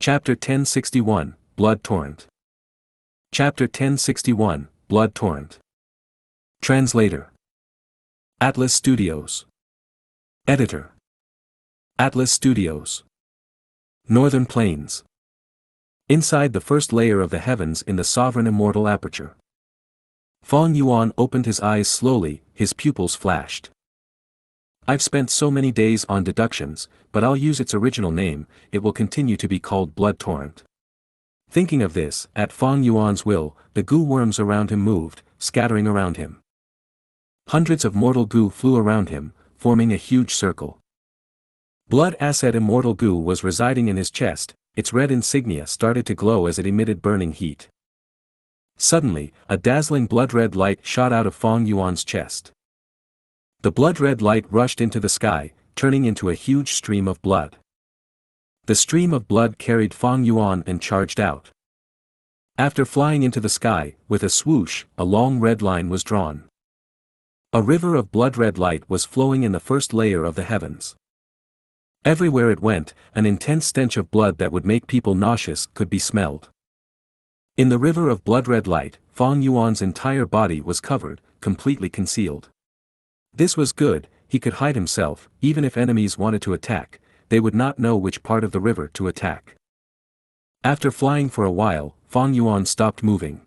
Chapter 1061, Blood Torrent. Chapter 1061, Blood Torrent. Translator. Atlas Studios. Editor. Atlas Studios. Northern Plains. Inside the first layer of the heavens in the sovereign immortal aperture. Feng Yuan opened his eyes slowly, his pupils flashed. I've spent so many days on deductions, but I'll use its original name, it will continue to be called Blood Torrent. Thinking of this, at Feng Yuan's will, the goo worms around him moved, scattering around him. Hundreds of mortal goo flew around him, forming a huge circle. Blood Acid Immortal Goo was residing in his chest, its red insignia started to glow as it emitted burning heat. Suddenly, a dazzling blood-red light shot out of Feng Yuan's chest. The blood-red light rushed into the sky, turning into a huge stream of blood. The stream of blood carried Feng Yuan and charged out. After flying into the sky, with a swoosh, a long red line was drawn. A river of blood-red light was flowing in the first layer of the heavens. Everywhere it went, an intense stench of blood that would make people nauseous could be smelled. In the river of blood-red light, Feng Yuan's entire body was covered, completely concealed. This was good, he could hide himself, even if enemies wanted to attack, they would not know which part of the river to attack. After flying for a while, Feng Yuan stopped moving.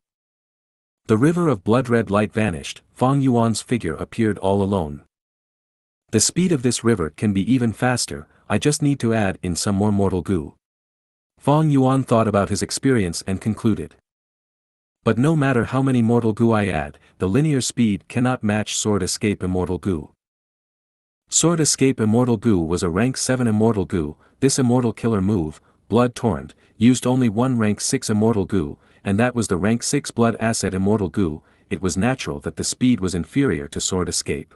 The river of blood-red light vanished, Feng Yuan's figure appeared all alone. The speed of this river can be even faster, I just need to add in some more mortal goo. Feng Yuan thought about his experience and concluded. But no matter how many mortal goo I add, the linear speed cannot match Sword Escape Immortal Goo. Sword Escape Immortal Goo was a rank 7 Immortal Goo, this immortal killer move, Blood Torrent, used only one rank 6 Immortal Goo, and that was the rank 6 Blood Acid Immortal Goo. It was natural that the speed was inferior to Sword Escape.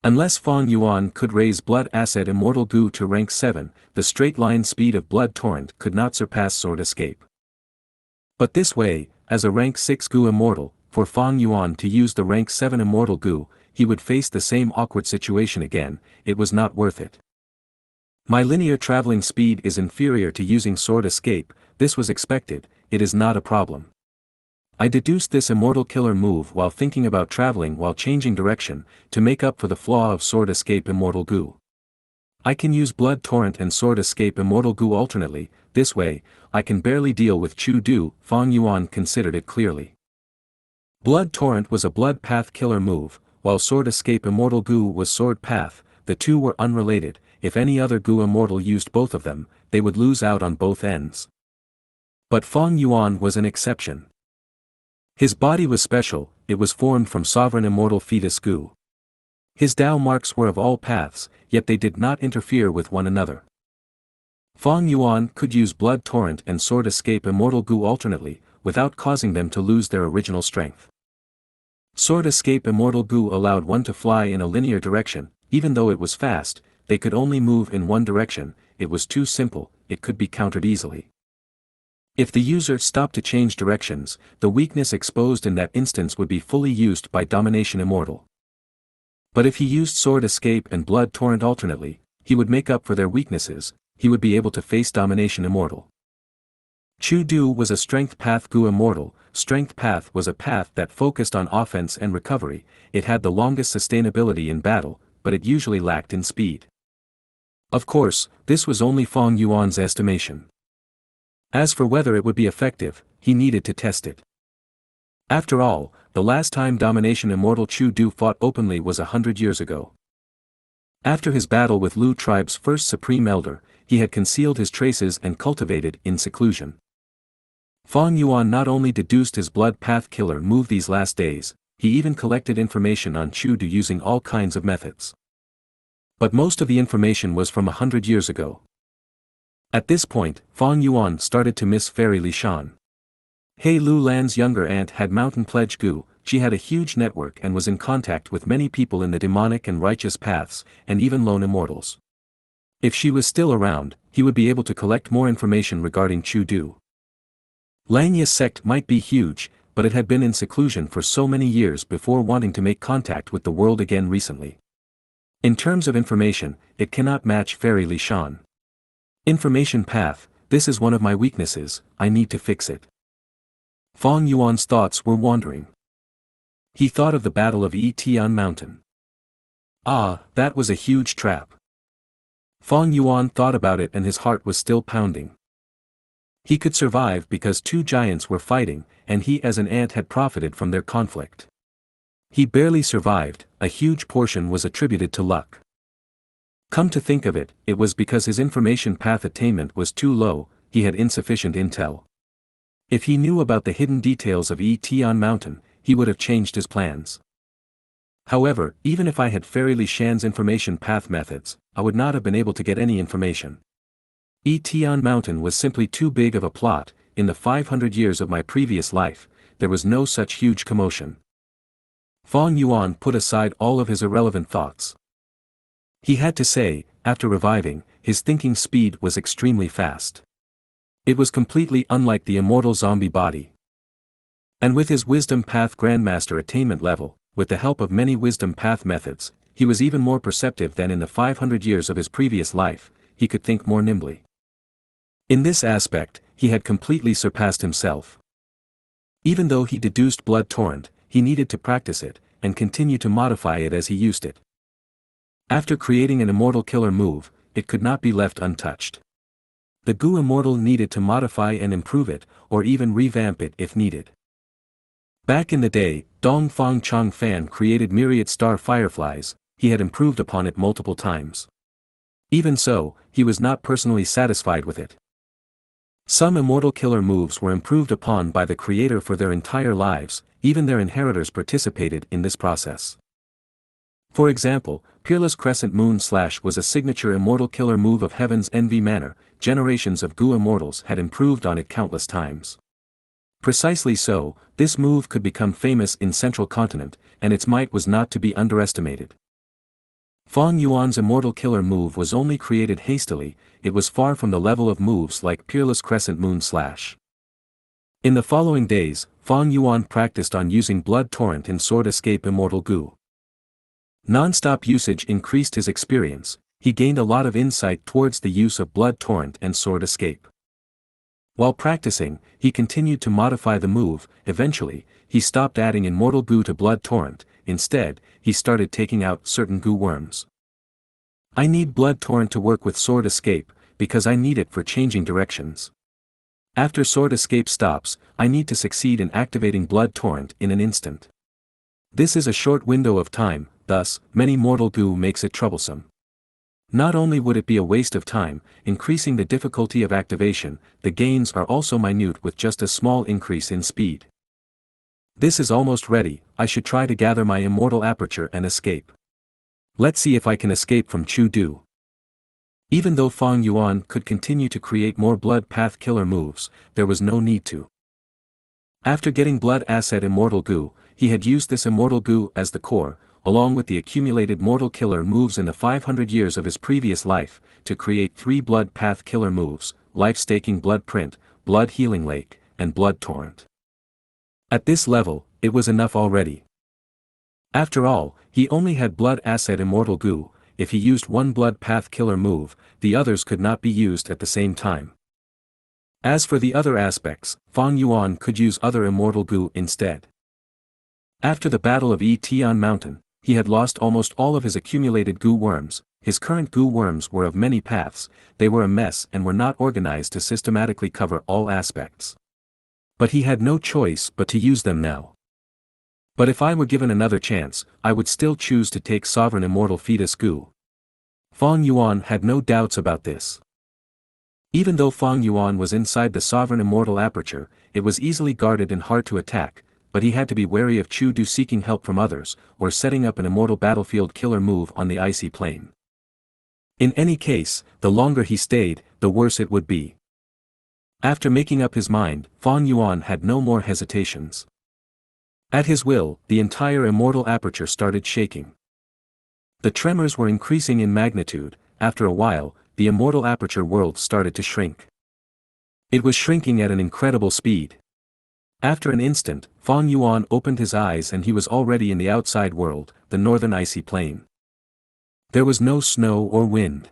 Unless Feng Yuan could raise Blood Acid Immortal Goo to rank 7, the straight line speed of Blood Torrent could not surpass Sword Escape. But this way, as a rank 6 Goo Immortal, for Feng Yuan to use the rank 7 Immortal Goo, he would face the same awkward situation again, it was not worth it. My linear traveling speed is inferior to using Sword Escape, this was expected, it is not a problem. I deduced this immortal killer move while thinking about traveling while changing direction, to make up for the flaw of Sword Escape Immortal Goo. I can use Blood Torrent and Sword Escape Immortal Goo alternately, this way, I can barely deal with Chu Du. Feng Yuan considered it clearly. Blood Torrent was a blood path killer move, while Sword Escape Immortal Goo was sword path, the two were unrelated, if any other Goo Immortal used both of them, they would lose out on both ends. But Feng Yuan was an exception. His body was special, it was formed from sovereign immortal fetus Goo. His Dao marks were of all paths, yet they did not interfere with one another. Feng Yuan could use Blood Torrent and Sword Escape Immortal Goo alternately, without causing them to lose their original strength. Sword Escape Immortal Goo allowed one to fly in a linear direction, even though it was fast, they could only move in one direction, it was too simple, it could be countered easily. If the user stopped to change directions, the weakness exposed in that instance would be fully used by Domination Immortal. But if he used Sword Escape and Blood Torrent alternately, he would make up for their weaknesses, he would be able to face Domination Immortal. Chu Du was a Strength Path Goo Immortal. Strength Path was a path that focused on offense and recovery, it had the longest sustainability in battle, but it usually lacked in speed. Of course, this was only Feng Yuan's estimation. As for whether it would be effective, he needed to test it. After all, the last time Domination Immortal Chu Du fought openly was 100 years ago. After his battle with Lu tribe's first Supreme Elder, he had concealed his traces and cultivated in seclusion. Feng Yuan not only deduced his blood path killer move these last days, he even collected information on Chu Du using all kinds of methods. But most of the information was from 100 years ago. At this point, Feng Yuan started to miss Fairy Li Shan. He Lu Lan's younger aunt had Mountain Pledge Goo, she had a huge network and was in contact with many people in the demonic and righteous paths, and even lone immortals. If she was still around, he would be able to collect more information regarding Chu Du. Langya's sect might be huge, but it had been in seclusion for so many years before wanting to make contact with the world again recently. In terms of information, it cannot match Fairy Li Shan. Information path, this is one of my weaknesses, I need to fix it. Fang Yuan's thoughts were wandering. He thought of the Battle of Tian Mountain. Ah, that was a huge trap. Fang Yuan thought about it and his heart was still pounding. He could survive because two giants were fighting, and he as an ant had profited from their conflict. He barely survived, a huge portion was attributed to luck. Come to think of it, it was because his information path attainment was too low, he had insufficient intel. If he knew about the hidden details of Tian Mountain, he would have changed his plans. However, even if I had Fairy Li Shan's information path methods, I would not have been able to get any information. Tian Mountain was simply too big of a plot. In the 500 years of my previous life, there was no such huge commotion. Fang Yuan put aside all of his irrelevant thoughts. He had to say, after reviving, his thinking speed was extremely fast. It was completely unlike the immortal zombie body. And with his wisdom path grandmaster attainment level, with the help of many wisdom path methods, he was even more perceptive than in the 500 years of his previous life, he could think more nimbly. In this aspect, he had completely surpassed himself. Even though he deduced blood torrent, he needed to practice it, and continue to modify it as he used it. After creating an immortal killer move, it could not be left untouched. The Gu Immortal needed to modify and improve it, or even revamp it if needed. Back in the day, Dong Fang Chong Fan created myriad star fireflies, he had improved upon it multiple times. Even so, he was not personally satisfied with it. Some immortal killer moves were improved upon by the creator for their entire lives, even their inheritors participated in this process. For example, Peerless Crescent Moon Slash was a signature immortal killer move of Heaven's Envy manner, generations of Gu Immortals had improved on it countless times. Precisely so, this move could become famous in Central Continent, and its might was not to be underestimated. Fang Yuan's immortal killer move was only created hastily, it was far from the level of moves like Peerless Crescent Moon Slash. In the following days, Fang Yuan practiced on using Blood Torrent in Sword Escape Immortal Gu. Non-stop usage increased his experience, he gained a lot of insight towards the use of Blood Torrent and Sword Escape. While practicing, he continued to modify the move, eventually, he stopped adding Immortal Gu to Blood Torrent, instead, he started taking out certain Gu worms. I need Blood Torrent to work with Sword Escape, because I need it for changing directions. After Sword Escape stops, I need to succeed in activating Blood Torrent in an instant. This is a short window of time, thus, many mortal Gu makes it troublesome. Not only would it be a waste of time, increasing the difficulty of activation, the gains are also minute with just a small increase in speed. This is almost ready, I should try to gather my immortal aperture and escape. Let's see if I can escape from Chu Du. Even though Fang Yuan could continue to create more blood path killer moves, there was no need to. After getting blood asset Immortal Gu, he had used this Immortal Gu as the core, along with the accumulated mortal killer moves in the 500 years of his previous life, to create 3 blood path killer moves, life-staking blood print, blood healing lake, and blood torrent. At this level, it was enough already. After all, he only had blood asset Immortal Gu, if he used one blood path killer move, the others could not be used at the same time. As for the other aspects, Fang Yuan could use other Immortal Gu instead. After the Battle of Tian Mountain, he had lost almost all of his accumulated Gu worms, his current Gu worms were of many paths, they were a mess and were not organized to systematically cover all aspects. But he had no choice but to use them now. But if I were given another chance, I would still choose to take Sovereign Immortal Fetus Gu. Fang Yuan had no doubts about this. Even though Fang Yuan was inside the Sovereign Immortal Aperture, it was easily guarded and hard to attack, but he had to be wary of Chu Du seeking help from others, or setting up an immortal battlefield killer move on the icy plane. In any case, the longer he stayed, the worse it would be. After making up his mind, Fang Yuan had no more hesitations. At his will, the entire immortal aperture started shaking. The tremors were increasing in magnitude, after a while, the immortal aperture world started to shrink. It was shrinking at an incredible speed. After an instant, Fang Yuan opened his eyes and he was already in the outside world, the northern icy plain. There was no snow or wind.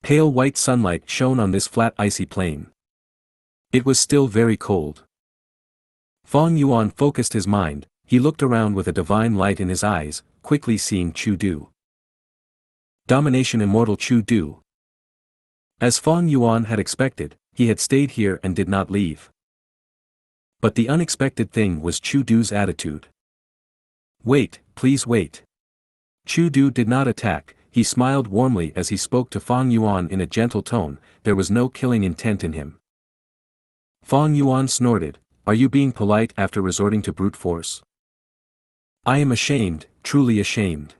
Pale white sunlight shone on this flat icy plain. It was still very cold. Fang Yuan focused his mind. He looked around with a divine light in his eyes, quickly seeing Chu Du. Domination Immortal Chu Du. As Fang Yuan had expected, he had stayed here and did not leave. But the unexpected thing was Chu Du's attitude. Wait, please wait. Chu Du did not attack, he smiled warmly as he spoke to Fang Yuan in a gentle tone. There was no killing intent in him. Fang Yuan snorted, "Are you being polite after resorting to brute force?" "I am ashamed, truly ashamed."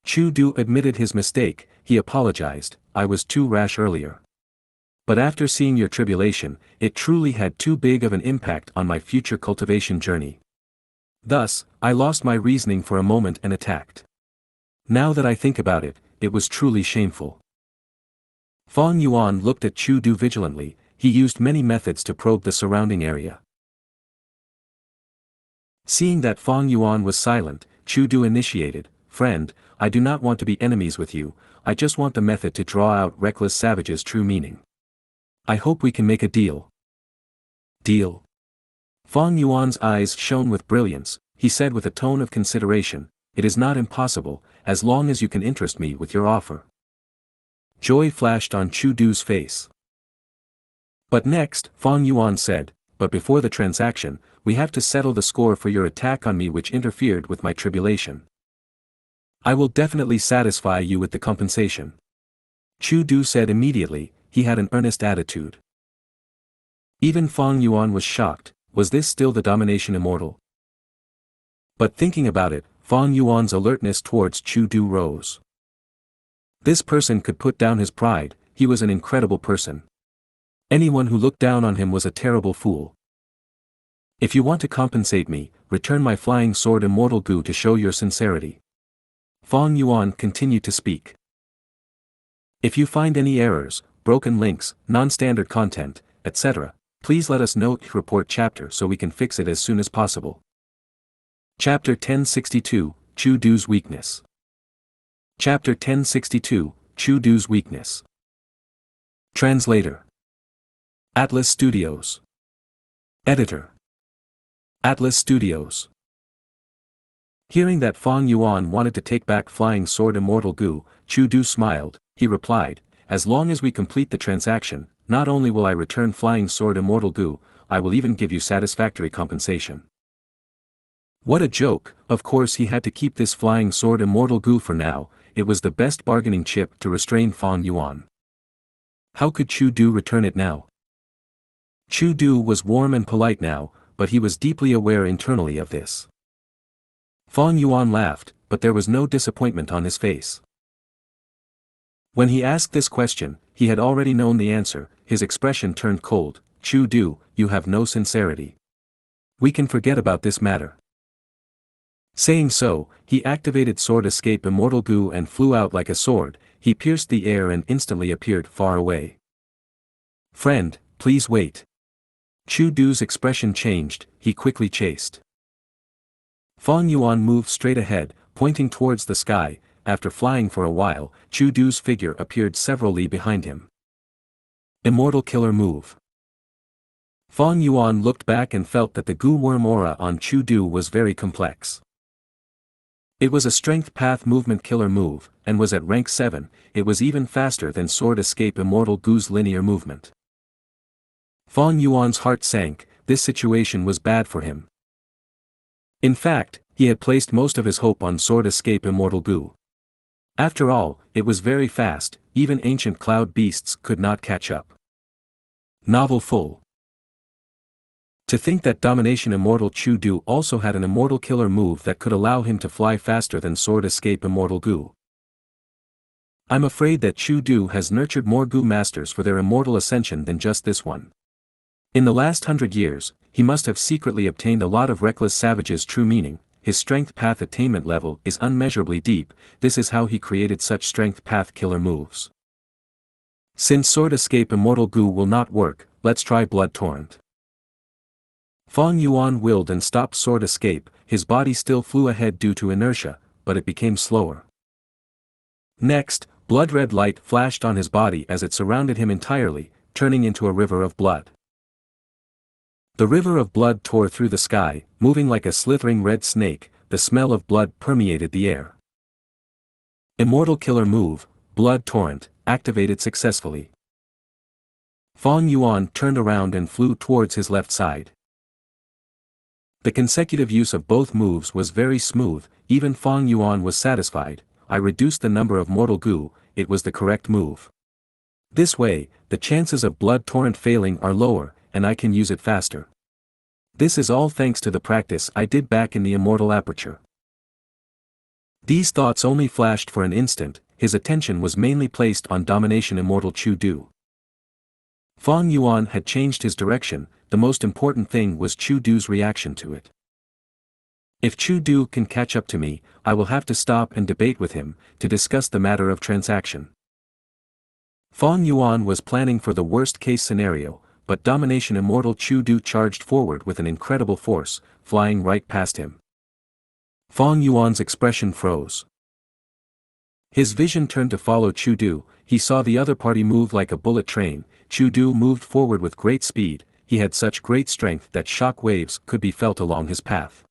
Chu Du admitted his mistake. He apologized, "I was too rash earlier. But after seeing your tribulation, it truly had too big of an impact on my future cultivation journey. Thus, I lost my reasoning for a moment and attacked. Now that I think about it, it was truly shameful." Fang Yuan looked at Chu Du vigilantly. He used many methods to probe the surrounding area. Seeing that Fang Yuan was silent, Chu Du initiated, "Friend, I do not want to be enemies with you, I just want the method to draw out reckless savage's true meaning. I hope we can make a deal." "Deal?" Fang Yuan's eyes shone with brilliance. He said with a tone of consideration, "It is not impossible, as long as you can interest me with your offer." Joy flashed on Chu Du's face. But next, Fang Yuan said, "But before the transaction, we have to settle the score for your attack on me which interfered with my tribulation. I will definitely satisfy you with the compensation." Chu Du said immediately. He had an earnest attitude. Even Fang Yuan was shocked. Was this still the domination immortal? But thinking about it, Fang Yuan's alertness towards Chu Du rose. This person could put down his pride. He was an incredible person. Anyone who looked down on him was a terrible fool. "If you want to compensate me, return my flying sword Immortal Gu to show your sincerity." Fang Yuan continued to speak. "If you find any errors, broken links, non-standard content, etc., please let us know. Report chapter so we can fix it as soon as possible." Chapter 1062, Chu Du's Weakness. Chapter 1062, Chu Du's Weakness. Translator. Atlas Studios. Editor. Atlas Studios. Hearing that Fang Yuan wanted to take back Flying Sword Immortal Gu, Chu Du smiled. He replied, "As long as we complete the transaction, not only will I return Flying Sword Immortal Gu, I will even give you satisfactory compensation." What a joke! Of course he had to keep this Flying Sword Immortal Gu for now. It was the best bargaining chip to restrain Fang Yuan. How could Chu Du return it now? Chu Du was warm and polite now, but he was deeply aware internally of this. Fang Yuan laughed, but there was no disappointment on his face. When he asked this question, he had already known the answer. His expression turned cold. "Chu Du, you have no sincerity. We can forget about this matter." Saying so, he activated Sword Escape Immortal Gu and flew out like a sword. He pierced the air and instantly appeared far away. "Friend, please wait." Chu Du's expression changed. He quickly chased. Fang Yuan moved straight ahead, pointing towards the sky. After flying for a while, Chu Du's figure appeared several li behind him. Immortal Killer Move. Fang Yuan looked back and felt that the Gu Worm aura on Chu Du was very complex. It was a Strength Path Movement Killer move, and was at rank 7, it was even faster than Sword Escape Immortal Gu's linear movement. Fang Yuan's heart sank. This situation was bad for him. In fact, he had placed most of his hope on Sword Escape Immortal Gu. After all, it was very fast, even ancient cloud beasts could not catch up. Novel full. To think that Domination Immortal Chu Du also had an Immortal Killer move that could allow him to fly faster than Sword Escape Immortal Gu. I'm afraid that Chu Du has nurtured more Gu masters for their immortal ascension than just this one. In the last 100 years, he must have secretly obtained a lot of reckless savages' true meaning. His strength path attainment level is unmeasurably deep. This is how he created such strength path killer moves. Since Sword Escape Immortal Gu will not work, let's try Blood Torrent. Fang Yuan willed and stopped Sword Escape. His body still flew ahead due to inertia, but it became slower. Next, Blood-red light flashed on his body as it surrounded him entirely, turning into a river of blood. The river of blood tore through the sky, moving like a slithering red snake. The smell of blood permeated the air. Immortal Killer Move, Blood Torrent, activated successfully. Fang Yuan turned around and flew towards his left side. The consecutive use of both moves was very smooth. Even Fang Yuan was satisfied. I reduced the number of Mortal Gu, it was the correct move. This way, the chances of Blood Torrent failing are lower, and I can use it faster. This is all thanks to the practice I did back in the Immortal Aperture. These thoughts only flashed for an instant. His attention was mainly placed on Domination Immortal Chu Du. Fang Yuan had changed his direction. The most important thing was Chu Du's reaction to it. If Chu Du can catch up to me, I will have to stop and debate with him, to discuss the matter of transaction. Fang Yuan was planning for the worst-case scenario, but Domination Immortal Chu Du charged forward with an incredible force, flying right past him. Fang Yuan's expression froze. His vision turned to follow Chu Du. He saw the other party move like a bullet train. Chu Du moved forward with great speed. He had such great strength that shock waves could be felt along his path.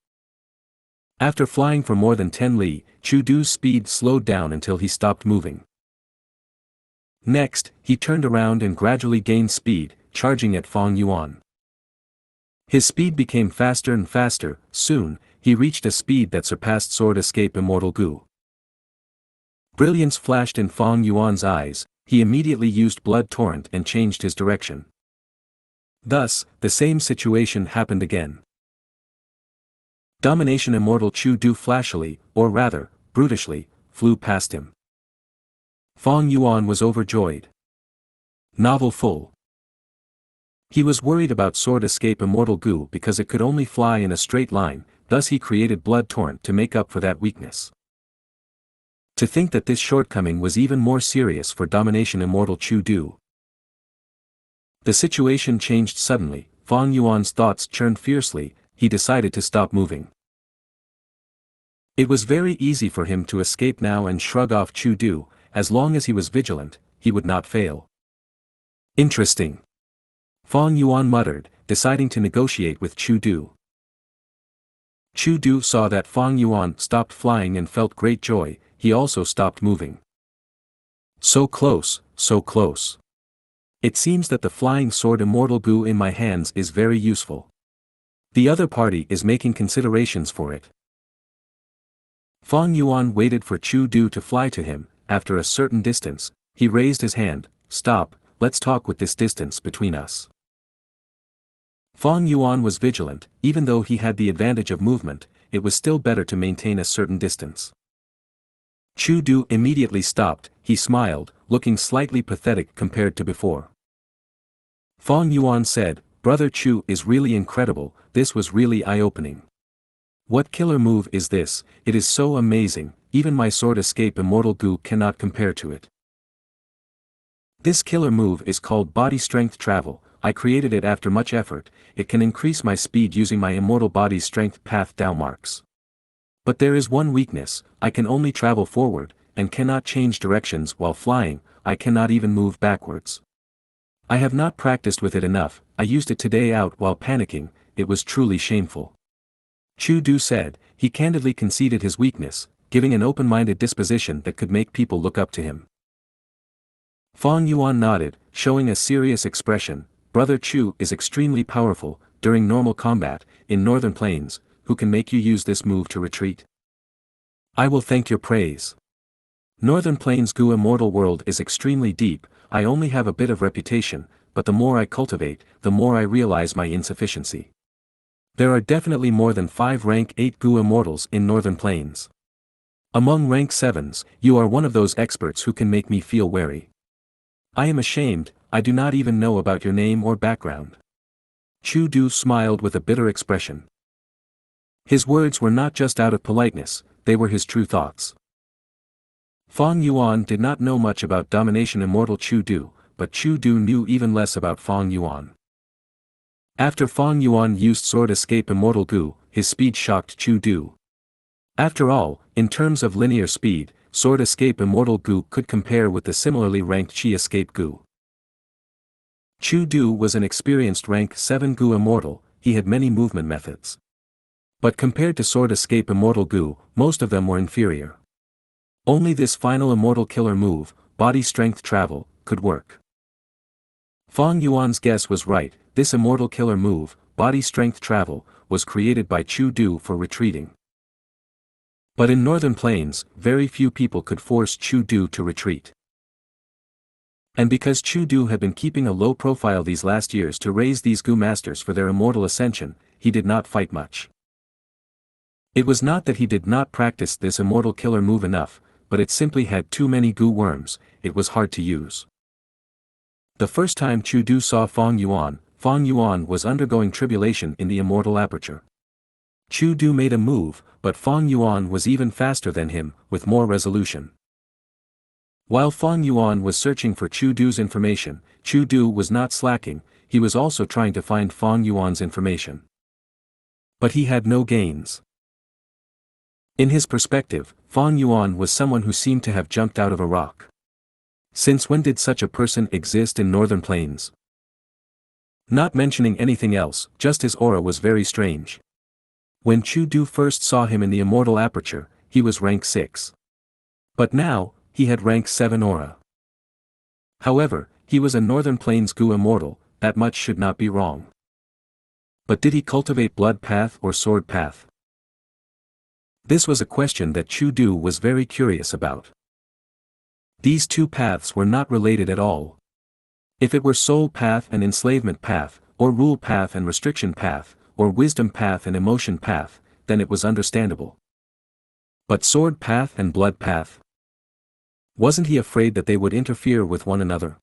After flying for more than 10 li, Chu Du's speed slowed down until he stopped moving. Next, he turned around and gradually gained speed, charging at Fang Yuan. His speed became faster and faster. Soon, he reached a speed that surpassed Sword Escape Immortal Gu. Brilliance flashed in Fang Yuan's eyes. He immediately used Blood Torrent and changed his direction. Thus, the same situation happened again. Domination Immortal Chu Du flashily, or rather, brutishly, flew past him. Fang Yuan was overjoyed. Novel full. He was worried about Sword Escape Immortal Gu because it could only fly in a straight line, thus he created Blood Torrent to make up for that weakness. To think that this shortcoming was even more serious for Domination Immortal Chu Du. The situation changed suddenly. Fang Yuan's thoughts churned fiercely. He decided to stop moving. It was very easy for him to escape now and shrug off Chu Du. As long as he was vigilant, he would not fail. Interesting. Fang Yuan muttered, deciding to negotiate with Chu Du. Chu Du saw that Fang Yuan stopped flying and felt great joy. He also stopped moving. So close, so close. It seems that the flying sword Immortal Gu in my hands is very useful. The other party is making considerations for it. Fang Yuan waited for Chu Du to fly to him. After a certain distance, he raised his hand. Stop, let's talk with this distance between us. Fang Yuan was vigilant. Even though he had the advantage of movement, it was still better to maintain a certain distance. Chu Du immediately stopped. He smiled, looking slightly pathetic compared to before. Fang Yuan said, "Brother Chu is really incredible. This was really eye-opening. What killer move is this? It is so amazing. Even my Sword Escape Immortal Gu cannot compare to it. This killer move is called Body Strength Travel. I created it after much effort. It can increase my speed using my immortal body's strength path Dao marks. But there is one weakness. I can only travel forward, and cannot change directions while flying. I cannot even move backwards. I have not practiced with it enough. I used it today out while panicking. It was truly shameful." Chu Du said. He candidly conceded his weakness, giving an open-minded disposition that could make people look up to him. Fang Yuan nodded, showing a serious expression. "Brother Chu is extremely powerful. During normal combat, in Northern Plains, who can make you use this move to retreat? I will thank your praise. Northern Plains Gu Immortal World is extremely deep. I only have a bit of reputation, but the more I cultivate, the more I realize my insufficiency. There are definitely more than 5 rank 8 Gu Immortals in Northern Plains. Among rank 7s, you are one of those experts who can make me feel wary. I am ashamed, I do not even know about your name or background." Chu Du smiled with a bitter expression. His words were not just out of politeness, they were his true thoughts. Fang Yuan did not know much about Domination Immortal Chu Du, but Chu Du knew even less about Fang Yuan. After Fang Yuan used Sword Escape Immortal Gu, his speed shocked Chu Du. After all, in terms of linear speed, Sword Escape Immortal Gu could compare with the similarly ranked Chi Escape Gu. Chu Du was an experienced rank 7 Gu Immortal, he had many movement methods. But compared to Sword Escape Immortal Gu, most of them were inferior. Only this final immortal killer move, Body Strength Travel, could work. Fang Yuan's guess was right, this immortal killer move, Body Strength Travel, was created by Chu Du for retreating. But in Northern Plains, very few people could force Chu Du to retreat. And because Chu Du had been keeping a low profile these last years to raise these Gu masters for their immortal ascension, he did not fight much. It was not that he did not practice this immortal killer move enough, but it simply had too many Gu worms, it was hard to use. The first time Chu Du saw Fang Yuan was undergoing tribulation in the immortal aperture. Chu Du made a move, but Fang Yuan was even faster than him, with more resolution. While Fang Yuan was searching for Chu Du's information, Chu Du was not slacking, he was also trying to find Fang Yuan's information. But he had no gains. In his perspective, Fang Yuan was someone who seemed to have jumped out of a rock. Since when did such a person exist in Northern Plains? Not mentioning anything else, just his aura was very strange. When Chu Du first saw him in the immortal aperture, he was rank 6. But now, he had rank 7 aura. However, he was a Northern Plains Gu immortal, that much should not be wrong. But did he cultivate blood path or sword path? This was a question that Chu Du was very curious about. These two paths were not related at all. If it were soul path and enslavement path, or rule path and restriction path, or wisdom path and emotion path, then it was understandable. But sword path and blood path? Wasn't he afraid that they would interfere with one another?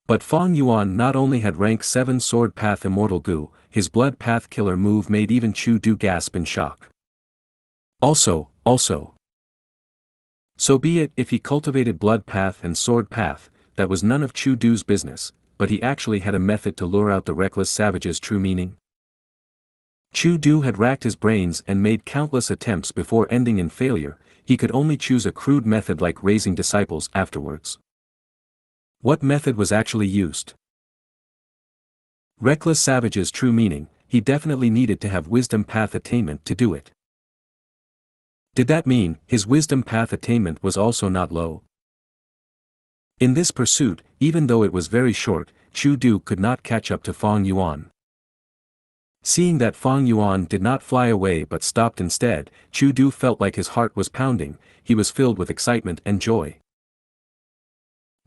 But Fang Yuan not only had rank 7 sword path immortal Gu, his blood path killer move made even Chu Du gasp in shock. Also. So be it if he cultivated blood path and sword path, that was none of Chu Du's business, but he actually had a method to lure out the reckless savage's true meaning. Chu Du had racked his brains and made countless attempts before ending in failure, he could only choose a crude method like raising disciples afterwards. What method was actually used? Reckless savage's true meaning, he definitely needed to have wisdom path attainment to do it. Did that mean his wisdom path attainment was also not low? In this pursuit, even though it was very short, Chu Du could not catch up to Fang Yuan. Seeing that Fang Yuan did not fly away but stopped instead, Chu Du felt like his heart was pounding, he was filled with excitement and joy.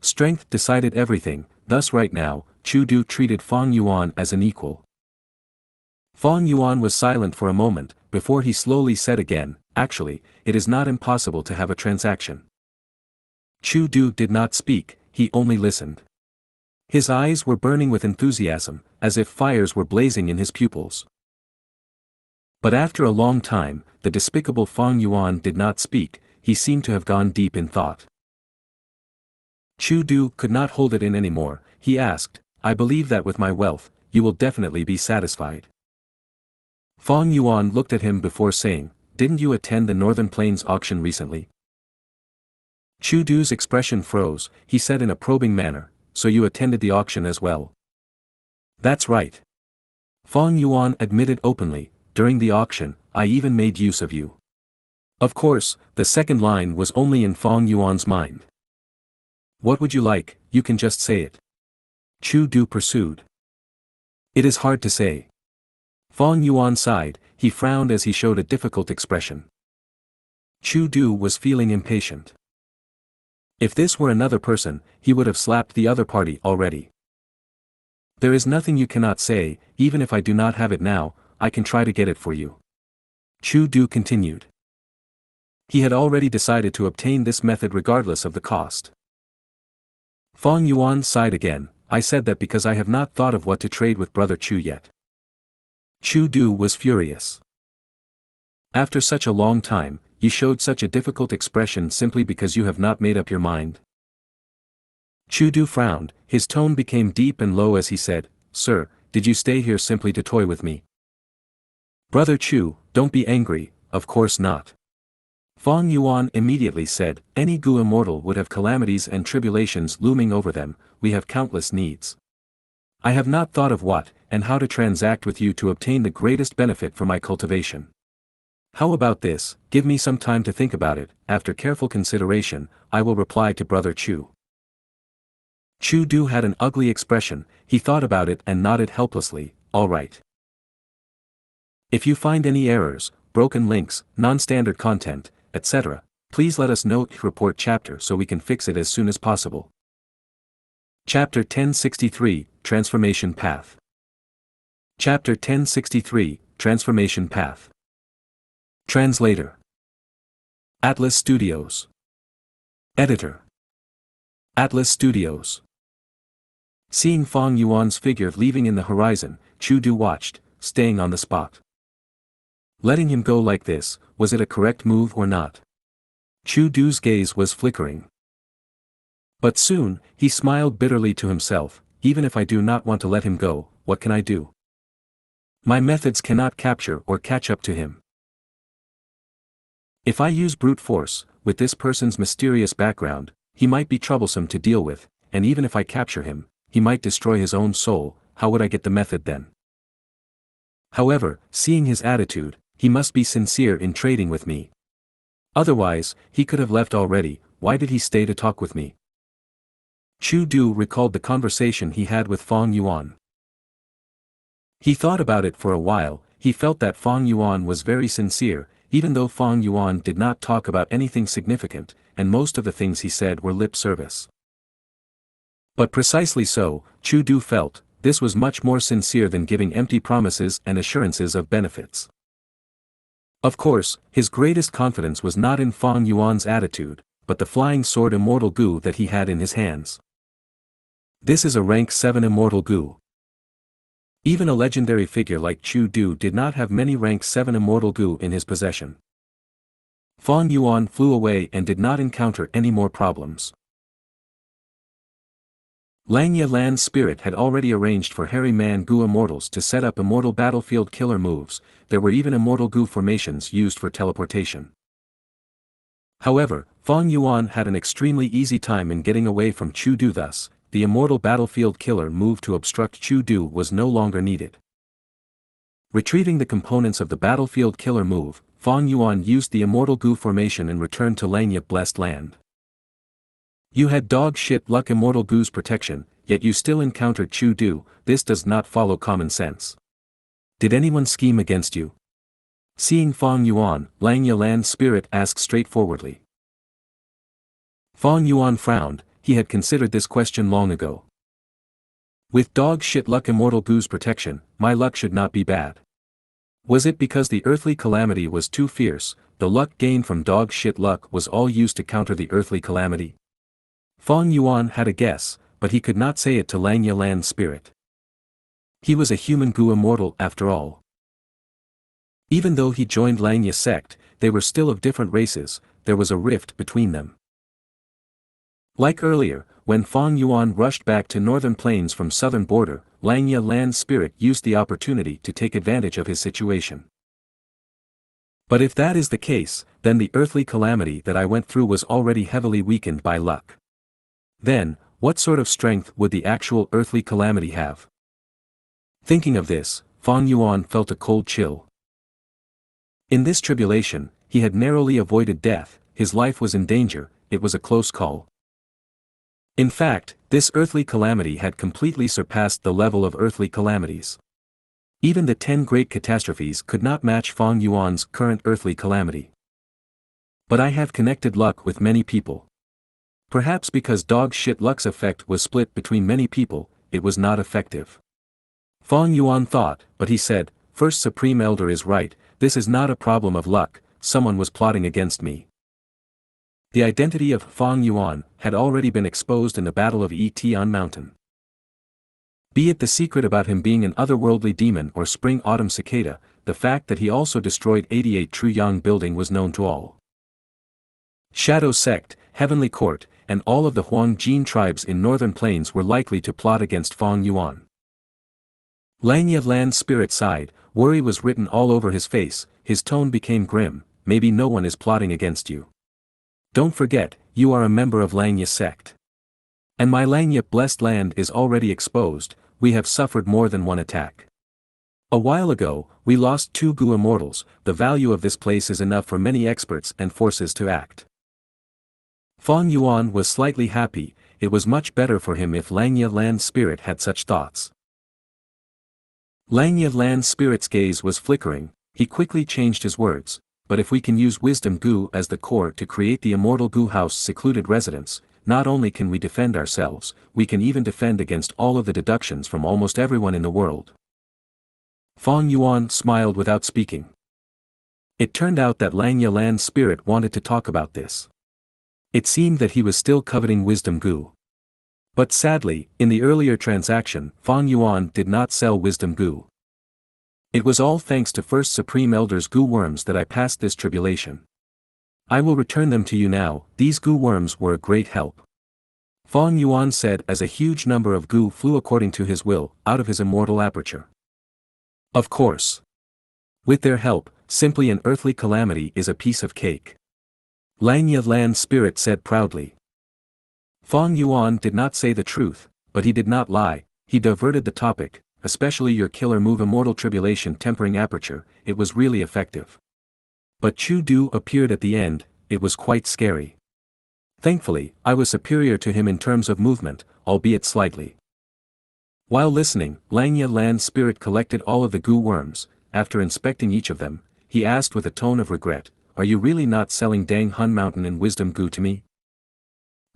Strength decided everything, thus right now, Chu Du treated Fang Yuan as an equal. Fang Yuan was silent for a moment, before he slowly said again, actually, it is not impossible to have a transaction. Chu Du did not speak, he only listened. His eyes were burning with enthusiasm, as if fires were blazing in his pupils. But after a long time, the despicable Fang Yuan did not speak, he seemed to have gone deep in thought. Chu Du could not hold it in anymore, he asked, I believe that with my wealth, you will definitely be satisfied. Fang Yuan looked at him before saying, didn't you attend the Northern Plains auction recently? Chu Du's expression froze, he said in a probing manner, so you attended the auction as well. That's right. Fang Yuan admitted openly, during the auction, I even made use of you. Of course, the second line was only in Fang Yuan's mind. What would you like, you can just say it. Chu Du pursued. It is hard to say. Fang Yuan sighed, he frowned as he showed a difficult expression. Chu Du was feeling impatient. If this were another person, he would have slapped the other party already. There is nothing you cannot say, even if I do not have it now, I can try to get it for you. Chu Du continued. He had already decided to obtain this method regardless of the cost. Fang Yuan sighed again, I said that because I have not thought of what to trade with Brother Chu yet. Chu Du was furious. After such a long time, you showed such a difficult expression simply because you have not made up your mind. Chu Du frowned, his tone became deep and low as he said, Sir, did you stay here simply to toy with me? Brother Chu, don't be angry, of course not. Fang Yuan immediately said, any Gu immortal would have calamities and tribulations looming over them, we have countless needs. I have not thought of what, and how to transact with you to obtain the greatest benefit for my cultivation. How about this, give me some time to think about it, after careful consideration, I will reply to Brother Chu. Chu Du had an ugly expression, he thought about it and nodded helplessly, all right. If you find any errors, broken links, non-standard content, etc., please let us know in report chapter so we can fix it as soon as possible. Chapter 1063, Transformation Path. Chapter 1063, Transformation Path. Translator. Atlas Studios. Editor. Atlas Studios. Seeing Fang Yuan's figure leaving in the horizon, Chu Du watched, staying on the spot. Letting him go like this, was it a correct move or not? Chu Du's gaze was flickering. But soon, he smiled bitterly to himself, even if I do not want to let him go, what can I do? My methods cannot capture or catch up to him. If I use brute force, with this person's mysterious background, he might be troublesome to deal with, and even if I capture him, he might destroy his own soul, how would I get the method then? However, seeing his attitude, he must be sincere in trading with me. Otherwise, he could have left already, why did he stay to talk with me? Chu Du recalled the conversation he had with Fang Yuan. He thought about it for a while, he felt that Fang Yuan was very sincere, even though Fang Yuan did not talk about anything significant, and most of the things he said were lip service. But precisely so, Chu Du felt, this was much more sincere than giving empty promises and assurances of benefits. Of course, his greatest confidence was not in Fang Yuan's attitude, but the flying sword immortal Gu that he had in his hands. This is a rank 7 immortal Gu. Even a legendary figure like Chu Du did not have many rank 7 immortal Gu in his possession. Fang Yuan flew away and did not encounter any more problems. Xianxia Land's spirit had already arranged for hairy man Gu immortals to set up immortal battlefield killer moves, there were even immortal Gu formations used for teleportation. However, Fang Yuan had an extremely easy time in getting away from Chu Du, thus, the immortal battlefield killer move to obstruct Chu Du was no longer needed. Retrieving the components of the battlefield killer move, Fang Yuan used the immortal Gu formation and returned to Xianxia Blessed Land. You had dog shit luck immortal Gu's protection, yet you still encountered Chu Du, this does not follow common sense. Did anyone scheme against you? Seeing Fang Yuan, Xianxia Land's spirit asked straightforwardly. Fang Yuan frowned, he had considered this question long ago. With dog shit luck immortal Gu's protection, my luck should not be bad. Was it because the earthly calamity was too fierce, the luck gained from dog shit luck was all used to counter the earthly calamity? Fang Yuan had a guess, but he could not say it to Xianxia Land's spirit. He was a human Gu immortal after all. Even though he joined Xianxia sect, they were still of different races, there was a rift between them. Like earlier, when Fang Yuan rushed back to northern plains from southern border, Xianxia Land's spirit used the opportunity to take advantage of his situation. But if that is the case, then the earthly calamity that I went through was already heavily weakened by luck. Then, what sort of strength would the actual earthly calamity have? Thinking of this, Fang Yuan felt a cold chill. In this tribulation, he had narrowly avoided death, his life was in danger, it was a close call. In fact, this earthly calamity had completely surpassed the level of earthly calamities. Even the 10 great catastrophes could not match Fang Yuan's current earthly calamity. But I have connected luck with many people. Perhaps because dog shit luck's effect was split between many people, it was not effective. Fang Yuan thought, but he said, First Supreme Elder is right, this is not a problem of luck, someone was plotting against me. The identity of Fang Yuan had already been exposed in the Battle of Etion Mountain. Be it the secret about him being an otherworldly demon or spring-autumn cicada, the fact that he also destroyed 88 True Yang building was known to all. Shadow Sect, Heavenly Court, and all of the Huang Jin tribes in northern plains were likely to plot against Fang Yuan. Xianxia Land's spirit sighed, worry was written all over his face, his tone became grim, maybe no one is plotting against you. Don't forget, you are a member of Xianxia sect. And my Xianxia blessed land is already exposed, we have suffered more than one attack. A while ago, we lost 2 Gu immortals, the value of this place is enough for many experts and forces to act. Fang Yuan was slightly happy, it was much better for him if Xianxia land spirit had such thoughts. Xianxia land spirit's gaze was flickering, he quickly changed his words, but if we can use wisdom Gu as the core to create the immortal Gu house secluded residence, not only can we defend ourselves, we can even defend against all of the deductions from almost everyone in the world. Fang Yuan smiled without speaking. It turned out that Xianxia land spirit wanted to talk about this. It seemed that he was still coveting wisdom Gu. But sadly, in the earlier transaction, Fang Yuan did not sell wisdom Gu. It was all thanks to First Supreme Elder's Gu worms that I passed this tribulation. I will return them to you now, these Gu worms were a great help. Fang Yuan said as a huge number of Gu flew according to his will, out of his immortal aperture. Of course. With their help, simply an earthly calamity is a piece of cake. Xianxia land spirit said proudly. Fang Yuan did not say the truth, but he did not lie, he diverted the topic, especially your killer move immortal tribulation tempering aperture, it was really effective. But Chu Du appeared at the end, it was quite scary. Thankfully, I was superior to him in terms of movement, albeit slightly. While listening, Xianxia land spirit collected all of the Gu worms, after inspecting each of them, he asked with a tone of regret, are you really not selling Dang Hun Mountain and Wisdom Gu to me?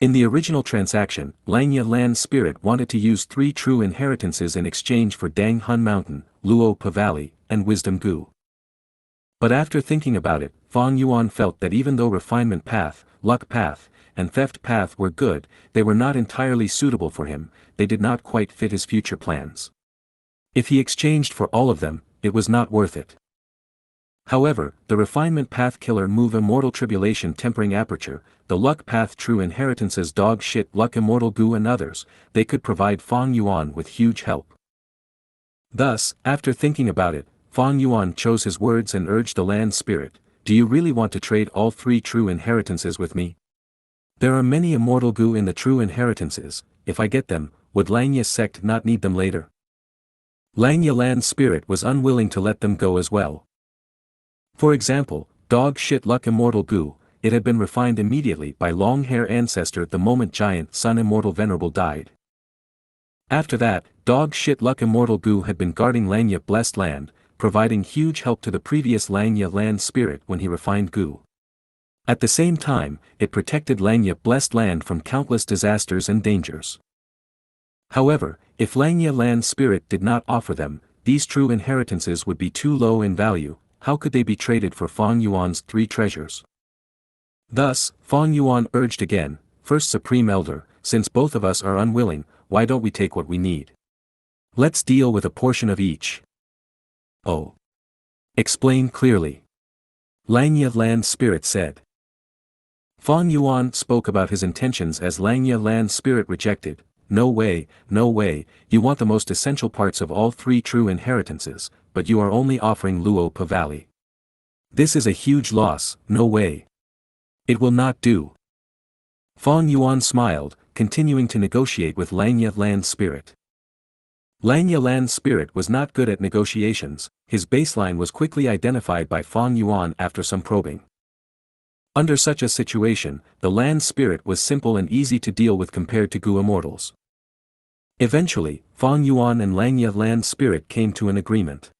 In the original transaction, Xianxia land spirit wanted to use 3 true inheritances in exchange for Dang Hun Mountain, Luo Pa Valley, and Wisdom Gu. But after thinking about it, Fang Yuan felt that even though refinement path, luck path, and theft path were good, they were not entirely suitable for him, they did not quite fit his future plans. If he exchanged for all of them, it was not worth it. However, the refinement path killer move immortal tribulation tempering aperture, the luck path true inheritances dog shit luck immortal Gu and others, they could provide Fang Yuan with huge help. Thus, after thinking about it, Fang Yuan chose his words and urged the land spirit, do you really want to trade all 3 true inheritances with me? There are many immortal Gu in the true inheritances, if I get them, would Xianxia sect not need them later? Xianxia land spirit was unwilling to let them go as well. For example, dog shit luck immortal Gu, it had been refined immediately by long hair ancestor the moment giant sun immortal venerable died. After that, dog shit luck immortal Gu had been guarding Xianxia blessed land, providing huge help to the previous Xianxia land spirit when he refined Gu. At the same time, it protected Xianxia blessed land from countless disasters and dangers. However, if Xianxia land spirit did not offer them, these true inheritances would be too low in value, how could they be traded for Fang Yuan's 3 treasures? Thus, Fang Yuan urged again, First Supreme Elder, since both of us are unwilling, why don't we take what we need? Let's deal with a portion of each. Oh. Explain clearly. Xianxia land spirit said. Fang Yuan spoke about his intentions as Xianxia land spirit rejected, no way, you want the most essential parts of all 3 true inheritances, but you are only offering Luo Pa Valley. This is a huge loss, no way. It will not do. Fang Yuan smiled, continuing to negotiate with Xianxia land spirit. Xianxia land spirit was not good at negotiations, his baseline was quickly identified by Fang Yuan after some probing. Under such a situation, the land spirit was simple and easy to deal with compared to Gu immortals. Eventually, Fang Yuan and Xianxia land spirit came to an agreement.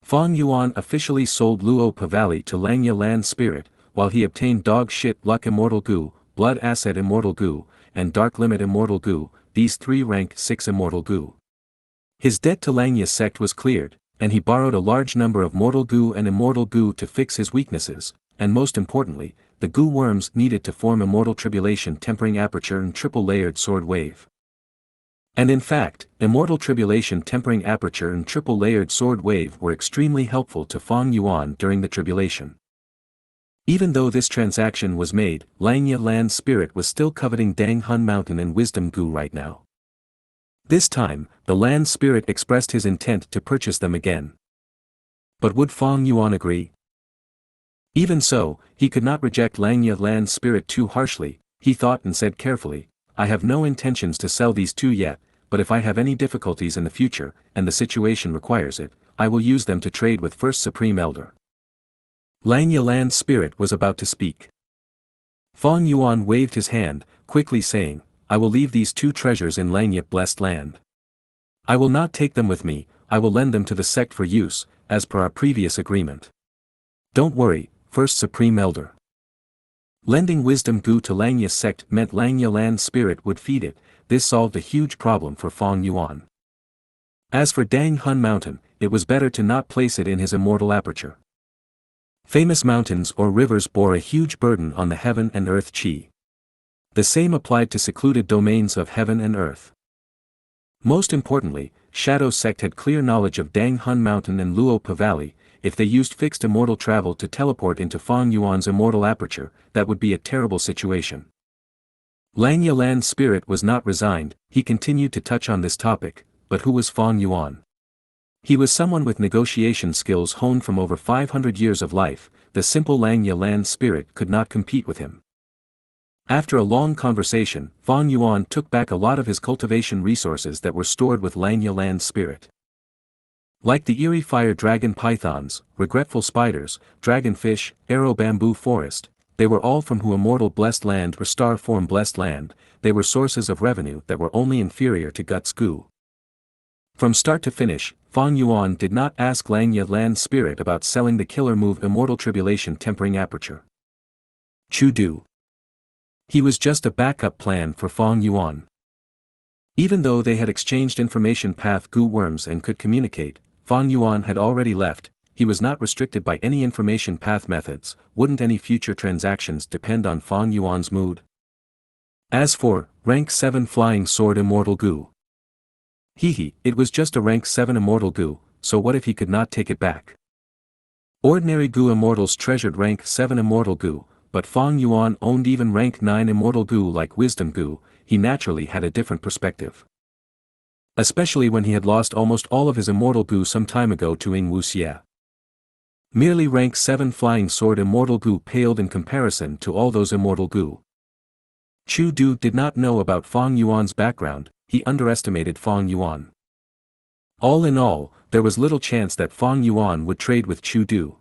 Fang Yuan officially sold Luo Pa Valley to Xianxia land spirit, while he obtained dog shit luck immortal Gu, blood asset immortal Gu, and dark limit immortal Gu, these 3 rank 6 immortal Gu. His debt to Xianxia sect was cleared, and he borrowed a large number of mortal Gu and immortal Gu to fix his weaknesses, and most importantly, the Gu worms needed to form immortal tribulation tempering aperture and triple-layered sword wave. And in fact, immortal tribulation tempering aperture and triple-layered sword wave were extremely helpful to Fang Yuan during the tribulation. Even though this transaction was made, Xianxia land spirit was still coveting Dang Hun Mountain and Wisdom Gu right now. This time, the land spirit expressed his intent to purchase them again. But would Fang Yuan agree? Even so, he could not reject Xianxia Lan's spirit too harshly. He thought and said carefully, I have no intentions to sell these two yet, but if I have any difficulties in the future, and the situation requires it, I will use them to trade with First Supreme Elder. Xianxia Lan's spirit was about to speak. Fang Yuan waved his hand, quickly saying, I will leave these two treasures in Xianxia blessed land. I will not take them with me, I will lend them to the sect for use, as per our previous agreement. Don't worry, First Supreme Elder. Lending Wisdom Gu to Xianxia's sect meant Xianxia Lan's spirit would feed it. This solved a huge problem for Fang Yuan. As for Dang Hun Mountain, it was better to not place it in his immortal aperture. Famous mountains or rivers bore a huge burden on the heaven and earth chi. The same applied to secluded domains of heaven and earth. Most importantly, Shadow Sect had clear knowledge of Dang Hun Mountain and Luopa Valley. If they used fixed immortal travel to teleport into Fang Yuan's immortal aperture, that would be a terrible situation. Xianxia Lan's spirit was not resigned. He continued to touch on this topic, but who was Fang Yuan? He was someone with negotiation skills honed from over 500 years of life. The simple Xianxia Lan's spirit could not compete with him. After a long conversation, Fang Yuan took back a lot of his cultivation resources that were stored with Xianxia Lan's spirit. Like the eerie fire dragon pythons, regretful spiders, dragonfish, arrow bamboo forest, they were all from Hu immortal blessed land or star form blessed land. They were sources of revenue that were only inferior to Daoist Gu. From start to finish, Fang Yuan did not ask Xianxia Lan's spirit about selling the killer move Immortal Tribulation Tempering Aperture. Chu Du. He was just a backup plan for Fang Yuan. Even though they had exchanged information path Gu worms and could communicate, Fang Yuan had already left. He was not restricted by any information path methods. Wouldn't any future transactions depend on Fang Yuan's mood? As for rank 7 Flying Sword Immortal Gu. It was just a rank 7 Immortal Gu, so what if he could not take it back? Ordinary Gu Immortals treasured rank 7 Immortal Gu, but Fang Yuan owned even rank 9 Immortal Gu like Wisdom Gu. He naturally had a different perspective. Especially when he had lost almost all of his Immortal Gu some time ago to Ing Wuxia. Merely rank 7 Flying Sword Immortal Gu paled in comparison to all those Immortal Gu. Chu Du did not know about Fang Yuan's background. He underestimated Fang Yuan. All in all, there was little chance that Fang Yuan would trade with Chu Du.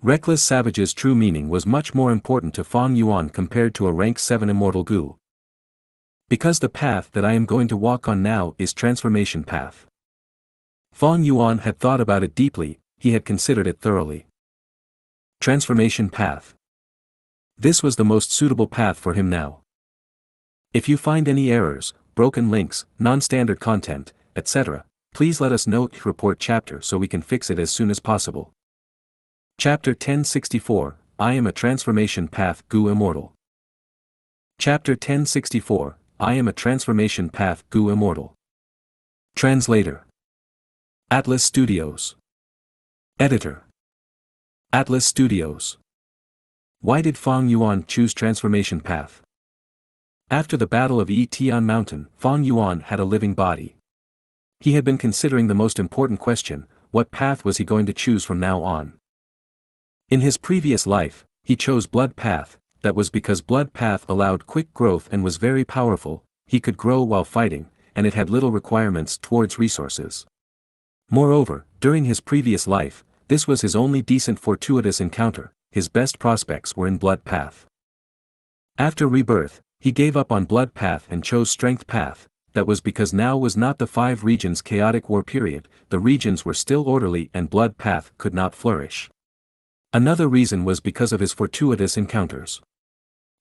Reckless Savage's true meaning was much more important to Fang Yuan compared to a rank 7 Immortal Gu. Because the path that I am going to walk on now is transformation path. Fang Yuan had thought about it deeply, he had considered it thoroughly. Transformation path. This was the most suitable path for him now. If you find any errors, broken links, non-standard content, etc., please let us know. Report chapter so we can fix it as soon as possible. Chapter 1064, I am a transformation path Gu Immortal. Chapter 1064, I am a transformation path Gu Immortal. Translator. Atlas Studios. Editor. Atlas Studios. Why did Fang Yuan choose transformation path? After the Battle of Tian Mountain, Fang Yuan had a living body. He had been considering the most important question, what path was he going to choose from now on? In his previous life, he chose Blood Path. That was because Blood Path allowed quick growth and was very powerful. He could grow while fighting, and it had little requirements towards resources. Moreover, during his previous life, this was his only decent fortuitous encounter. His best prospects were in Blood Path. After rebirth, he gave up on Blood Path and chose Strength Path. That was because now was not the 5 regions chaotic war period. The regions were still orderly and Blood Path could not flourish. Another reason was because of his fortuitous encounters.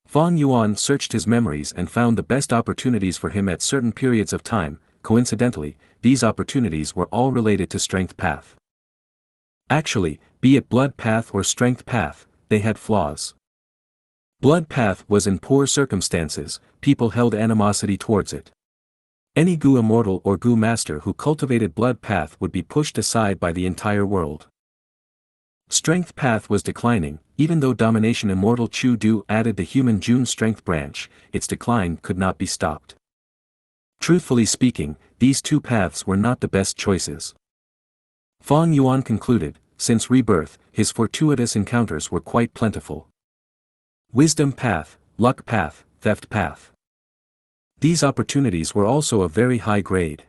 Fang Yuan searched his memories and found the best opportunities for him at certain periods of time. Coincidentally, these opportunities were all related to Strength Path. Actually, be it Blood Path or Strength Path, they had flaws. Blood Path was in poor circumstances, people held animosity towards it. Any Gu Immortal or Gu Master who cultivated Blood Path would be pushed aside by the entire world. Strength Path was declining. Even though Domination Immortal Chu Du added the human June Strength branch, its decline could not be stopped. Truthfully speaking, these two paths were not the best choices. Fang Yuan concluded, since rebirth, his fortuitous encounters were quite plentiful. Wisdom path, luck path, theft path. These opportunities were also of very high grade.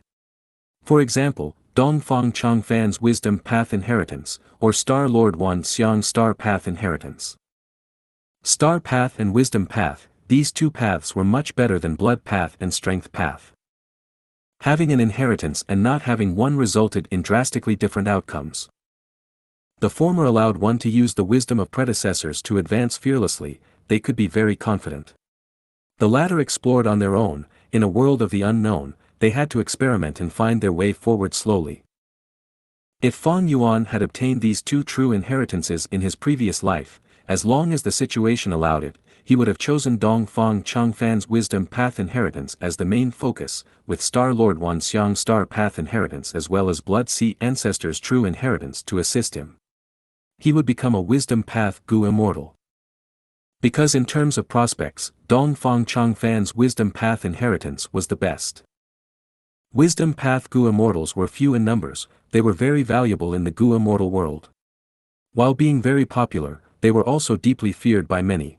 For example, Dongfang Changfan's Wisdom Path Inheritance, or Star Lord Wan Xiang Star Path Inheritance. Star Path and Wisdom Path, these two paths were much better than Blood Path and Strength Path. Having an inheritance and not having one resulted in drastically different outcomes. The former allowed one to use the wisdom of predecessors to advance fearlessly, they could be very confident. The latter explored on their own, in a world of the unknown, they had to experiment and find their way forward slowly. If Fang Yuan had obtained these two true inheritances in his previous life, as long as the situation allowed it, he would have chosen Dongfang Changfan's Wisdom Path Inheritance as the main focus, with Star Lord Wan Xiang Star Path Inheritance as well as Blood Sea Ancestors' True Inheritance to assist him. He would become a Wisdom Path Gu Immortal. Because in terms of prospects, Dongfang Changfan's Wisdom Path Inheritance was the best. Wisdom Path Gu Immortals were few in numbers, they were very valuable in the Gu Immortal world. While being very popular, they were also deeply feared by many.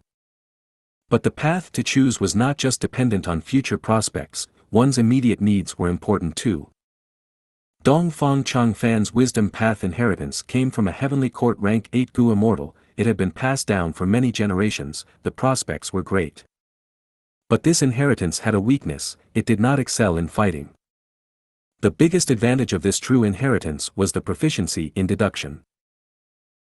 But the path to choose was not just dependent on future prospects, one's immediate needs were important too. Dongfang Changfan's Wisdom Path Inheritance came from a Heavenly Court Rank 8 Gu Immortal, it had been passed down for many generations, the prospects were great. But this inheritance had a weakness, it did not excel in fighting. The biggest advantage of this true inheritance was the proficiency in deduction.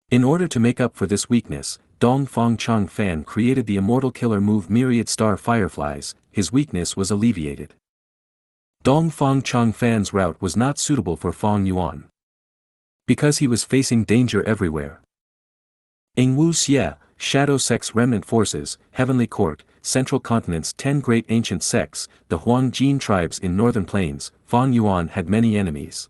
In order to make up for this weakness, Dongfang Changfan created the immortal killer move Myriad Star Fireflies, his weakness was alleviated. Dongfang Changfan's route was not suitable for Fang Yuan. Because he was facing danger everywhere. Engwu Xie, Shadow Sect's remnant forces, Heavenly Court, Central Continent's 10 great ancient sects, the Huangjin tribes in northern plains, Fang Yuan had many enemies.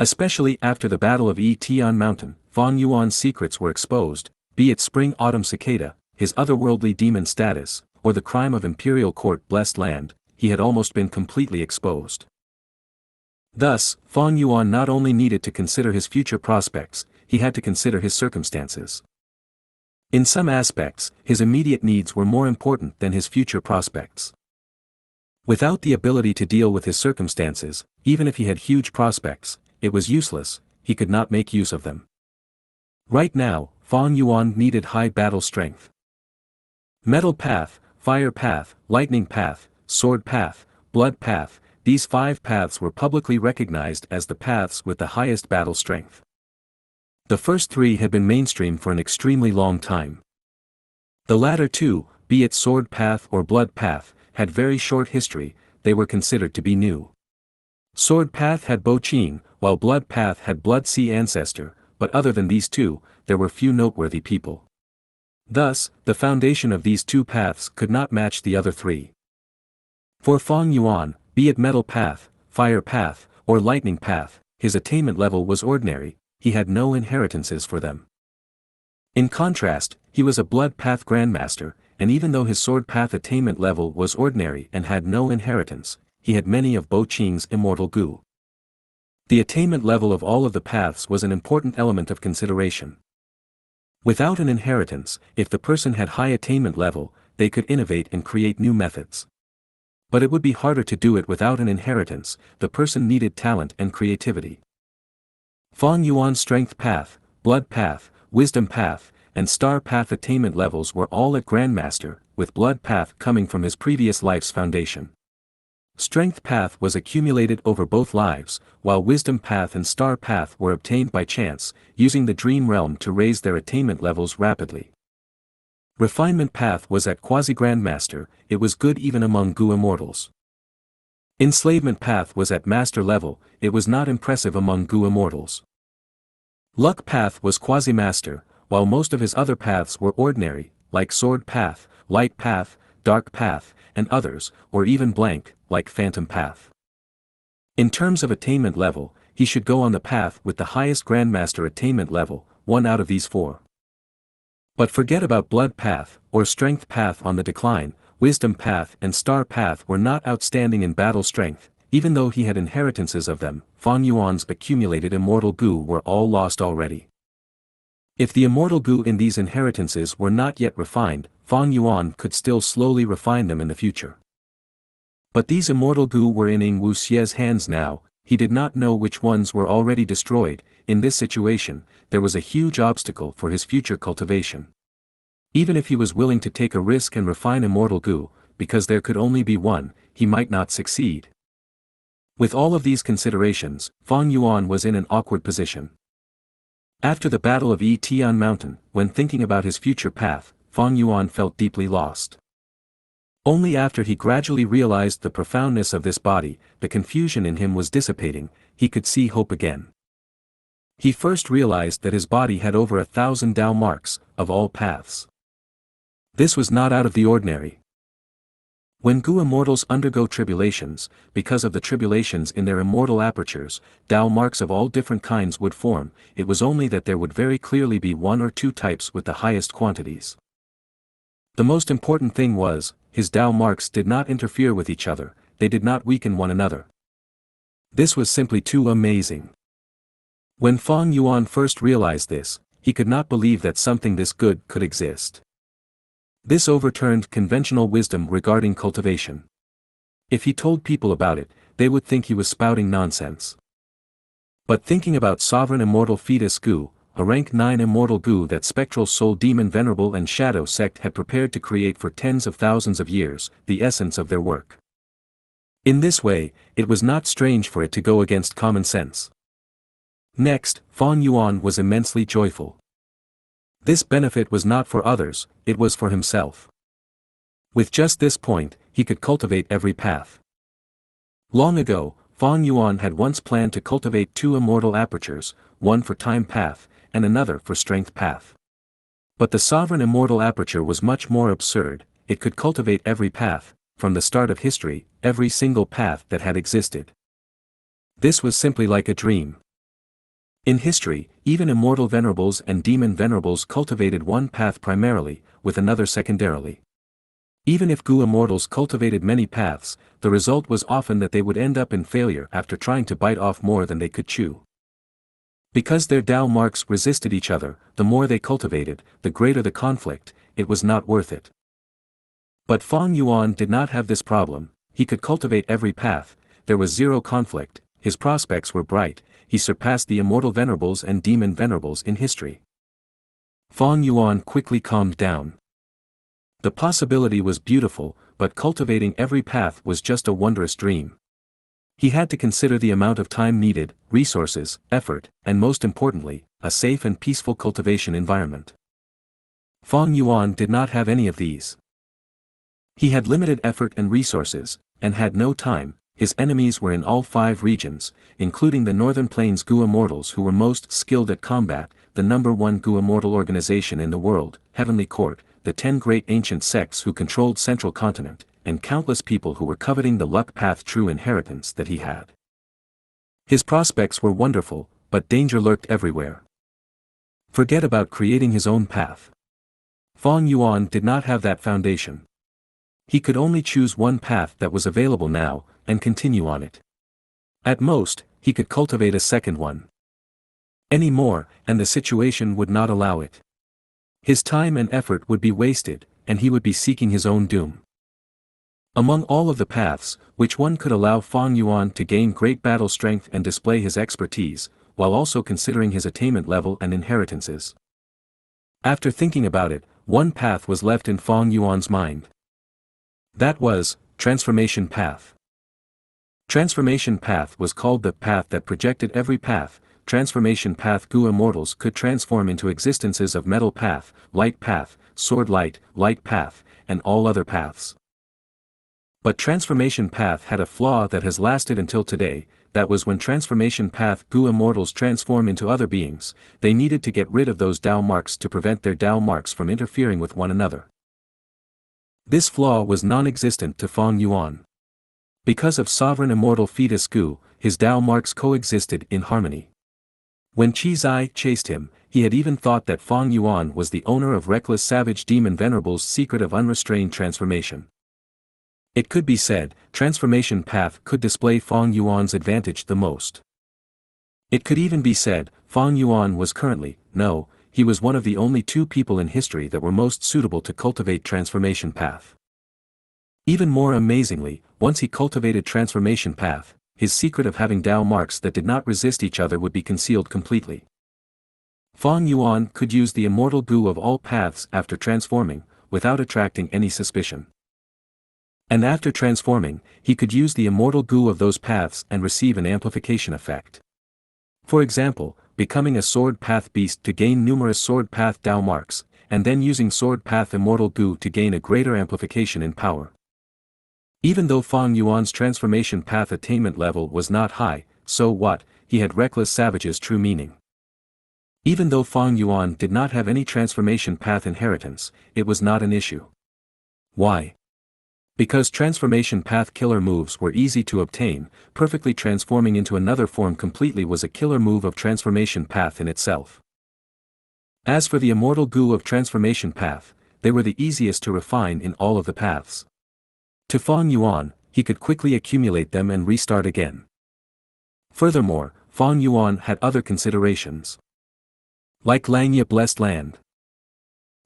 Especially after the Battle of Tian Mountain, Fang Yuan's secrets were exposed, be it Spring-Autumn Cicada, his otherworldly demon status, or the crime of Imperial Court Blessed Land, he had almost been completely exposed. Thus, Fang Yuan not only needed to consider his future prospects, he had to consider his circumstances. In some aspects, his immediate needs were more important than his future prospects. Without the ability to deal with his circumstances, even if he had huge prospects, it was useless, he could not make use of them. Right now, Fang Yuan needed high battle strength. Metal Path, Fire Path, Lightning Path, Sword Path, Blood Path, these 5 paths were publicly recognized as the paths with the highest battle strength. The first 3 had been mainstream for an extremely long time. The latter 2, be it Sword Path or Blood Path, had very short history, they were considered to be new. Sword Path had Bo Qing, while Blood Path had Blood Sea Ancestor, but other than these 2, there were few noteworthy people. Thus, the foundation of these 2 paths could not match the other 3. For Fang Yuan, be it Metal Path, Fire Path, or Lightning Path, his attainment level was ordinary, he had no inheritances for them. In contrast, he was a Blood Path Grandmaster, and even though his Sword Path attainment level was ordinary and had no inheritance, he had many of Bo Qing's immortal Gu. The attainment level of all of the paths was an important element of consideration. Without an inheritance, if the person had high attainment level, they could innovate and create new methods. But it would be harder to do it without an inheritance, the person needed talent and creativity. Fang Yuan's Strength Path, Blood Path, Wisdom Path, and Star Path attainment levels were all at Grandmaster, with Blood Path coming from his previous life's foundation. Strength Path was accumulated over both lives, while Wisdom Path and Star Path were obtained by chance, using the Dream Realm to raise their attainment levels rapidly. Refinement Path was at Quasi-Grandmaster, it was good even among Gu Immortals. Enslavement Path was at Master level, it was not impressive among Gu Immortals. Luck Path was Quasi-Master, while most of his other paths were ordinary, like Sword Path, Light Path, Dark Path, and others, or even blank, like Phantom Path. In terms of attainment level, he should go on the path with the highest Grandmaster attainment level, 1 out of these 4. But forget about Blood Path, or Strength Path on the decline, Wisdom Path and Star Path were not outstanding in battle strength, even though he had inheritances of them, Fang Yuan's accumulated immortal Gu were all lost already. If the immortal Gu in these inheritances were not yet refined, Fang Yuan could still slowly refine them in the future. But these immortal Gu were in Ing Wuxie's hands now. He did not know which ones were already destroyed. In this situation, there was a huge obstacle for his future cultivation. Even if he was willing to take a risk and refine immortal Gu, because there could only be one, he might not succeed. With all of these considerations, Fang Yuan was in an awkward position. After the Battle of Tian Mountain, when thinking about his future path, Fang Yuan felt deeply lost. Only after he gradually realized the profoundness of this body, the confusion in him was dissipating, he could see hope again. He first realized that his body had over 1,000 Dao marks, of all paths. This was not out of the ordinary. When Gu immortals undergo tribulations, because of the tribulations in their immortal apertures, Dao marks of all different kinds would form. It was only that there would very clearly be one or two types with the highest quantities. The most important thing was, his Dao marks did not interfere with each other, they did not weaken one another. This was simply too amazing. When Fang Yuan first realized this, he could not believe that something this good could exist. This overturned conventional wisdom regarding cultivation. If he told people about it, they would think he was spouting nonsense. But thinking about sovereign immortal fetus Gu, a rank 9 immortal Gu that spectral soul demon venerable and shadow sect had prepared to create for tens of thousands of years, the essence of their work. In this way, it was not strange for it to go against common sense. Next, Fang Yuan was immensely joyful. This benefit was not for others, it was for himself. With just this point, he could cultivate every path. Long ago, Fang Yuan had once planned to cultivate 2 immortal apertures, one for time path, and another for strength path. But the sovereign immortal aperture was much more absurd. It could cultivate every path, from the start of history, every single path that had existed. This was simply like a dream. In history, even immortal venerables and demon venerables cultivated one path primarily, with another secondarily. Even if Gu immortals cultivated many paths, the result was often that they would end up in failure after trying to bite off more than they could chew. Because their Dao marks resisted each other, the more they cultivated, the greater the conflict, it was not worth it. But Fang Yuan did not have this problem. He could cultivate every path, there was zero conflict, his prospects were bright, he surpassed the immortal venerables and demon venerables in history. Fang Yuan quickly calmed down. The possibility was beautiful, but cultivating every path was just a wondrous dream. He had to consider the amount of time needed, resources, effort, and most importantly, a safe and peaceful cultivation environment. Fang Yuan did not have any of these. He had limited effort and resources, and had no time. His enemies were in all 5 regions, including the Northern Plains Gu Immortals who were most skilled at combat, the #1 Gu Immortal organization in the world, Heavenly Court, the 10 great ancient sects who controlled Central Continent, and countless people who were coveting the luck path true inheritance that he had. His prospects were wonderful, but danger lurked everywhere. Forget about creating his own path. Fang Yuan did not have that foundation. He could only choose one path that was available now, and continue on it. At most, he could cultivate a second one. Any more, and the situation would not allow it. His time and effort would be wasted, and he would be seeking his own doom. Among all of the paths, which one could allow Fang Yuan to gain great battle strength and display his expertise, while also considering his attainment level and inheritances? After thinking about it, one path was left in Fang Yuan's mind. That was, Transformation Path. Transformation Path was called the path that projected every path. Transformation Path Gu Immortals could transform into existences of Metal Path, Light Path, Sword Light, Light Path, and all other paths. But Transformation Path had a flaw that has lasted until today. That was when Transformation Path Gu Immortals transform into other beings, they needed to get rid of those Dao marks to prevent their Dao marks from interfering with one another. This flaw was non-existent to Fang Yuan. Because of sovereign immortal fetus Gu, his Dao marks coexisted in harmony. When Qi Zai chased him, he had even thought that Fang Yuan was the owner of reckless savage demon venerable's secret of unrestrained transformation. It could be said, transformation path could display Fang Yuan's advantage the most. It could even be said, Fang Yuan was currently, no, he was one of the only two people in history that were most suitable to cultivate transformation path. Even more amazingly, once he cultivated transformation path, his secret of having Dao marks that did not resist each other would be concealed completely. Fang Yuan could use the immortal Gu of all paths after transforming, without attracting any suspicion. And after transforming, he could use the immortal Gu of those paths and receive an amplification effect. For example, becoming a sword path beast to gain numerous sword path Dao marks, and then using sword path immortal Gu to gain a greater amplification in power. Even though Fang Yuan's transformation path attainment level was not high, so what, he had reckless savage's true meaning. Even though Fang Yuan did not have any transformation path inheritance, it was not an issue. Why? Because transformation path killer moves were easy to obtain, perfectly transforming into another form completely was a killer move of transformation path in itself. As for the immortal Gu of transformation path, they were the easiest to refine in all of the paths. To Fang Yuan, he could quickly accumulate them and restart again. Furthermore, Fang Yuan had other considerations. Like Xianxia blessed land.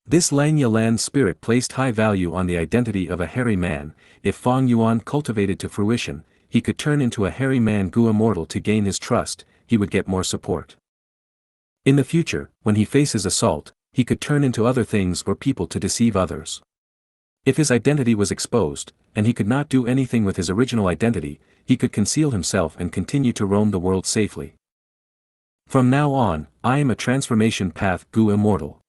This Xianxia land spirit placed high value on the identity of a hairy man. If Fang Yuan cultivated to fruition, he could turn into a hairy man Gu immortal to gain his trust, he would get more support. In the future, when he faces assault, he could turn into other things or people to deceive others. If his identity was exposed, and he could not do anything with his original identity, he could conceal himself and continue to roam the world safely. From now on, I am a transformation path Gu immortal.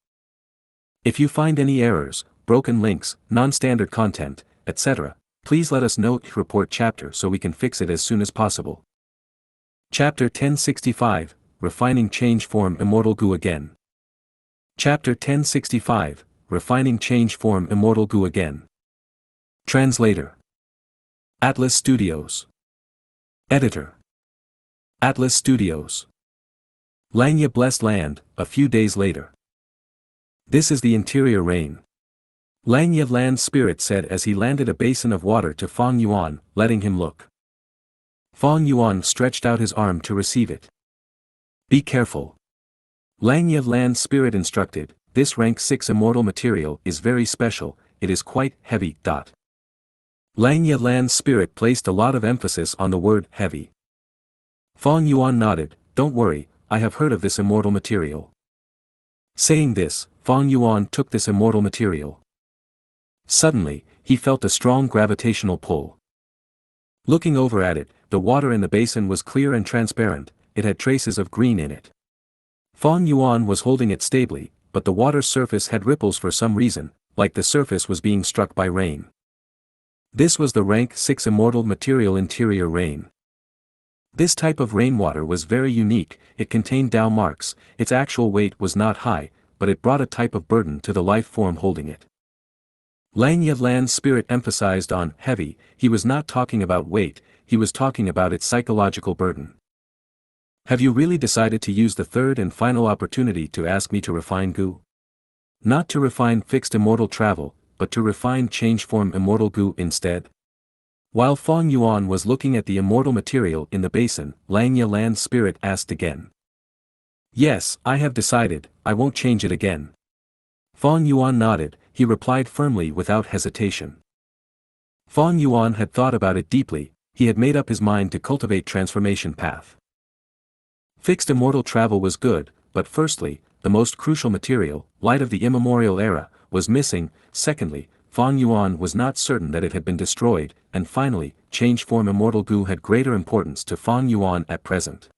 If you find any errors, broken links, non-standard content, etc., please let us know report chapter so we can fix it as soon as possible. Chapter 1065, Refining Change Form Immortal Gu again. Chapter 1065, Refining Change Form Immortal Gu again. Translator. Atlas Studios. Editor. Atlas Studios. Xianxia blessed land, a few days later. This is the interior rain. Xianxia land spirit said as he landed a basin of water to Fang Yuan, letting him look. Fang Yuan stretched out his arm to receive it. Be careful. Xianxia land spirit instructed, this rank 6 immortal material is very special, it is quite heavy. Xianxia land spirit placed a lot of emphasis on the word heavy. Fang Yuan nodded, don't worry, I have heard of this immortal material. Saying this, Fang Yuan took this immortal material. Suddenly, he felt a strong gravitational pull. Looking over at it, the water in the basin was clear and transparent, it had traces of green in it. Fang Yuan was holding it stably, but the water's surface had ripples for some reason, like the surface was being struck by rain. This was the rank 6 immortal material interior rain. This type of rainwater was very unique, it contained Dao marks, its actual weight was not high, but it brought a type of burden to the life form holding it. Xianxia land spirit emphasized on heavy, he was not talking about weight, he was talking about its psychological burden. Have you really decided to use the third and final opportunity to ask me to refine Gu? Not to refine fixed immortal travel, but to refine change form immortal Gu instead? While Fang Yuan was looking at the immortal material in the basin, Xianxia land spirit asked again. Yes, I have decided, I won't change it again. Fang Yuan nodded, he replied firmly without hesitation. Fang Yuan had thought about it deeply, he had made up his mind to cultivate transformation path. Fixed immortal travel was good, but firstly, the most crucial material, light of the immemorial era, was missing, secondly, Fang Yuan was not certain that it had been destroyed, and finally, change form immortal Gu had greater importance to Fang Yuan at present.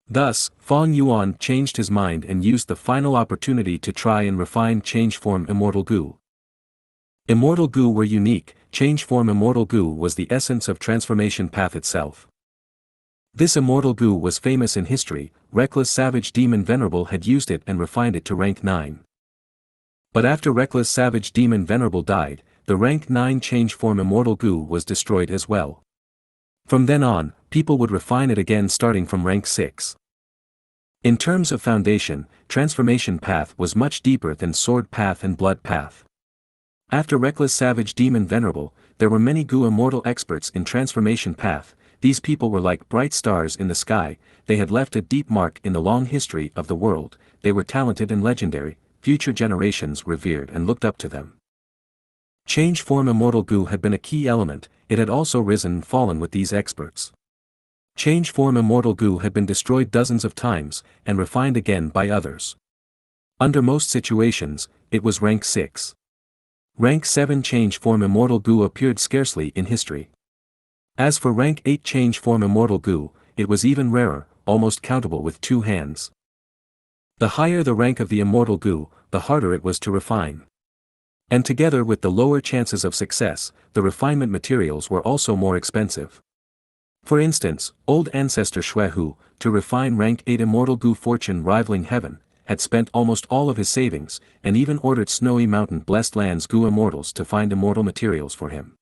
Thus, Fang Yuan changed his mind and used the final opportunity to try and refine change form immortal Gu. Immortal Gu were unique, change form immortal Gu was the essence of transformation path itself. This immortal Gu was famous in history, reckless savage demon venerable had used it and refined it to rank 9. But after reckless savage demon venerable died, the rank 9 change form immortal Gu was destroyed as well. From then on, people would refine it again starting from rank 6. In terms of foundation, transformation path was much deeper than sword path and blood path. After reckless savage demon venerable, there were many Gu immortal experts in transformation path. These people were like bright stars in the sky, they had left a deep mark in the long history of the world, they were talented and legendary, future generations revered and looked up to them. Change form immortal Gu had been a key element, it had also risen and fallen with these experts. Change form immortal Gu had been destroyed dozens of times, and refined again by others. Under most situations, it was rank 6. Rank 7 change form immortal Gu appeared scarcely in history. As for rank 8 change form immortal Gu, it was even rarer, almost countable with 2 hands. The higher the rank of the immortal Gu, the harder it was to refine. And together with the lower chances of success, the refinement materials were also more expensive. For instance, old ancestor Xuehu, to refine rank 8 immortal Gu fortune rivaling heaven, had spent almost all of his savings, and even ordered Snowy Mountain Blessed Lands Gu immortals to find immortal materials for him.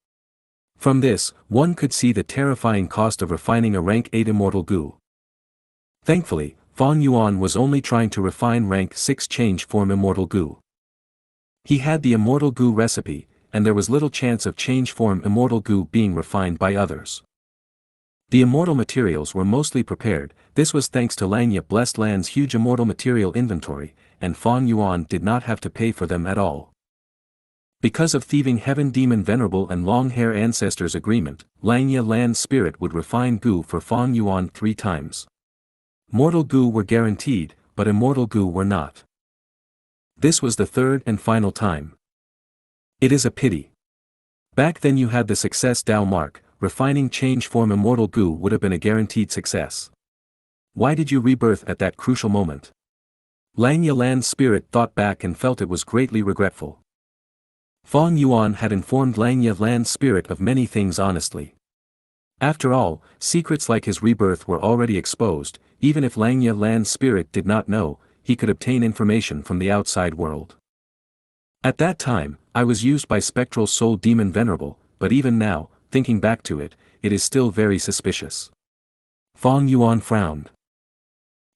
From this, one could see the terrifying cost of refining a rank 8 immortal Gu. Thankfully, Fang Yuan was only trying to refine rank 6 change form immortal Gu. He had the immortal Gu recipe, and there was little chance of change form immortal Gu being refined by others. The immortal materials were mostly prepared, this was thanks to Xianxia Blessed Land's huge immortal material inventory, and Fang Yuan did not have to pay for them at all. Because of thieving Heaven Demon Venerable and Long Hair Ancestors' agreement, Xianxia Land's spirit would refine Gu for Fang Yuan 3 times. Mortal Gu were guaranteed, but immortal Gu were not. This was the 3rd and final time. It is a pity. Back then you had the success Dao mark, refining change form immortal Gu would have been a guaranteed success. Why did you rebirth at that crucial moment? Xianxia Land's spirit thought back and felt it was greatly regretful. Fang Yuan had informed Xianxia Land's spirit of many things honestly. After all, secrets like his rebirth were already exposed, even if Xianxia Land's spirit did not know, he could obtain information from the outside world. At that time, I was used by Spectral Soul Demon Venerable, but even now, thinking back to it, it is still very suspicious. Fang Yuan frowned.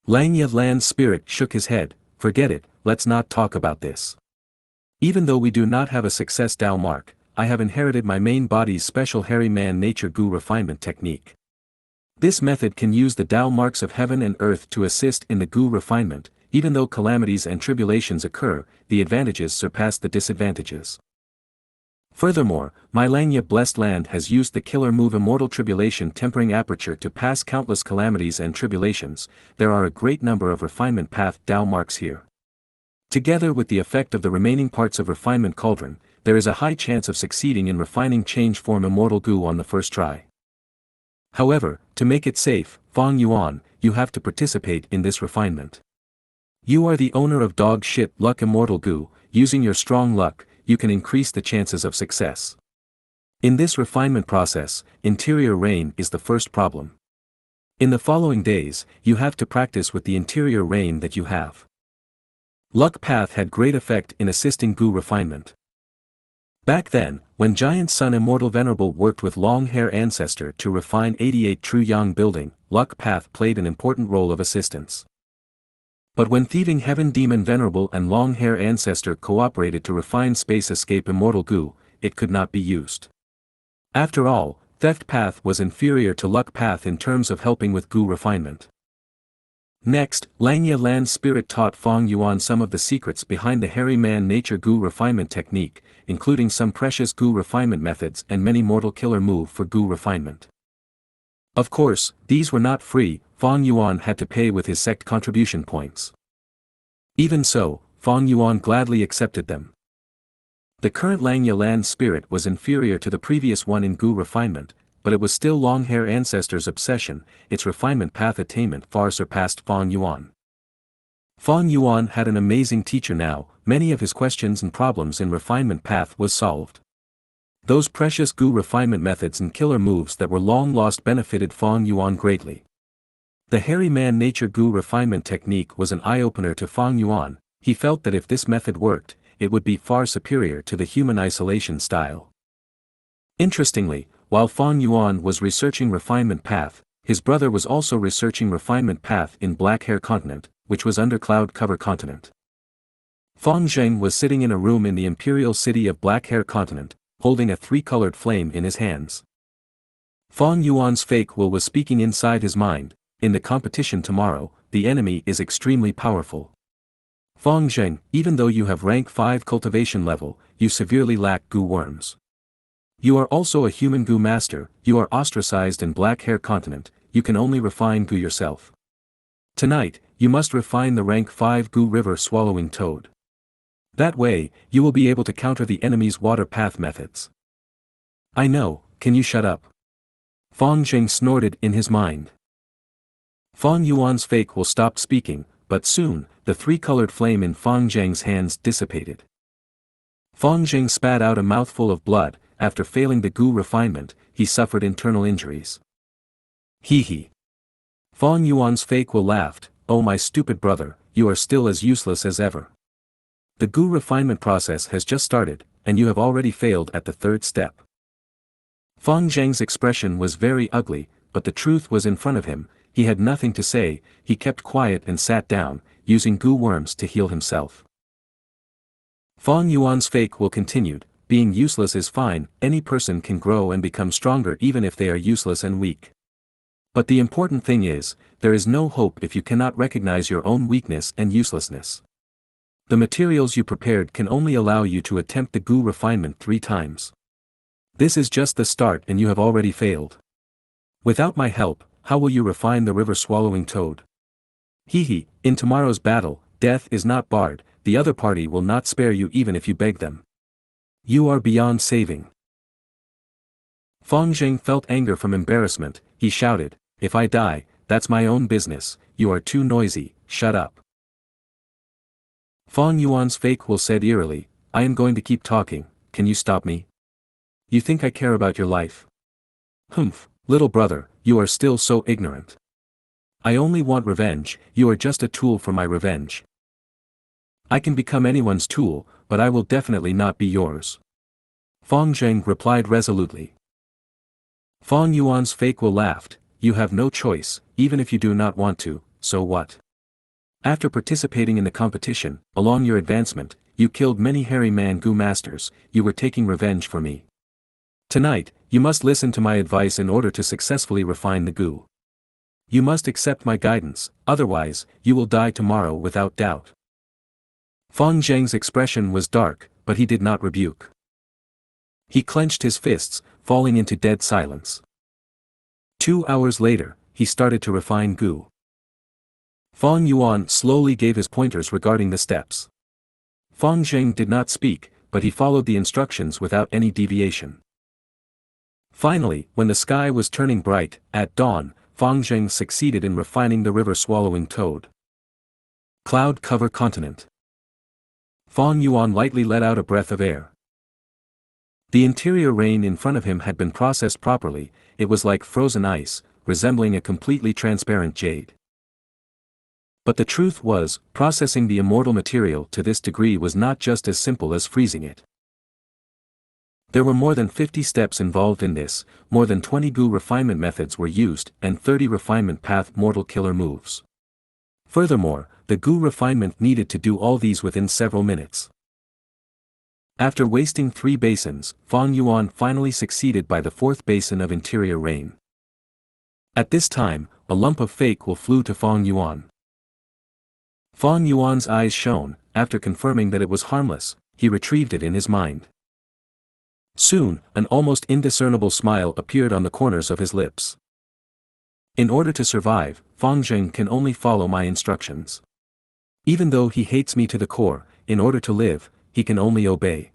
Xianxia Land's spirit shook his head, forget it, let's not talk about this. Even though we do not have a success Dao mark, I have inherited my main body's special hairy man nature Gu refinement technique. This method can use the Dao marks of heaven and earth to assist in the Gu refinement. Even though calamities and tribulations occur, the advantages surpass the disadvantages. Furthermore, my Xianxia Blessed Land has used the killer move Immortal Tribulation Tempering Aperture to pass countless calamities and tribulations. There are a great number of refinement path Dao marks here. Together with the effect of the remaining parts of Refinement Cauldron, there is a high chance of succeeding in refining change form Immortal Gu on the first try. However, to make it safe, Fang Yuan, you have to participate in this refinement. You are the owner of dog shit luck Immortal Gu, using your strong luck, you can increase the chances of success. In this refinement process, interior rain is the first problem. In the following days, you have to practice with the interior rain that you have. Luck path had great effect in assisting Gu refinement. Back then, when Giant Sun Immortal Venerable worked with Long Hair Ancestor to refine 88 True Yang building, luck path played an important role of assistance. But when thieving Heaven Demon Venerable and Long Hair Ancestor cooperated to refine Space Escape Immortal Gu, it could not be used. After all, Theft Path was inferior to Luck Path in terms of helping with Gu refinement. Next, Xianxia Land's spirit taught Fang Yuan some of the secrets behind the hairy man nature Gu refinement technique, including some precious Gu refinement methods and many mortal killer move for Gu refinement. Of course, these were not free, Fang Yuan had to pay with his sect contribution points. Even so, Fang Yuan gladly accepted them. The current Xianxia Land spirit was inferior to the previous one in Gu refinement, but it was still Long Hair Ancestor's obsession, its refinement path attainment far surpassed Fang Yuan. Fang Yuan had an amazing teacher now, many of his questions and problems in refinement path was solved. Those precious Gu refinement methods and killer moves that were long lost benefited Fang Yuan greatly. The hairy man nature Gu refinement technique was an eye-opener to Fang Yuan. He felt that if this method worked, it would be far superior to the human isolation style. Interestingly, while Fang Yuan was researching refinement path, his brother was also researching refinement path in Black Hair Continent, which was under Cloud Cover Continent. Fang Zheng was sitting in a room in the imperial city of Black Hair Continent, holding a three-colored flame in his hands. Fang Yuan's fake will was speaking inside his mind, in the competition tomorrow, the enemy is extremely powerful. Fang Zheng, even though you have rank 5 cultivation level, you severely lack Gu worms. You are also a human Gu master, you are ostracized in Black Hair Continent, you can only refine Gu yourself. Tonight, you must refine the rank 5 Gu river swallowing toad. That way, you will be able to counter the enemy's water path methods. I know, can you shut up? Fang Zheng snorted in his mind. Fang Yuan's fake will stopped speaking, but soon, the three-colored flame in Fang Zheng's hands dissipated. Fang Zheng spat out a mouthful of blood. After failing the Gu refinement, he suffered internal injuries. Hee hee. Fang Yuan's fake will laughed, oh my stupid brother, you are still as useless as ever. The Gu refinement process has just started, and you have already failed at the third step. Fang Zheng's expression was very ugly, but the truth was in front of him, he had nothing to say, he kept quiet and sat down, using Gu worms to heal himself. Fang Yuan's fake will continued, being useless is fine, any person can grow and become stronger even if they are useless and weak. But the important thing is, there is no hope if you cannot recognize your own weakness and uselessness. The materials you prepared can only allow you to attempt the Gu refinement 3 times. This is just the start and you have already failed. Without my help, how will you refine the river-swallowing toad? Hee hee, in tomorrow's battle, death is not barred, the other party will not spare you even if you beg them. You are beyond saving. Fang Zheng felt anger from embarrassment, he shouted, if I die, that's my own business, you are too noisy, shut up. Fang Yuan's fake will said eerily, I am going to keep talking, can you stop me? You think I care about your life? Humph, little brother, you are still so ignorant. I only want revenge, you are just a tool for my revenge. I can become anyone's tool, but I will definitely not be yours. Fang Zheng replied resolutely. Fang Yuan's fake will laughed, you have no choice, even if you do not want to, so what? After participating in the competition, along your advancement, you killed many hairy man Gu masters, you were taking revenge for me. Tonight, you must listen to my advice in order to successfully refine the Gu. You must accept my guidance, otherwise, you will die tomorrow without doubt. Fang Zheng's expression was dark, but he did not rebuke. He clenched his fists, falling into dead silence. 2 hours later, he started to refine Gu. Fang Yuan slowly gave his pointers regarding the steps. Fang Zheng did not speak, but he followed the instructions without any deviation. Finally, when the sky was turning bright, at dawn, Fang Zheng succeeded in refining the river-swallowing toad. Cloud cover continent. Fang Yuan lightly let out a breath of air. The interior rain in front of him had been processed properly, it was like frozen ice, resembling a completely transparent jade. But the truth was, processing the immortal material to this degree was not just as simple as freezing it. There were more than 50 steps involved in this, more than 20 Gu refinement methods were used, and 30 refinement path mortal killer moves. Furthermore, the Gu refinement needed to do all these within several minutes. After wasting 3 basins, Fang Yuan finally succeeded by the 4th basin of interior rain. At this time, a lump of fake will flew to Fang Yuan. Fang Yuan's eyes shone, after confirming that it was harmless, he retrieved it in his mind. Soon, an almost indiscernible smile appeared on the corners of his lips. In order to survive, Fang Zheng can only follow my instructions. Even though he hates me to the core, in order to live, he can only obey.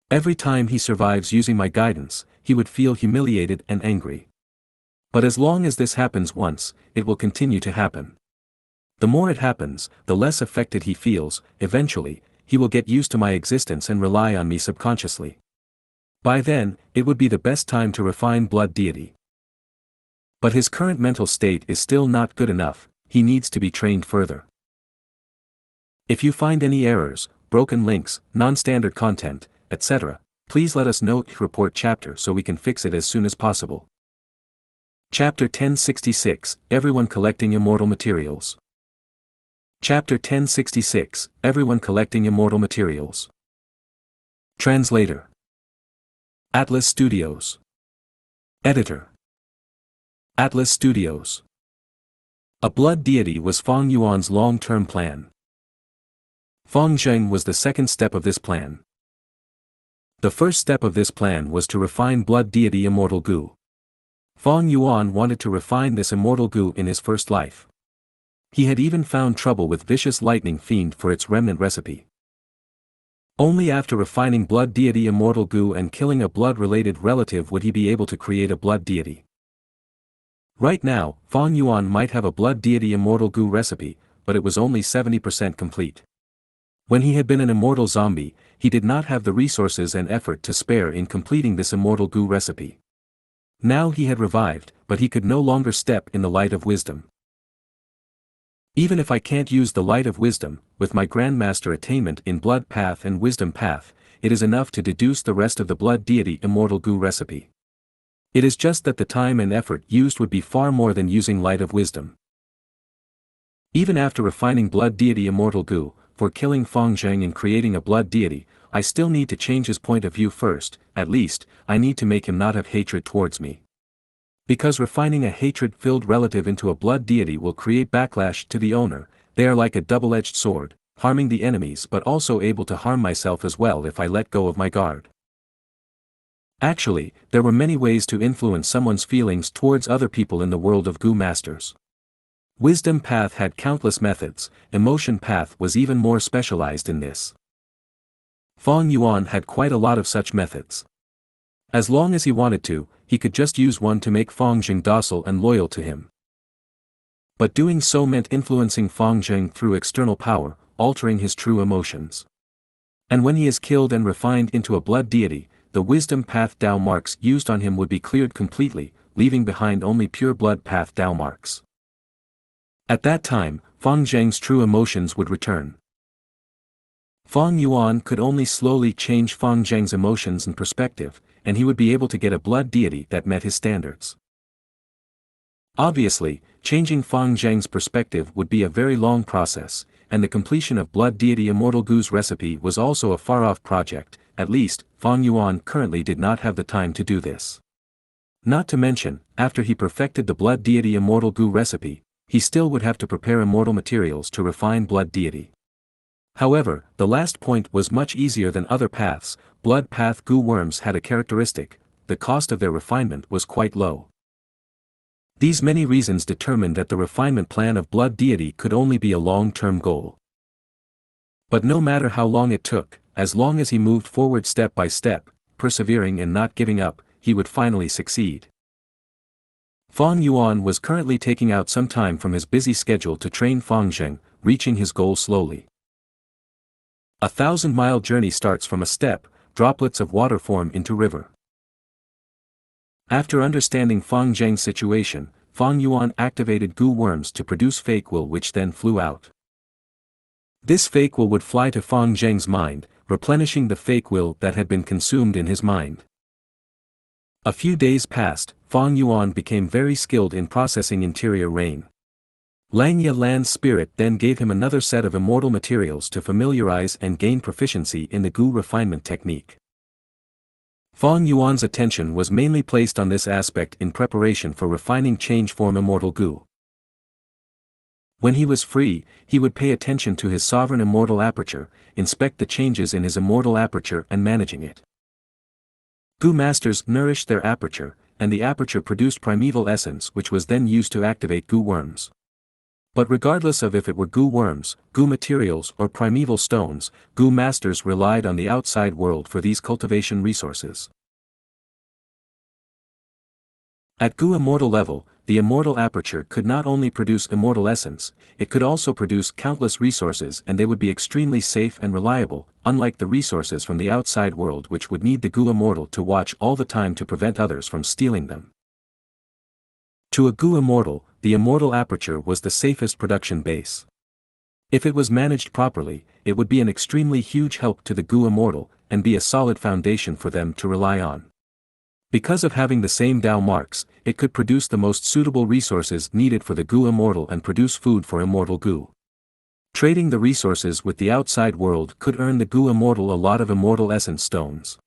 Every time he survives using my guidance, he would feel humiliated and angry. But as long as this happens once, it will continue to happen. The more it happens, the less affected he feels, eventually, he will get used to my existence and rely on me subconsciously. By then, it would be the best time to refine blood deity. But his current mental state is still not good enough, he needs to be trained further. If you find any errors, broken links, non-standard content, etc., please let us know report chapter so we can fix it as soon as possible. Chapter 1066, Everyone Collecting Immortal Materials. Chapter 1066, Everyone Collecting Immortal Materials. Translator. Atlas Studios. Editor. Atlas Studios. A blood deity was Feng Yuan's long-term plan. Feng Zheng was the second step of this plan. The first step of this plan was to refine blood deity Immortal Gu. Feng Yuan wanted to refine this Immortal Gu in his first life. He had even found trouble with Vicious Lightning Fiend for its remnant recipe. Only after refining blood deity Immortal Gu and killing a blood-related relative would he be able to create a blood deity. Right now, Feng Yuan might have a blood deity Immortal Gu recipe, but it was only 70% complete. When he had been an immortal zombie, he did not have the resources and effort to spare in completing this Immortal Gu recipe. Now he had revived, but he could no longer step in the light of wisdom. Even if I can't use the light of wisdom, with my Grandmaster attainment in Blood Path and Wisdom Path, it is enough to deduce the rest of the blood deity Immortal Gu recipe. It is just that the time and effort used would be far more than using light of wisdom. Even after refining blood deity Immortal Gu, for killing Feng Zheng and creating a blood deity, I still need to change his point of view first. At least, I need to make him not have hatred towards me. Because refining a hatred-filled relative into a blood deity will create backlash to the owner. They are like a double-edged sword, harming the enemies but also able to harm myself as well if I let go of my guard. Actually, there were many ways to influence someone's feelings towards other people in the world of Gu Masters. Wisdom Path had countless methods, Emotion Path was even more specialized in this. Feng Yuan had quite a lot of such methods. As long as he wanted to, he could just use one to make Feng Zheng docile and loyal to him. But doing so meant influencing Feng Zheng through external power, altering his true emotions. And when he is killed and refined into a blood deity, the Wisdom Path Dao marks used on him would be cleared completely, leaving behind only pure Blood Path Dao marks. At that time, Feng Zheng's true emotions would return. Feng Yuan could only slowly change Feng Zheng's emotions and perspective, and he would be able to get a blood deity that met his standards. Obviously, changing Feng Zheng's perspective would be a very long process, and the completion of blood deity Immortal Gu's recipe was also a far-off project. At least, Feng Yuan currently did not have the time to do this. Not to mention, after he perfected the blood deity Immortal Gu recipe, he still would have to prepare immortal materials to refine blood deity. However, the last point was much easier than other paths. Blood Path Gu worms had a characteristic: the cost of their refinement was quite low. These many reasons determined that the refinement plan of blood deity could only be a long-term goal. But no matter how long it took, as long as he moved forward step by step, persevering and not giving up, he would finally succeed. Feng Yuan was currently taking out some time from his busy schedule to train Feng Zheng, reaching his goal slowly. A 1,000-mile journey starts from a step, droplets of water form into river. After understanding Feng Zheng's situation, Feng Yuan activated Gu worms to produce fake will, which then flew out. This fake will would fly to Feng Zheng's mind, replenishing the fake will that had been consumed in his mind. A few days passed. Feng Yuan became very skilled in processing interior rain. Xianxia Land's spirit then gave him another set of immortal materials to familiarize and gain proficiency in the Gu refinement technique. Feng Yuan's attention was mainly placed on this aspect in preparation for refining change-form Immortal Gu. When he was free, he would pay attention to his sovereign immortal aperture, inspect the changes in his immortal aperture and managing it. Gu masters nourished their aperture, and the aperture produced primeval essence, which was then used to activate Gu worms. But regardless of if it were Gu worms, Gu materials or primeval stones, Gu masters relied on the outside world for these cultivation resources. At Gu immortal level, the immortal aperture could not only produce immortal essence, it could also produce countless resources, and they would be extremely safe and reliable, unlike the resources from the outside world which would need the Gu immortal to watch all the time to prevent others from stealing them. To a Gu immortal, the immortal aperture was the safest production base. If it was managed properly, it would be an extremely huge help to the Gu immortal, and be a solid foundation for them to rely on. Because of having the same Dao marks, it could produce the most suitable resources needed for the Gu immortal and produce food for Immortal Gu. Trading the resources with the outside world could earn the Gu immortal a lot of immortal essence stones.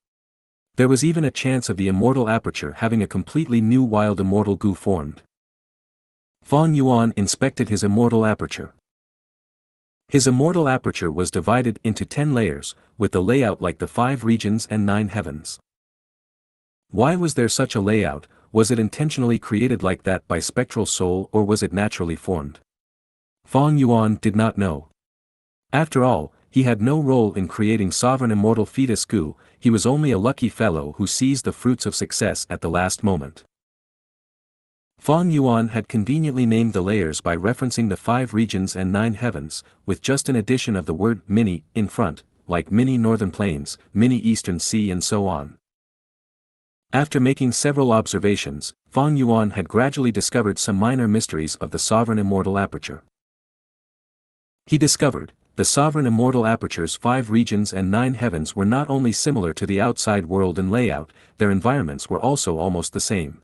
There was even a chance of the immortal aperture having a completely new wild immortal Gu formed. Fang Yuan inspected his immortal aperture. His immortal aperture was divided into 10 layers, with the layout like the 5 regions and 9 heavens. Why was there such a layout? Was it intentionally created like that by spectral soul, or was it naturally formed? Fang Yuan did not know. After all, he had no role in creating sovereign immortal fetus Gu, he was only a lucky fellow who seized the fruits of success at the last moment. Fang Yuan had conveniently named the layers by referencing the 5 regions and 9 heavens, with just an addition of the word mini in front, like mini northern plains, mini eastern sea and so on. After making several observations, Fang Yuan had gradually discovered some minor mysteries of the sovereign immortal aperture. He discovered, the sovereign immortal aperture's 5 regions and 9 heavens were not only similar to the outside world in layout, their environments were also almost the same.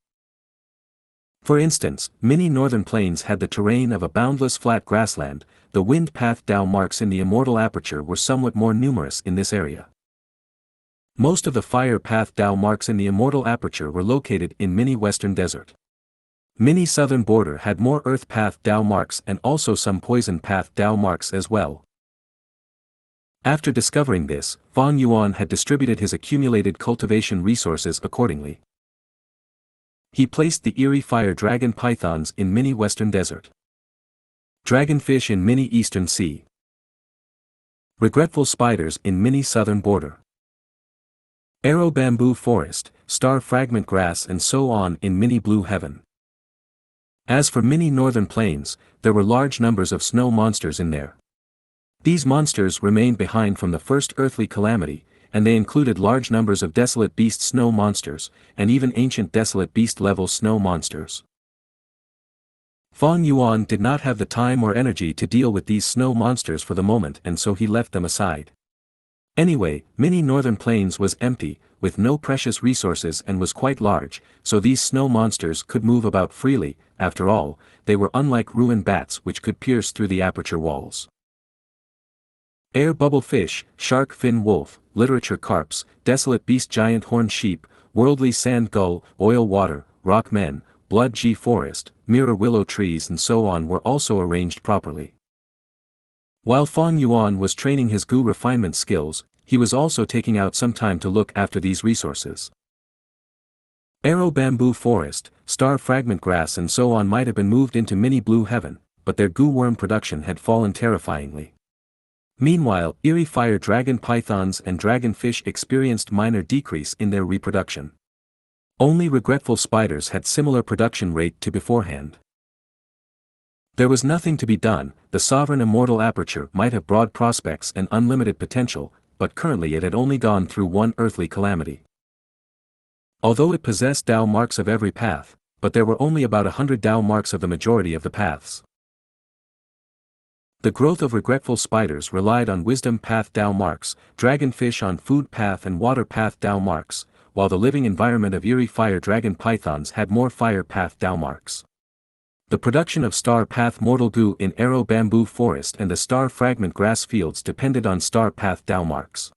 For instance, many northern plains had the terrain of a boundless flat grassland, the wind path Dao marks in the immortal aperture were somewhat more numerous in this area. Most of the fire path Dao marks in the immortal aperture were located in mini western desert. Mini southern border had more earth path Dao marks and also some poison path Dao marks as well. After discovering this, Fang Yuan had distributed his accumulated cultivation resources accordingly. He placed the eerie fire dragon pythons in mini western desert. Dragonfish in mini eastern sea. Regretful spiders in mini southern border. Arrow bamboo forest, star fragment grass and so on in mini blue heaven. As for mini northern plains, there were large numbers of snow monsters in there. These monsters remained behind from the first earthly calamity, and they included large numbers of desolate beast snow monsters, and even ancient desolate beast level snow monsters. Fang Yuan did not have the time or energy to deal with these snow monsters for the moment, and so he left them aside. Anyway, mini northern plains was empty, with no precious resources and was quite large, so these snow monsters could move about freely. After all, they were unlike ruin bats which could pierce through the aperture walls. Air bubble fish, shark fin wolf, literature carps, desolate beast giant horned sheep, worldly sand gull, oil water, rock men, blood G forest, mirror willow trees and so on were also arranged properly. While Fang Yuan was training his Gu refinement skills, he was also taking out some time to look after these resources. Arrow bamboo forest, star fragment grass and so on might have been moved into mini blue heaven, but their Gu worm production had fallen terrifyingly. Meanwhile, eerie fire dragon pythons and dragonfish experienced minor decrease in their reproduction. Only regretful spiders had similar production rate to beforehand. There was nothing to be done. The sovereign immortal aperture might have broad prospects and unlimited potential, but currently it had only gone through one earthly calamity. Although it possessed Dao marks of every path, but there were only about 100 Dao marks of the majority of the paths. The growth of regretful spiders relied on wisdom path Dao marks, dragonfish on food path and water path Dao marks, while the living environment of eerie fire dragon pythons had more fire path Dao marks. The production of star path mortal Gu in arrow bamboo forest and the star fragment grass fields depended on star path Dao marks.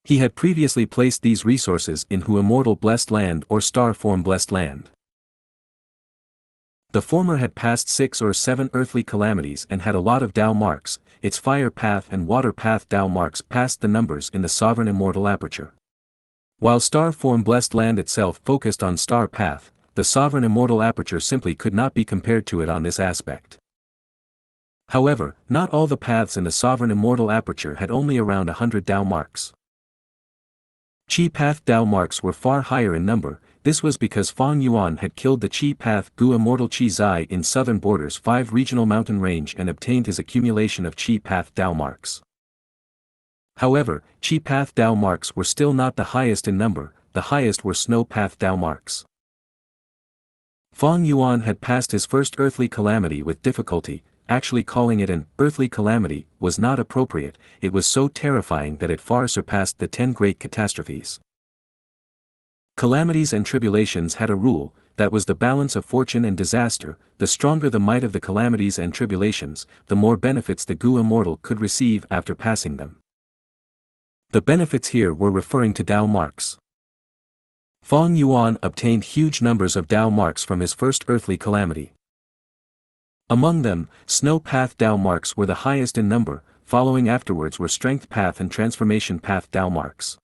He had previously placed these resources in Hu immortal blessed land or star form blessed land. The former had passed 6 or 7 earthly calamities and had a lot of Dao marks, its fire path and water path Dao marks passed the numbers in the sovereign immortal aperture. While star form blessed land itself focused on star path, the sovereign immortal aperture simply could not be compared to it on this aspect. However, not all the paths in the sovereign immortal aperture had only around 100 Dao marks. Chi path Dao marks were far higher in number. This was because Fang Yuan had killed the Chi path Gu immortal Chi Zai in southern borders 5 regional mountain range and obtained his accumulation of Chi path Dao marks. However, Chi path Dao marks were still not the highest in number, the highest were snow path Dao marks. Fang Yuan had passed his first earthly calamity with difficulty. Actually calling it an earthly calamity was not appropriate, it was so terrifying that it far surpassed the 10 great catastrophes. Calamities and tribulations had a rule, that was the balance of fortune and disaster. The stronger the might of the calamities and tribulations, the more benefits the Gu immortal could receive after passing them. The benefits here were referring to Dao marks. Feng Yuan obtained huge numbers of Dao marks from his first earthly calamity. Among them, Snow Path Dao marks were the highest in number, following afterwards were Strength Path and Transformation Path Dao marks.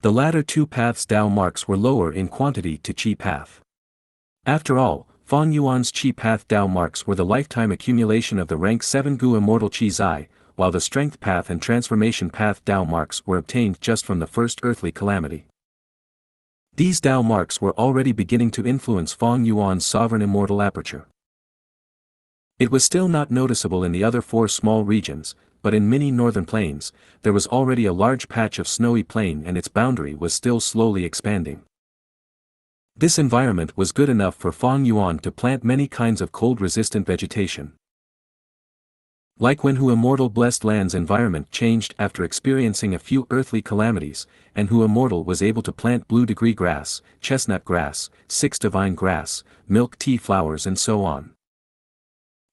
The latter two paths Dao marks were lower in quantity to Qi Path. After all, Feng Yuan's Qi Path Dao marks were the lifetime accumulation of the rank 7 Gu Immortal Qi Zai, while the Strength Path and Transformation Path Dao marks were obtained just from the first earthly calamity. These Dao marks were already beginning to influence Feng Yuan's sovereign immortal aperture. It was still not noticeable in the other 4 small regions, but in many northern plains, there was already a large patch of snowy plain and its boundary was still slowly expanding. This environment was good enough for Feng Yuan to plant many kinds of cold-resistant vegetation. Like when Hu Immortal Blessed Land's environment changed after experiencing a few earthly calamities, and Hu Immortal was able to plant blue degree grass, chestnut grass, 6 divine grass, milk tea flowers and so on.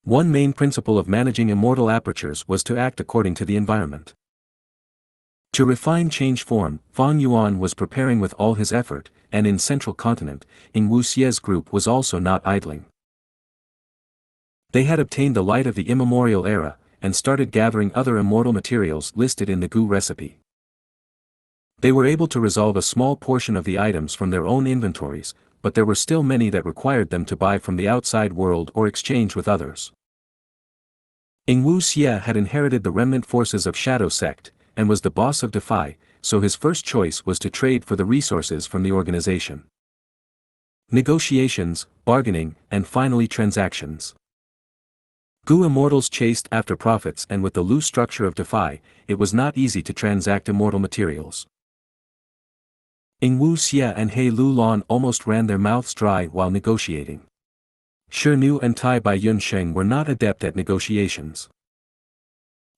One main principle of managing immortal apertures was to act according to the environment. To refine change form, Feng Yuan was preparing with all his effort, and in Central Continent, Wu Xie's group was also not idling. They had obtained the light of the immemorial era, and started gathering other immortal materials listed in the Gu recipe. They were able to resolve a small portion of the items from their own inventories, but there were still many that required them to buy from the outside world or exchange with others. Wu Xie had inherited the remnant forces of Shadow Sect, and was the boss of Defy, so his first choice was to trade for the resources from the organization. Negotiations, bargaining, and finally transactions. Gu immortals chased after profits, and with the loose structure of Defy, it was not easy to transact immortal materials. Wu Xie and He Lulan almost ran their mouths dry while negotiating. Shi Nu and Tai Bai Yunsheng were not adept at negotiations.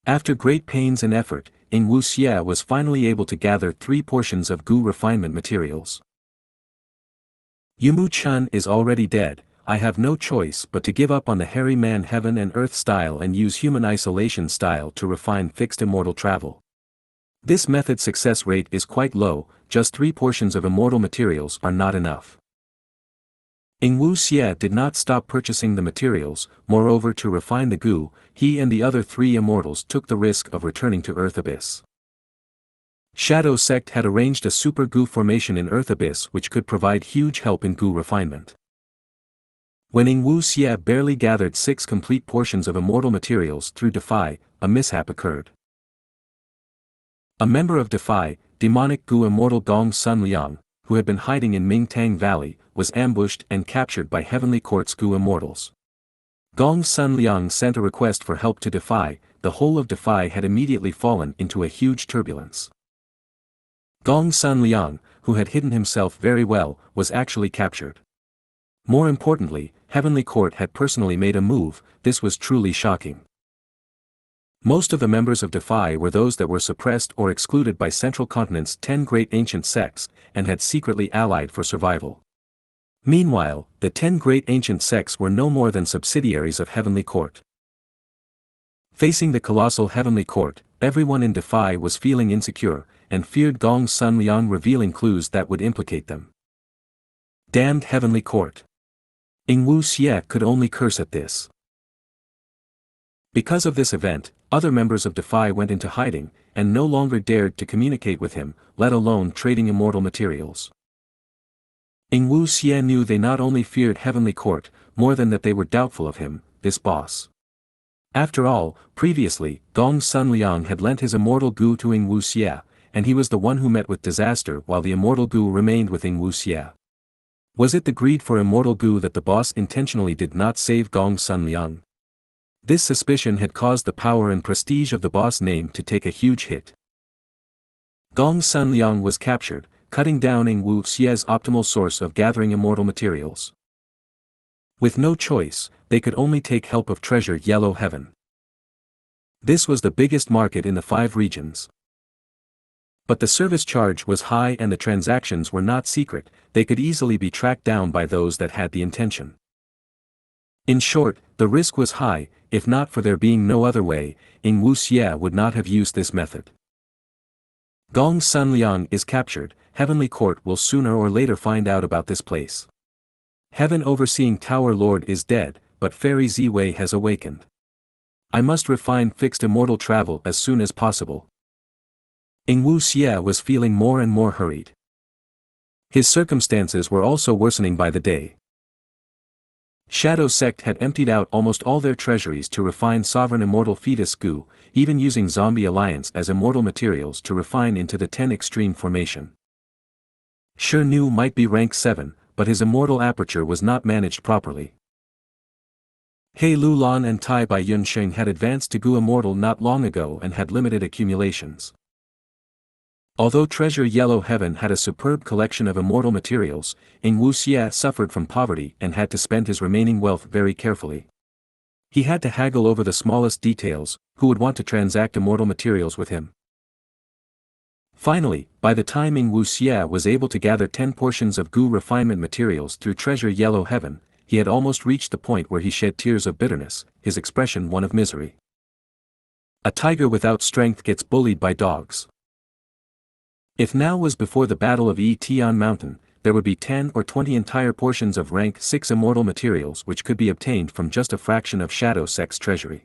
After great pains and effort, Wu Xie was finally able to gather 3 portions of Gu refinement materials. Yumu Chun is already dead. I have no choice but to give up on the hairy man heaven and earth style and use human isolation style to refine fixed immortal travel. This method's success rate is quite low, just 3 portions of immortal materials are not enough. Wu Xie did not stop purchasing the materials, moreover to refine the Gu, he and the other 3 immortals took the risk of returning to Earth Abyss. Shadow Sect had arranged a super Gu formation in Earth Abyss which could provide huge help in Gu refinement. When Wu Xie barely gathered 6 complete portions of immortal materials through Defy, a mishap occurred. A member of Defy, demonic Gu immortal Gong Sun Liang, who had been hiding in Mingtang Valley, was ambushed and captured by Heavenly Court's Gu immortals. Gong Sun Liang sent a request for help to Defy. The whole of Defy had immediately fallen into a huge turbulence. Gong Sun Liang, who had hidden himself very well, was actually captured. More importantly, Heavenly Court had personally made a move. This was truly shocking. Most of the members of Defy were those that were suppressed or excluded by Central Continent's 10 great ancient sects, and had secretly allied for survival. Meanwhile, the 10 great ancient sects were no more than subsidiaries of Heavenly Court. Facing the colossal Heavenly Court, everyone in Defy was feeling insecure, and feared Gong Sun Liang revealing clues that would implicate them. Damned Heavenly Court! Wu Xie could only curse at this. Because of this event, other members of Defy went into hiding, and no longer dared to communicate with him, let alone trading immortal materials. Wu Xie knew they not only feared Heavenly Court, more than that they were doubtful of him, this boss. After all, previously, Gong Sun Liang had lent his immortal Gu to Wu Xie, and he was the one who met with disaster while the immortal Gu remained with Wu Xie. Was it the greed for immortal Gu that the boss intentionally did not save Gong Sun Liang? This suspicion had caused the power and prestige of the boss name to take a huge hit. Gong Sun Liang was captured, cutting down Wu Xie's optimal source of gathering immortal materials. With no choice, they could only take help of Treasure Yellow Heaven. This was the biggest market in the 5 regions. But the service charge was high and the transactions were not secret. They could easily be tracked down by those that had the intention. In short, the risk was high. If not for there being no other way, Wu Xie would not have used this method. Gong's son Liang is captured, Heavenly Court will sooner or later find out about this place. Heaven overseeing Tower Lord is dead, but Fairy Ziwei has awakened. I must refine fixed immortal travel as soon as possible. Ingwu Xie was feeling more and more hurried. His circumstances were also worsening by the day. Shadow Sect had emptied out almost all their treasuries to refine sovereign immortal fetus Gu, even using Zombie Alliance as immortal materials to refine into the 10 extreme formation. Shi Nu might be rank 7, but his immortal aperture was not managed properly. He Lulan and Tai Bai Yunsheng had advanced to Gu Immortal not long ago and had limited accumulations. Although Treasure Yellow Heaven had a superb collection of immortal materials, Ingwu Xie suffered from poverty and had to spend his remaining wealth very carefully. He had to haggle over the smallest details, who would want to transact immortal materials with him. Finally, by the time Ingwu Xie was able to gather 10 portions of Gu refinement materials through Treasure Yellow Heaven, he had almost reached the point where he shed tears of bitterness, his expression one of misery. A tiger without strength gets bullied by dogs. If now was before the Battle of Tian Mountain, there would be 10 or 20 entire portions of rank 6 immortal materials which could be obtained from just a fraction of Shadow Sect's treasury.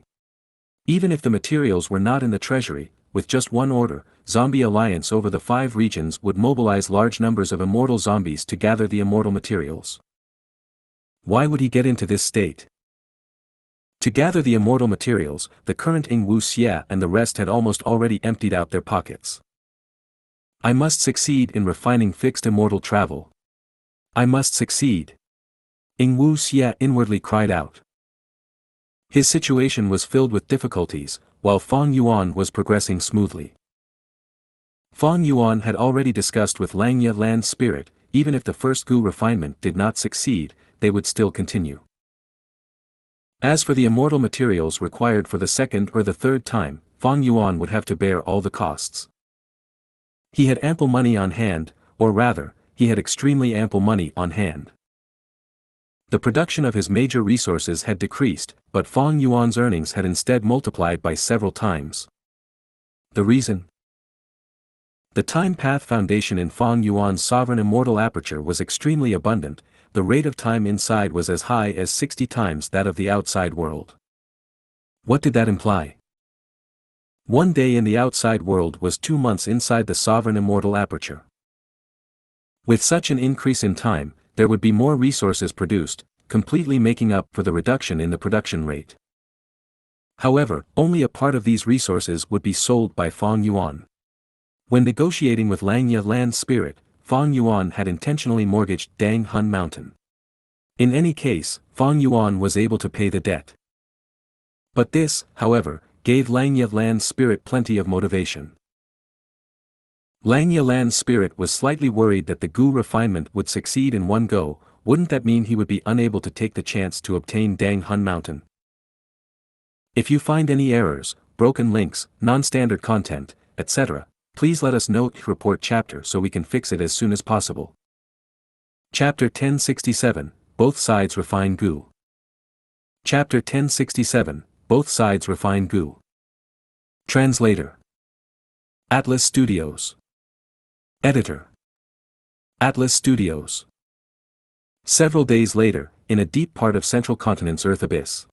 Even if the materials were not in the treasury, with just one order, Zombie Alliance over the 5 regions would mobilize large numbers of immortal zombies to gather the immortal materials. Why would he get into this state? To gather the immortal materials, the current Ingwu Xie and the rest had almost already emptied out their pockets. I must succeed in refining fixed immortal travel. I must succeed. Ingwu Xie inwardly cried out. His situation was filled with difficulties, while Fang Yuan was progressing smoothly. Fang Yuan had already discussed with Xianxia Land Spirit, even if the first Gu refinement did not succeed, they would still continue. As for the immortal materials required for the second or the third time, Fang Yuan would have to bear all the costs. He had ample money on hand, or rather, he had extremely ample money on hand. The production of his major resources had decreased, but Fang Yuan's earnings had instead multiplied by several times. The reason? The Time Path Foundation in Fang Yuan's sovereign immortal aperture was extremely abundant. The rate of time inside was as high as 60 times that of the outside world. What did that imply? One day in the outside world was 2 months inside the sovereign immortal aperture. With such an increase in time, there would be more resources produced, completely making up for the reduction in the production rate. However, only a part of these resources would be sold by Fang Yuan. When negotiating with Xianxia Land Spirit, Fang Yuan had intentionally mortgaged Dang Hun Mountain. In any case, Fang Yuan was able to pay the debt. But this, however, gave Xianxia Land Spirit plenty of motivation. Xianxia Land Spirit was slightly worried that the Gu refinement would succeed in one go. Wouldn't that mean he would be unable to take the chance to obtain Dang Hun Mountain? If you find any errors, broken links, non-standard content, etc., please let us know in the report chapter so we can fix it as soon as possible. Chapter 1067, Both Sides Refine Gu. Chapter 1067, Both Sides Refine Gu. Translator. Atlas Studios. Editor. Atlas Studios. Several days later, in a deep part of Central Continent's Earth Abyss.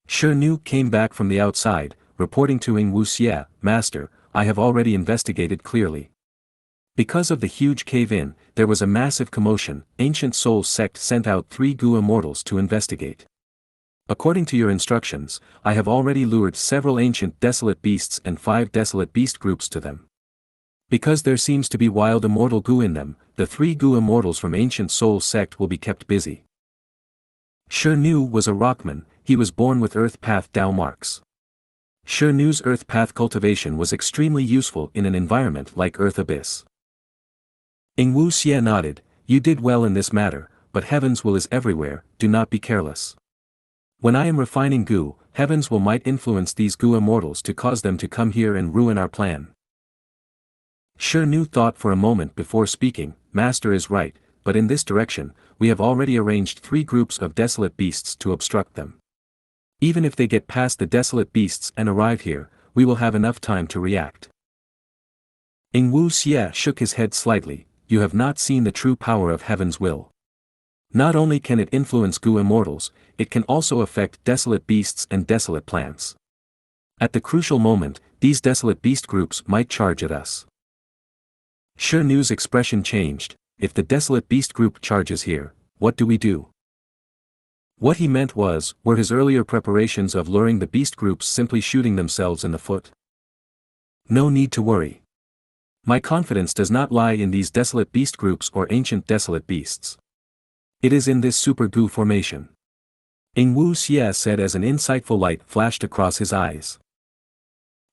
Shi Nu came back from the outside, reporting to Ingwu Xie, Master, I have already investigated clearly. Because of the huge cave-in, there was a massive commotion. Ancient Soul Sect sent out 3 Gu Immortals to investigate. According to your instructions, I have already lured several ancient desolate beasts and 5 desolate beast groups to them. Because there seems to be wild immortal Gu in them, the 3 Gu Immortals from Ancient Soul Sect will be kept busy. Shi Nu was a rockman, he was born with Earth Path Dao marks. Shi Nu's Earth Path cultivation was extremely useful in an environment like Earth Abyss. Ingwu Xie nodded, you did well in this matter, but Heaven's will is everywhere, do not be careless. When I am refining Gu, Heaven's will might influence these Gu Immortals to cause them to come here and ruin our plan. Shi Nu thought for a moment before speaking, Master is right, but in this direction, we have already arranged 3 groups of desolate beasts to obstruct them. Even if they get past the desolate beasts and arrive here, we will have enough time to react. Xia shook his head slightly. You have not seen the true power of heaven's will. Not only can it influence Gu immortals, it can also affect desolate beasts and desolate plants. At the crucial moment, these desolate beast groups might charge at us. Xianxia's expression changed. If the desolate beast group charges here, what do we do? What he meant were his earlier preparations of luring the beast groups simply shooting themselves in the foot? No need to worry. My confidence does not lie in these desolate beast groups or ancient desolate beasts. It is in this super Gu formation. Xia said as an insightful light flashed across his eyes.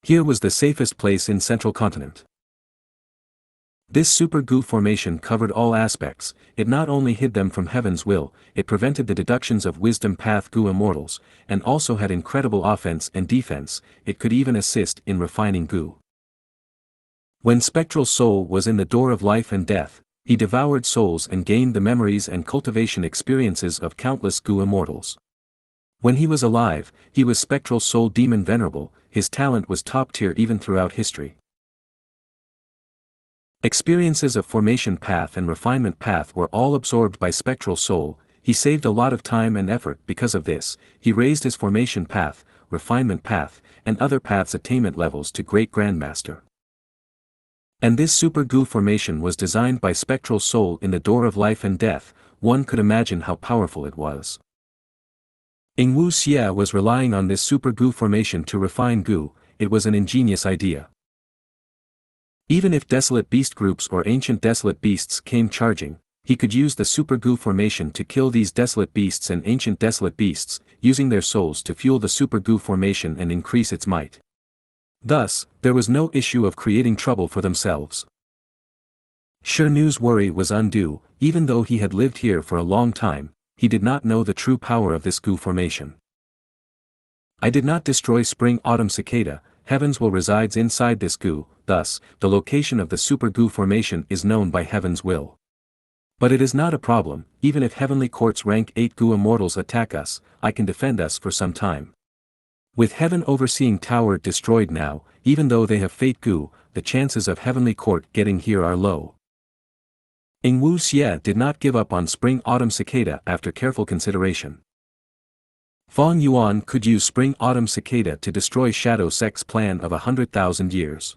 Here was the safest place in Central Continent. This super Gu formation covered all aspects. It not only hid them from heaven's will, it prevented the deductions of wisdom path Gu immortals, and also had incredible offense and defense. It could even assist in refining Gu. When Spectral Soul was in the door of life and death, he devoured souls and gained the memories and cultivation experiences of countless Gu immortals. When he was alive, he was Spectral Soul Demon Venerable. His talent was top tier even throughout history. Experiences of Formation Path and Refinement Path were all absorbed by Spectral Soul. He saved a lot of time and effort because of this. He raised his Formation Path, Refinement Path, and other paths attainment levels to Great Grandmaster. And this Super Gu formation was designed by Spectral Soul in the door of life and death. One could imagine how powerful it was. Xia was relying on this Super Gu formation to refine Gu. It was an ingenious idea. Even if desolate beast groups or ancient desolate beasts came charging, he could use the Super Gu formation to kill these desolate beasts and ancient desolate beasts, using their souls to fuel the Super Gu formation and increase its might. Thus, there was no issue of creating trouble for themselves. Xianxia's worry was undue. Even though he had lived here for a long time, he did not know the true power of this Gu formation. I did not destroy Spring-Autumn Cicada. Heaven's will resides inside this Gu, thus, the location of the Super Gu formation is known by Heaven's will. But it is not a problem. Even if Heavenly Court's rank 8 Gu immortals attack us, I can defend us for some time. With Heaven Overseeing Tower destroyed now, even though they have Fate Gu, the chances of Heavenly Court getting here are low. Xia did not give up on Spring-Autumn Cicada after careful consideration. Feng Yuan could use Spring-Autumn Cicada to destroy Shadow Sect's plan of 100,000 years.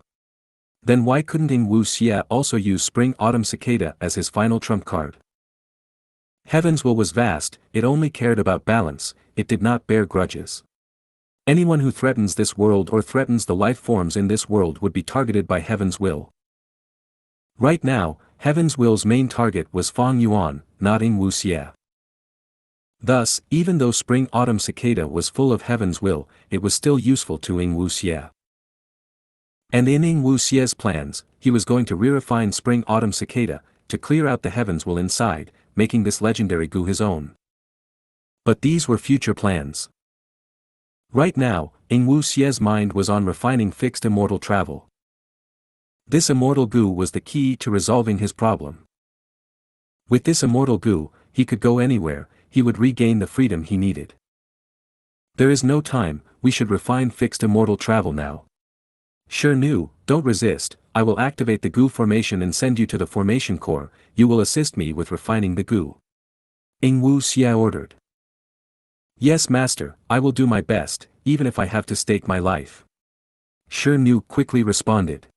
Then why couldn't Xia also use Spring-Autumn Cicada as his final trump card? Heaven's will was vast, it only cared about balance, it did not bear grudges. Anyone who threatens this world or threatens the life forms in this world would be targeted by Heaven's will. Right now, Heaven's will's main target was Feng Yuan, not Xia. Thus, even though Spring-Autumn Cicada was full of Heaven's will, it was still useful to Xia. And in Xia's plans, he was going to re-refine Spring-Autumn Cicada, to clear out the Heaven's will inside, making this legendary Gu his own. But these were future plans. Right now, Xia's mind was on refining fixed immortal travel. This immortal Gu was the key to resolving his problem. With this immortal Gu, he could go anywhere, he would regain the freedom he needed. There is no time, we should refine fixed immortal travel now. Xianxia, don't resist, I will activate the Gu formation and send you to the formation core, you will assist me with refining the Gu. Xia ordered. Yes master, I will do my best, even if I have to stake my life. Xianxia quickly responded.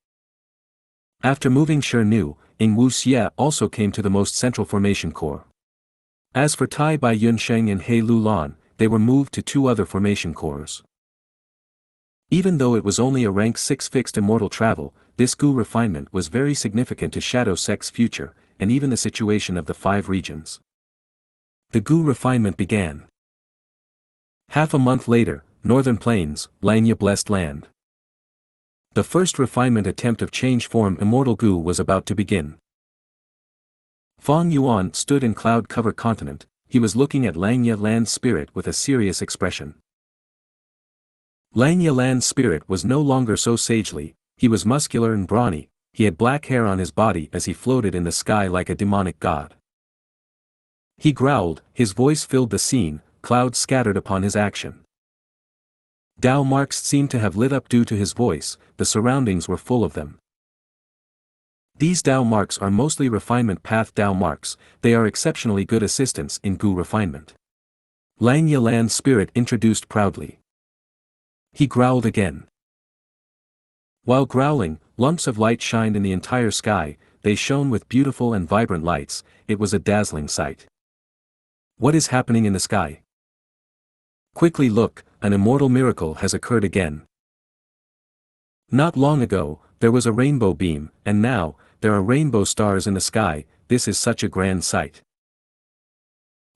After moving Xianxia, Xia also came to the most central formation core. As for Tai Bai Yunsheng and He Lulan, they were moved to 2 other formation cores. Even though it was only a rank 6 fixed immortal travel, this Gu refinement was very significant to Shadow Sect's future, and even the situation of the 5 regions. The Gu refinement began. Half a month later, Northern Plains, Xianxia Blessed Land. The first refinement attempt of change form Immortal Gu was about to begin. Feng Yuan stood in cloud-covered continent, he was looking at Xianxia Land Spirit with a serious expression. Xianxia Land Spirit was no longer so sagely, he was muscular and brawny, he had black hair on his body as he floated in the sky like a demonic god. He growled, his voice filled the scene, clouds scattered upon his action. Dao marks seemed to have lit up due to his voice, the surroundings were full of them. These Dao marks are mostly refinement path Dao marks, they are exceptionally good assistants in Gu refinement. Lang Yalan's spirit introduced proudly. He growled again. While growling, lumps of light shined in the entire sky, they shone with beautiful and vibrant lights, it was a dazzling sight. What is happening in the sky? Quickly look, an immortal miracle has occurred again. Not long ago, there was a rainbow beam, and now, there are rainbow stars in the sky, this is such a grand sight.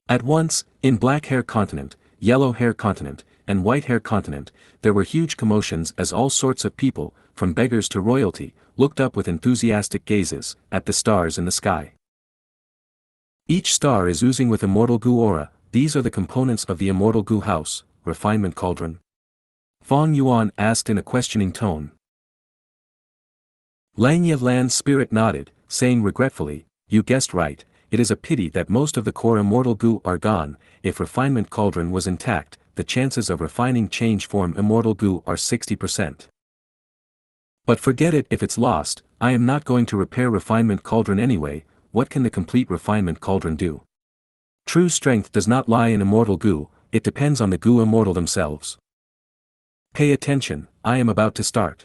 At once, in Black Hair Continent, Yellow Hair Continent, and White Hair Continent, there were huge commotions as all sorts of people, from beggars to royalty, looked up with enthusiastic gazes, at the stars in the sky. Each star is oozing with immortal Gu aura, these are the components of the immortal Gu house, refinement cauldron. Fong Yuan asked in a questioning tone. Lang Yalan's spirit nodded, saying regretfully, you guessed right, it is a pity that most of the core immortal Gu are gone, if refinement cauldron was intact, the chances of refining change form immortal Gu are 60%. But forget it if it's lost, I am not going to repair refinement cauldron anyway, what can the complete refinement cauldron do? True strength does not lie in immortal Gu, it depends on the Gu immortal themselves. Pay attention, I am about to start.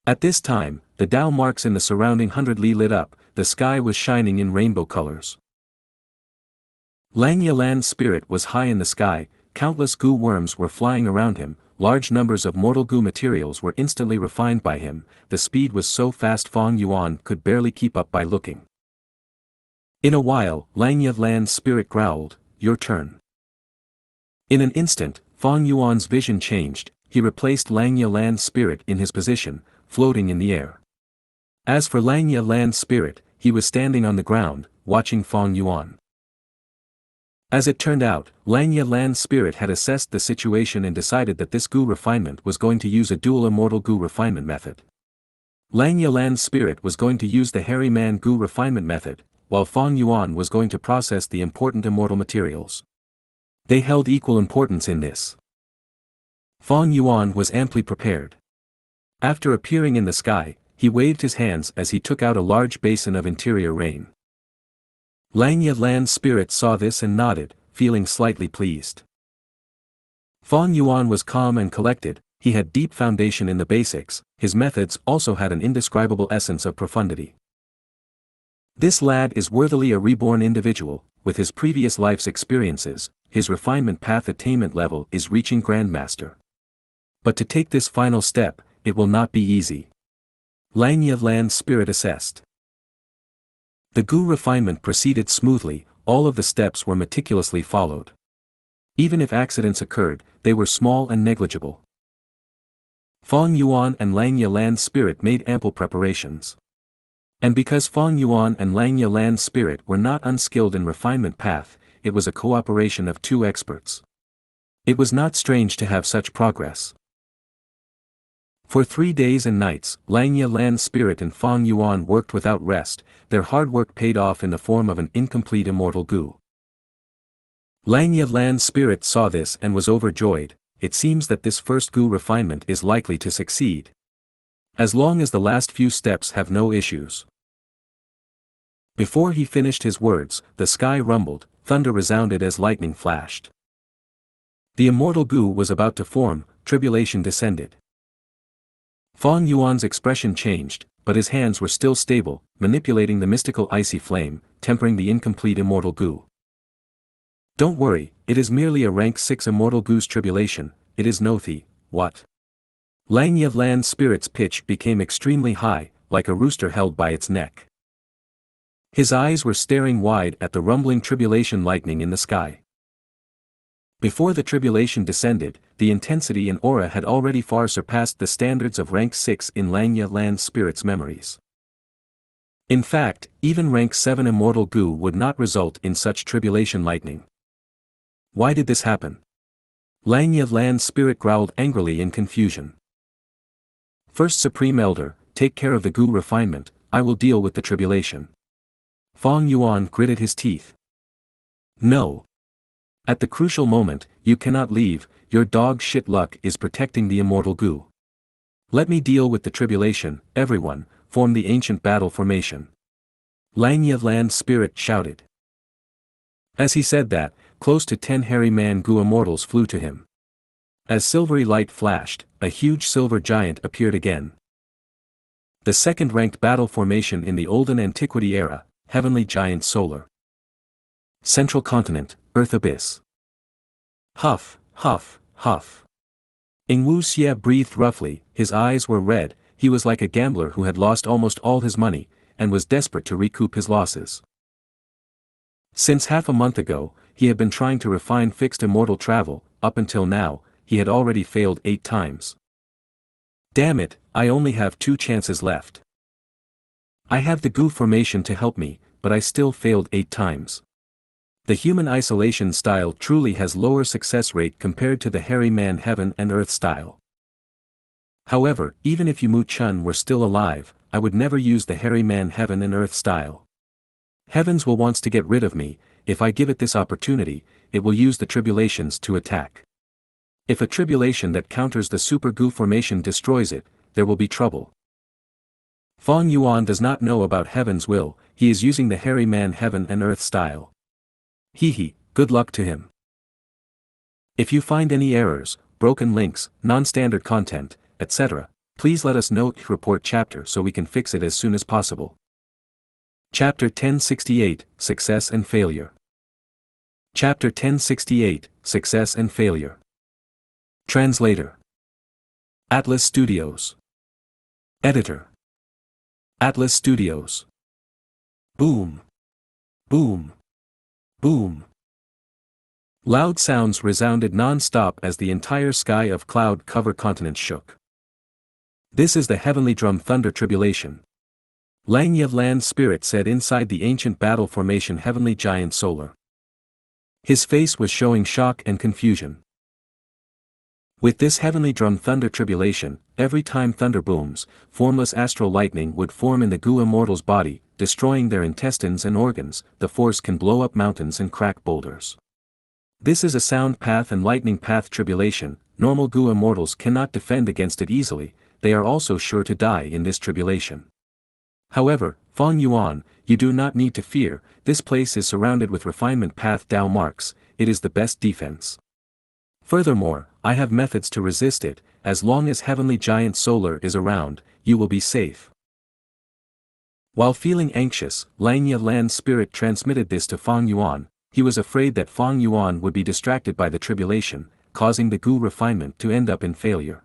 At this time, the Dao marks in the surrounding 100 li lit up, the sky was shining in rainbow colors. Lang Yalan's spirit was high in the sky, countless Gu worms were flying around him, large numbers of mortal Gu materials were instantly refined by him, the speed was so fast Fong Yuan could barely keep up by looking. In a while, Lang Yalan's spirit growled, your turn. In an instant, Fong Yuan's vision changed, he replaced Lang Yalan's spirit in his position, floating in the air. As for Lang Yalan's spirit, he was standing on the ground, watching Fong Yuan. As it turned out, Lang Yalan's spirit had assessed the situation and decided that this Gu refinement was going to use a dual immortal Gu refinement method. Lang Yalan's spirit was going to use the hairy man Gu refinement method, while Fong Yuan was going to process the important immortal materials. They held equal importance in this. Fong Yuan was amply prepared. After appearing in the sky, he waved his hands as he took out a large basin of interior rain. Lang Yalan's spirit saw this and nodded, feeling slightly pleased. Fong Yuan was calm and collected, he had deep foundation in the basics, his methods also had an indescribable essence of profundity. This lad is worthily a reborn individual, with his previous life's experiences, his refinement path attainment level is reaching Grandmaster. But to take this final step, it will not be easy. Lang Yalan's spirit assessed. The Gu refinement proceeded smoothly, all of the steps were meticulously followed. Even if accidents occurred, they were small and negligible. Fong Yuan and Lang Yalan's spirit made ample preparations. And because Fong Yuan and Lang Yalan's spirit were not unskilled in refinement path, it was a cooperation of two experts. It was not strange to have such progress. For 3 days and nights, Lang Yalan's spirit and Fong Yuan worked without rest, their hard work paid off in the form of an incomplete immortal Gu. Lang Yalan's spirit saw this and was overjoyed, it seems that this first Gu refinement is likely to succeed. As long as the last few steps have no issues. Before he finished his words, the sky rumbled, thunder resounded as lightning flashed. The immortal Gu was about to form, tribulation descended. Fong Yuan's expression changed, but his hands were still stable, manipulating the mystical icy flame, tempering the incomplete immortal Gu. Don't worry, it is merely a rank 6 immortal Gu's tribulation, it is no what? Lang Yalan's spirit's pitch became extremely high, like a rooster held by its neck. His eyes were staring wide at the rumbling tribulation lightning in the sky. Before the tribulation descended, the intensity and aura had already far surpassed the standards of rank 6 in Lang Yalan's spirit's memories. In fact, even rank 7 immortal Gu would not result in such tribulation lightning. Why did this happen? Lang Yalan's spirit growled angrily in confusion. First Supreme Elder, take care of the Gu refinement, I will deal with the tribulation. Fong Yuan gritted his teeth. No. At the crucial moment, you cannot leave, your dog shit luck is protecting the immortal Gu. Let me deal with the tribulation, everyone, form the ancient battle formation. Xianxia land spirit shouted. As he said that, close to 10 hairy man Gu immortals flew to him. As silvery light flashed, a huge silver giant appeared again. The second-ranked battle formation in the olden antiquity era, heavenly giant solar. Central continent, Earth abyss. Huff, huff, huff. Xianxia breathed roughly, his eyes were red, he was like a gambler who had lost almost all his money, and was desperate to recoup his losses. Since half a month ago, he had been trying to refine fixed immortal travel, up until now, he had already failed 8 times. Damn it, I only have 2 chances left. I have the Gu formation to help me, but I still failed 8 times. The human isolation style truly has lower success rate compared to the hairy man heaven and earth style. However, even if Mu Chun were still alive, I would never use the hairy man heaven and earth style. Heavens will wants to get rid of me, if I give it this opportunity, it will use the tribulations to attack. If a tribulation that counters the super Gu formation destroys it, there will be trouble. Feng Yuan does not know about heaven's will, he is using the hairy man heaven and earth style. Hehe, good luck to him. If you find any errors, broken links, non-standard content, etc., please let us know report chapter so we can fix it as soon as possible. Chapter 1068, Success and Failure. Chapter 1068, Success and Failure. Translator. Atlas Studios. Editor. Atlas Studios. Boom. Boom. Boom. Loud sounds resounded non-stop as the entire sky of cloud-covered continents shook. This is the heavenly drum thunder tribulation. Xianxia land spirit said inside the ancient battle formation heavenly giant solar. His face was showing shock and confusion. With this heavenly drum thunder tribulation, every time thunder booms, formless astral lightning would form in the Gu immortal's body, destroying their intestines and organs. The force can blow up mountains and crack boulders. This is a sound path and lightning path tribulation. Normal Gu immortals cannot defend against it easily, they are also sure to die in this tribulation. However, Feng Yuan, you do not need to fear, this place is surrounded with refinement path Dao marks, it is the best defense. Furthermore, I have methods to resist it, as long as heavenly giant solar is around, you will be safe. While feeling anxious, Xianxia land spirit transmitted this to Feng Yuan. He was afraid that Feng Yuan would be distracted by the tribulation, causing the Gu refinement to end up in failure.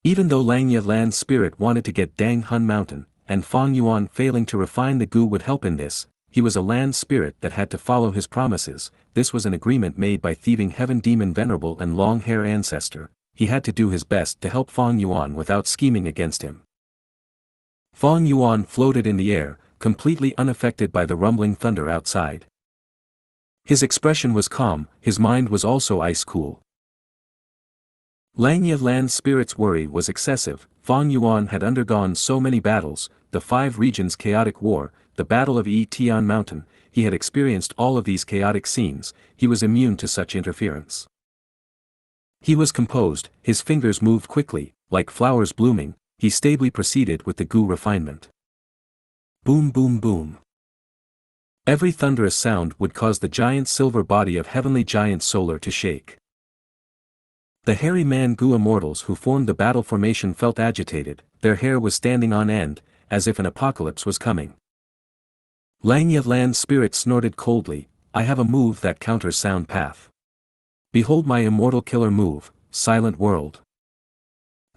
Even though Xianxia land spirit wanted to get Dang Hun Mountain, and Feng Yuan failing to refine the Gu would help in this, he was a land spirit that had to follow his promises. This was an agreement made by thieving heaven demon venerable and long hair ancestor. He had to do his best to help Feng Yuan without scheming against him. Feng Yuan floated in the air, completely unaffected by the rumbling thunder outside. His expression was calm, his mind was also ice cool. Xianxia land spirit's worry was excessive. Feng Yuan had undergone so many battles, the 5 regions chaotic war, the battle of Tian Mountain, he had experienced all of these chaotic scenes, he was immune to such interference. He was composed, his fingers moved quickly, like flowers blooming, he stably proceeded with the Gu refinement. Boom boom boom. Every thunderous sound would cause the giant silver body of heavenly giant solar to shake. The hairy man Gu immortals who formed the battle formation felt agitated, their hair was standing on end, as if an apocalypse was coming. Xianxia land spirit snorted coldly, I have a move that counters sound path. Behold my immortal killer move, Silent World.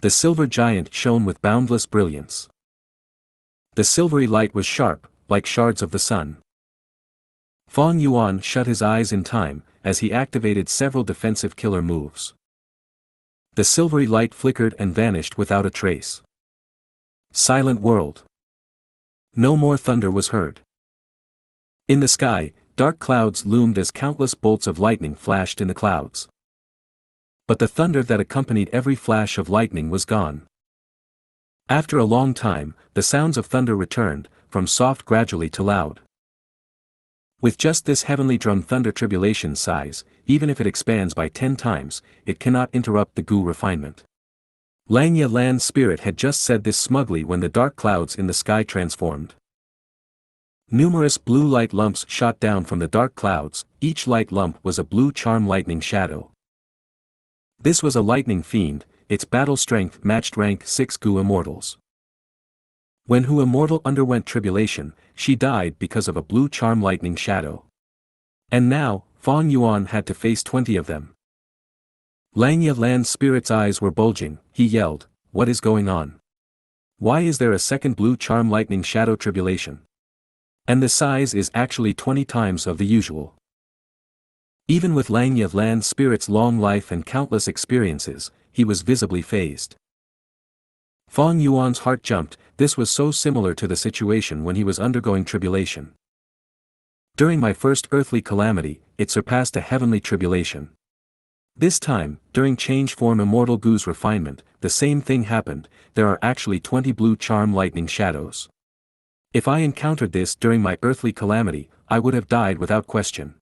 The silver giant shone with boundless brilliance. The silvery light was sharp, like shards of the sun. Feng Yuan shut his eyes in time, as he activated several defensive killer moves. The silvery light flickered and vanished without a trace. Silent World. No more thunder was heard. In the sky, dark clouds loomed as countless bolts of lightning flashed in the clouds. But the thunder that accompanied every flash of lightning was gone. After a long time, the sounds of thunder returned, from soft gradually to loud. With just this heavenly drum thunder tribulation size, even if it expands by 10 times, it cannot interrupt the Gu refinement. Xianxia land spirit had just said this smugly when the dark clouds in the sky transformed. Numerous blue light lumps shot down from the dark clouds, each light lump was a blue charm lightning shadow. This was a lightning fiend, its battle strength matched rank 6 Gu immortals. When Hu immortal underwent tribulation, she died because of a blue charm lightning shadow. And now, Fang Yuan had to face 20 of them. Xianxia land spirit's eyes were bulging, he yelled, "What is going on? Why is there a second blue charm lightning shadow tribulation? And the size is actually 20 times of the usual." Even with Xianxia land spirit's long life and countless experiences, he was visibly fazed. Fang Yuan's heart jumped, this was so similar to the situation when he was undergoing tribulation. During my first earthly calamity, it surpassed a heavenly tribulation. This time, during change form Immortal Gu's refinement, the same thing happened, there are actually 20 blue charm lightning shadows. If I encountered this during my earthly calamity, I would have died without question.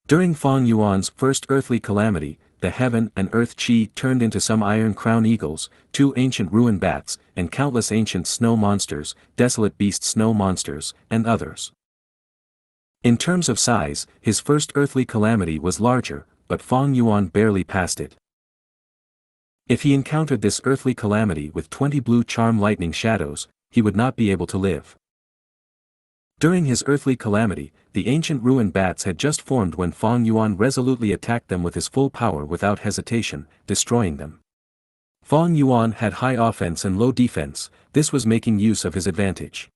During Fang Yuan's first earthly calamity, the heaven and earth chi turned into some iron crown eagles, 2 ancient ruin bats, and countless ancient snow monsters, desolate beast snow monsters, and others. In terms of size, his first earthly calamity was larger, but Fang Yuan barely passed it. If he encountered this earthly calamity with 20 blue charm lightning shadows, he would not be able to live. During his earthly calamity, the ancient ruin bats had just formed when Fang Yuan resolutely attacked them with his full power without hesitation, destroying them. Fang Yuan had high offense and low defense, this was making use of his advantage.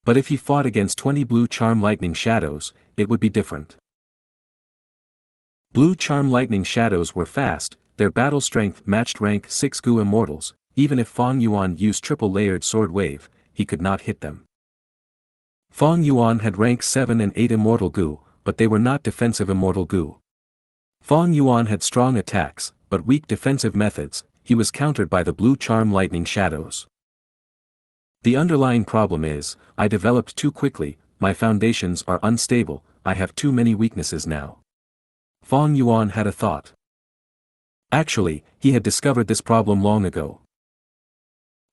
But if he fought against 20 blue charm lightning shadows, it would be different. Blue charm lightning shadows were fast, their battle strength matched rank 6 Gu immortals, even if Fang Yuan used triple-layered sword wave, he could not hit them. Fang Yuan had rank 7 and 8 immortal Gu, but they were not defensive immortal Gu. Fang Yuan had strong attacks, but weak defensive methods, he was countered by the blue charm lightning shadows. The underlying problem is, I developed too quickly, my foundations are unstable, I have too many weaknesses now. Fang Yuan had a thought. Actually, he had discovered this problem long ago.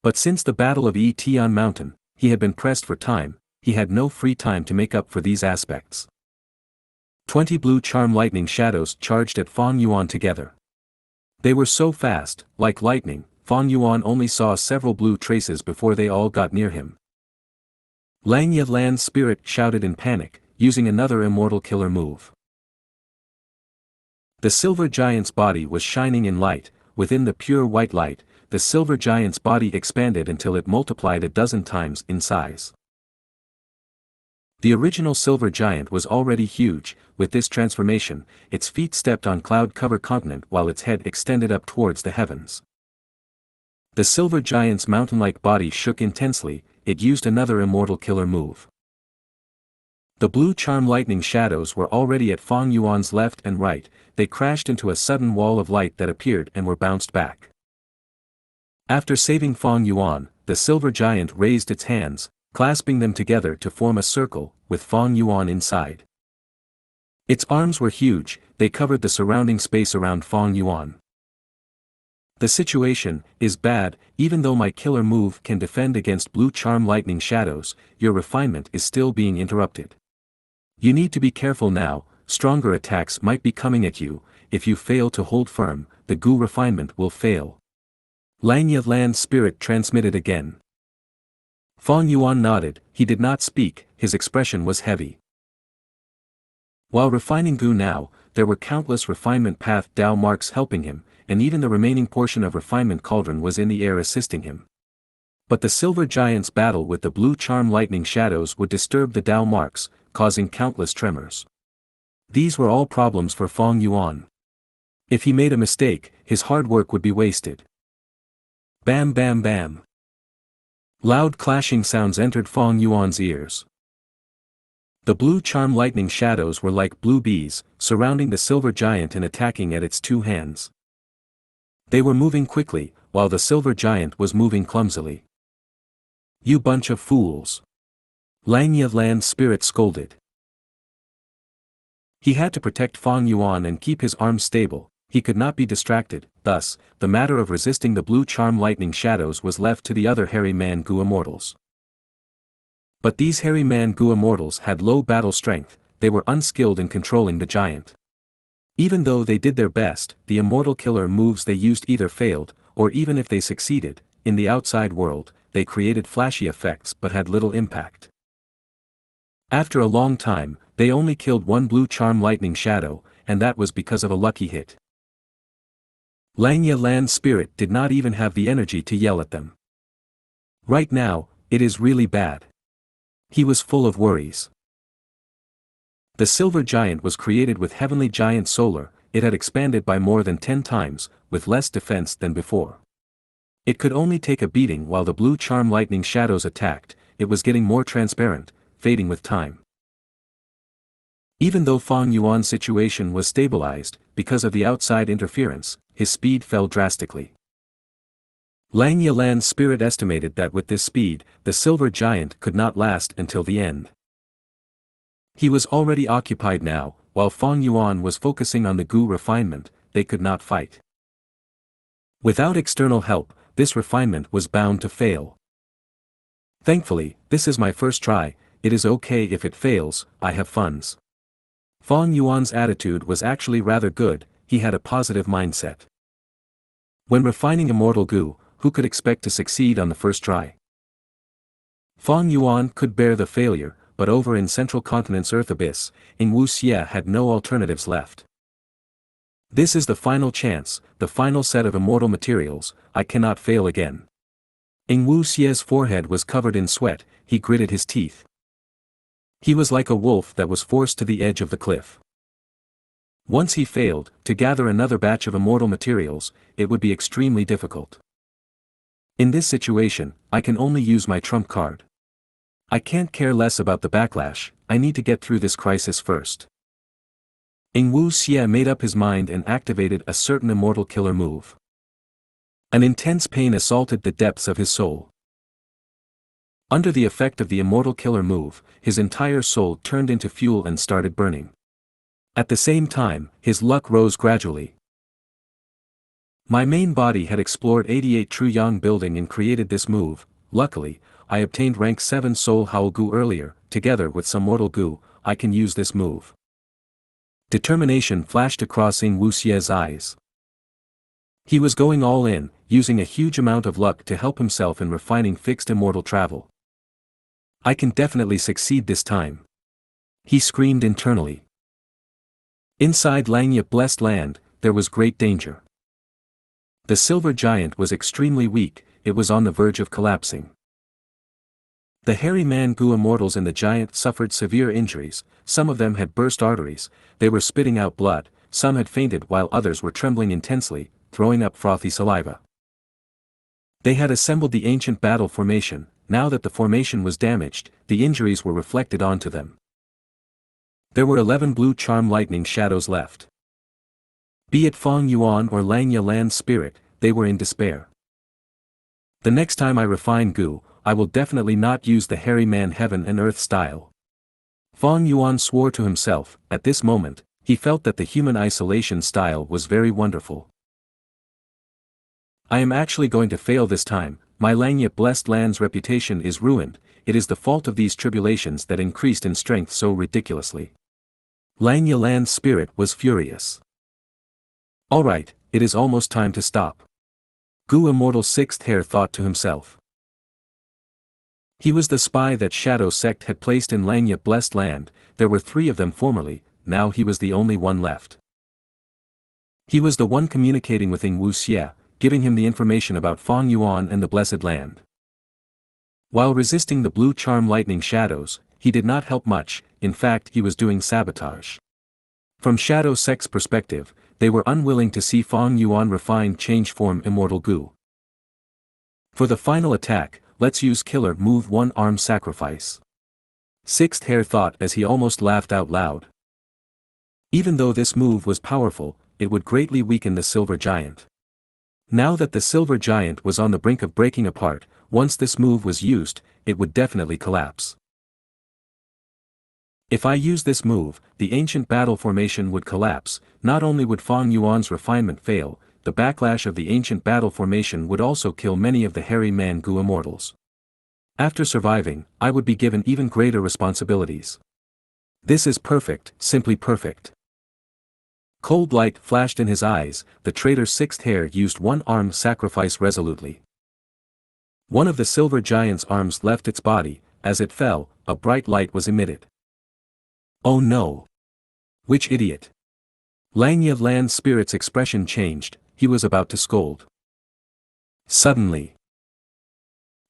But since the Battle of Tian Mountain, he had been pressed for time, he had no free time to make up for these aspects. 20 blue charm lightning shadows charged at Fang Yuan together. They were so fast, like lightning, Fang Yuan only saw several blue traces before they all got near him. Xianxia land spirit shouted in panic, using another immortal killer move. The silver giant's body was shining in light, within the pure white light, the silver giant's body expanded until it multiplied a dozen times in size. The original silver giant was already huge, with this transformation, its feet stepped on cloud-covered continent while its head extended up towards the heavens. The silver giant's mountain-like body shook intensely, it used another immortal killer move. The blue charm lightning shadows were already at Fang Yuan's left and right, they crashed into a sudden wall of light that appeared and were bounced back. After saving Fang Yuan, the silver giant raised its hands, clasping them together to form a circle, with Fang Yuan inside. Its arms were huge, they covered the surrounding space around Fang Yuan. The situation is bad, even though my killer move can defend against blue charm lightning shadows, your refinement is still being interrupted. You need to be careful now, stronger attacks might be coming at you, if you fail to hold firm, the Gu refinement will fail. Xianxia land spirit transmitted again. Fang Yuan nodded, he did not speak, his expression was heavy. While refining Gu now, there were countless refinement path Dao marks helping him, and even the remaining portion of refinement cauldron was in the air assisting him. But the silver giant's battle with the blue charm lightning shadows would disturb the Dao marks, causing countless tremors. These were all problems for Fang Yuan. If he made a mistake, his hard work would be wasted. Bam bam bam. Loud clashing sounds entered Fang Yuan's ears. The blue charm lightning shadows were like blue bees, surrounding the silver giant and attacking at its 2 hands. They were moving quickly, while the silver giant was moving clumsily. You bunch of fools. Xianxia land spirit scolded. He had to protect Fang Yuan and keep his arms stable, he could not be distracted, thus, the matter of resisting the blue charm lightning shadows was left to the other Hairy Man Gu immortals. But these Hairy Man Gu immortals had low battle strength, they were unskilled in controlling the giant. Even though they did their best, the immortal killer moves they used either failed, or even if they succeeded, in the outside world, they created flashy effects but had little impact. After a long time, they only killed one blue charm lightning shadow, and that was because of a lucky hit. Xianxia Land Spirit did not even have the energy to yell at them. Right now, it is really bad. He was full of worries. The silver giant was created with heavenly giant solar, it had expanded by more than 10 times, with less defense than before. It could only take a beating while the blue charm lightning shadows attacked, it was getting more transparent, fading with time. Even though Fang Yuan's situation was stabilized, because of the outside interference, his speed fell drastically. Xianxia Land Spirit estimated that with this speed, the silver giant could not last until the end. He was already occupied now, while Fang Yuan was focusing on the Gu refinement, they could not fight. Without external help, this refinement was bound to fail. Thankfully, this is my first try, it is okay if it fails, I have funds. Fang Yuan's attitude was actually rather good, he had a positive mindset. When refining immortal Gu, who could expect to succeed on the first try? Fang Yuan could bear the failure, but over in Central Continent's Earth Abyss, Xianxia had no alternatives left. This is the final chance, the final set of immortal materials, I cannot fail again. Xianxia's forehead was covered in sweat, he gritted his teeth. He was like a wolf that was forced to the edge of the cliff. Once he failed, to gather another batch of immortal materials, it would be extremely difficult. In this situation, I can only use my trump card. I can't care less about the backlash, I need to get through this crisis first. Xianxia made up his mind and activated a certain immortal killer move. An intense pain assaulted the depths of his soul. Under the effect of the immortal killer move, his entire soul turned into fuel and started burning. At the same time, his luck rose gradually. My main body had explored 88 True Yang building and created this move. Luckily, I obtained rank 7 Soul Howl Gu earlier, together with some mortal Gu, I can use this move. Determination flashed across Xianxia's eyes. He was going all in, using a huge amount of luck to help himself in refining fixed immortal travel. I can definitely succeed this time. He screamed internally. Inside Xianxia Blessed Land, there was great danger. The silver giant was extremely weak, it was on the verge of collapsing. The Hairy Man Gu immortals and the giant suffered severe injuries, some of them had burst arteries, they were spitting out blood, some had fainted while others were trembling intensely, throwing up frothy saliva. They had assembled the ancient battle formation, now that the formation was damaged, the injuries were reflected onto them. There were 11 blue charm lightning shadows left. Be it Fang Yuan or Xianxia Land Spirit, they were in despair. The next time I refine Gu, I will definitely not use the Hairy Man Heaven and Earth style. Fang Yuan swore to himself, at this moment, he felt that the human isolation style was very wonderful. I am actually going to fail this time, my Xianxia Blessed Land's reputation is ruined, it is the fault of these tribulations that increased in strength so ridiculously. Xianxia Land Spirit was furious. Alright, it is almost time to stop. Gu Immortal Sixth Hair thought to himself. He was the spy that Shadow Sect had placed in Xianxia Blessed Land, there were 3 of them formerly, now he was the only one left. He was the one communicating with Xianxia, giving him the information about Fang Yuan and the Blessed Land. While resisting the blue charm lightning shadows, he did not help much, in fact he was doing sabotage. From Shadow Sect's perspective, they were unwilling to see Fang Yuan refine change form immortal Gu. For the final attack, let's use killer move 1 arm sacrifice. Sixth Hair thought as he almost laughed out loud. Even though this move was powerful, it would greatly weaken the silver giant. Now that the silver giant was on the brink of breaking apart, once this move was used, it would definitely collapse. If I use this move, the ancient battle formation would collapse. Not only would Fang Yuan's refinement fail, the backlash of the ancient battle formation would also kill many of the hairy man Gu immortals. After surviving, I would be given even greater responsibilities. This is perfect, simply perfect. Cold light flashed in his eyes. The traitor's sixth hair used one-arm sacrifice resolutely. One of the silver giant's arms left its body. As it fell, a bright light was emitted. Oh no! Which idiot? Langya Lan's spirit's expression changed. He was about to scold. Suddenly,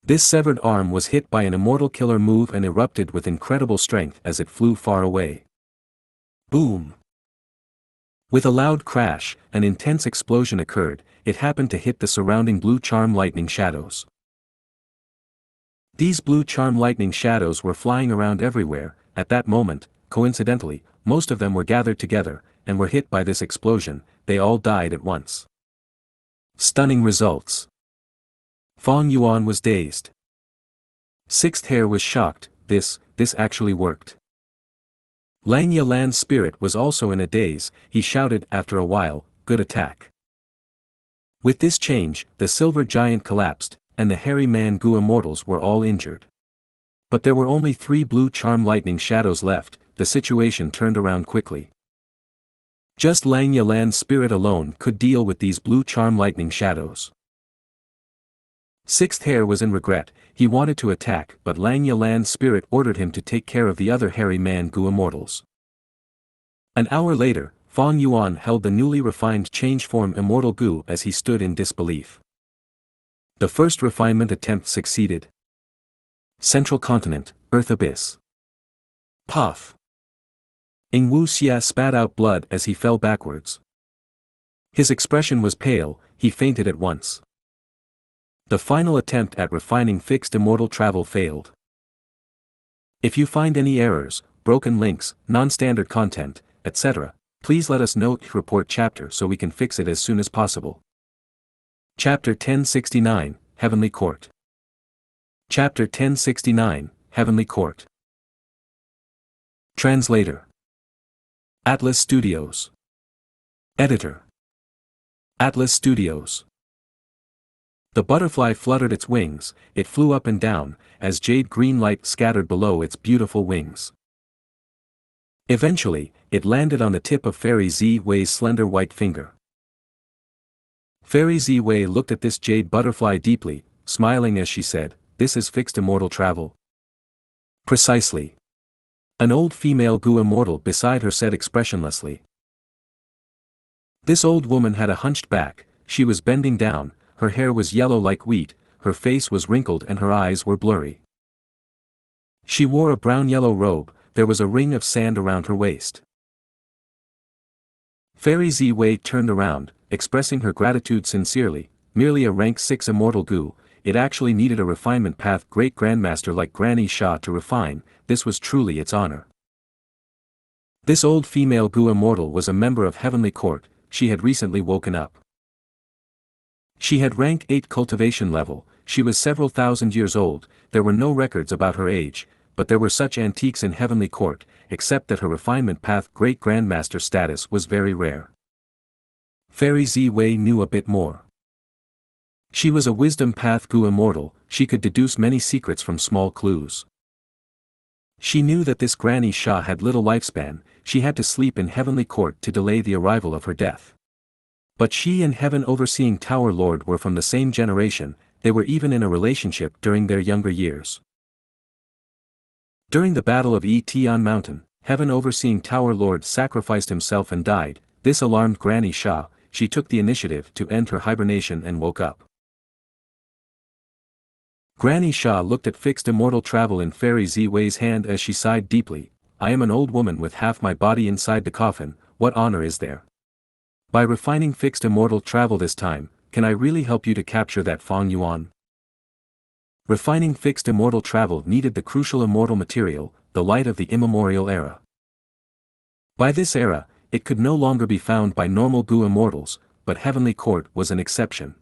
this severed arm was hit by an immortal killer move and erupted with incredible strength as it flew far away. Boom! With a loud crash, an intense explosion occurred. It happened to hit the surrounding blue charm lightning shadows. These blue charm lightning shadows were flying around everywhere. At that moment, coincidentally, most of them were gathered together, and were hit by this explosion. They all died at once. Stunning results. Fang Yuan was dazed. Sixth hair was shocked. This actually worked. Langya Lan's spirit was also in a daze. He shouted after a while, "Good attack." With this change, the silver giant collapsed, and the hairy man Gu immortals were all injured. But there were only 3 blue charm lightning shadows left. The situation turned around quickly. Just Langya Lan's spirit alone could deal with these blue charm lightning shadows. Sixth hair was in regret. He wanted to attack, but Langya Lan's spirit ordered him to take care of the other hairy man Gu immortals. An hour later, Fang Yuan held the newly refined change form immortal Gu as he stood in disbelief. The first refinement attempt succeeded. Central continent, Earth abyss. Puff! Xianxia spat out blood as he fell backwards. His expression was pale. He fainted at once. The final attempt at refining fixed immortal travel failed. If you find any errors, broken links, non-standard content, etc., please let us know. Report chapter so we can fix it as soon as possible. Chapter 1069, Heavenly Court. Chapter 1069, Heavenly Court. Translator. Atlas Studios. Editor. Atlas Studios. The butterfly fluttered its wings. It flew up and down, as jade green light scattered below its beautiful wings. Eventually, it landed on the tip of Fairy Zi-Wei's slender white finger. Fairy Zi-Wei looked at this jade butterfly deeply, smiling as she said, "This is fixed immortal travel." Precisely. An old female Gu immortal beside her said expressionlessly. This old woman had a hunched back. She was bending down, her hair was yellow like wheat, her face was wrinkled and her eyes were blurry. She wore a brown-yellow robe. There was a ring of sand around her waist. Fairy Zi-Wei turned around, expressing her gratitude sincerely. Merely a rank 6 immortal Gu, it actually needed a refinement path great grandmaster like Granny Xia to refine. This was truly its honor. This old female Gu immortal was a member of Heavenly Court. She had recently woken up. She had rank 8 cultivation level. She was several thousand years old. There were no records about her age, but there were such antiques in Heavenly Court, except that her refinement path great grandmaster status was very rare. Fairy Zi-Wei knew a bit more. She was a wisdom path Gu immortal. She could deduce many secrets from small clues. She knew that this Granny Xia had little lifespan. She had to sleep in Heavenly Court to delay the arrival of her death. But she and Heaven Overseeing Tower Lord were from the same generation. They were even in a relationship during their younger years. During the Battle of Tian Mountain, Heaven Overseeing Tower Lord sacrificed himself and died. This alarmed Granny Xia. She took the initiative to end her hibernation and woke up. Granny Xia looked at fixed immortal travel in Fairy Zi-Wei's hand as she sighed deeply. "I am an old woman with half my body inside the coffin. What honor is there? By refining fixed immortal travel this time, can I really help you to capture that Fang Yuan?" Refining fixed immortal travel needed the crucial immortal material, the light of the immemorial era. By this era, it could no longer be found by normal Gu immortals, but Heavenly Court was an exception.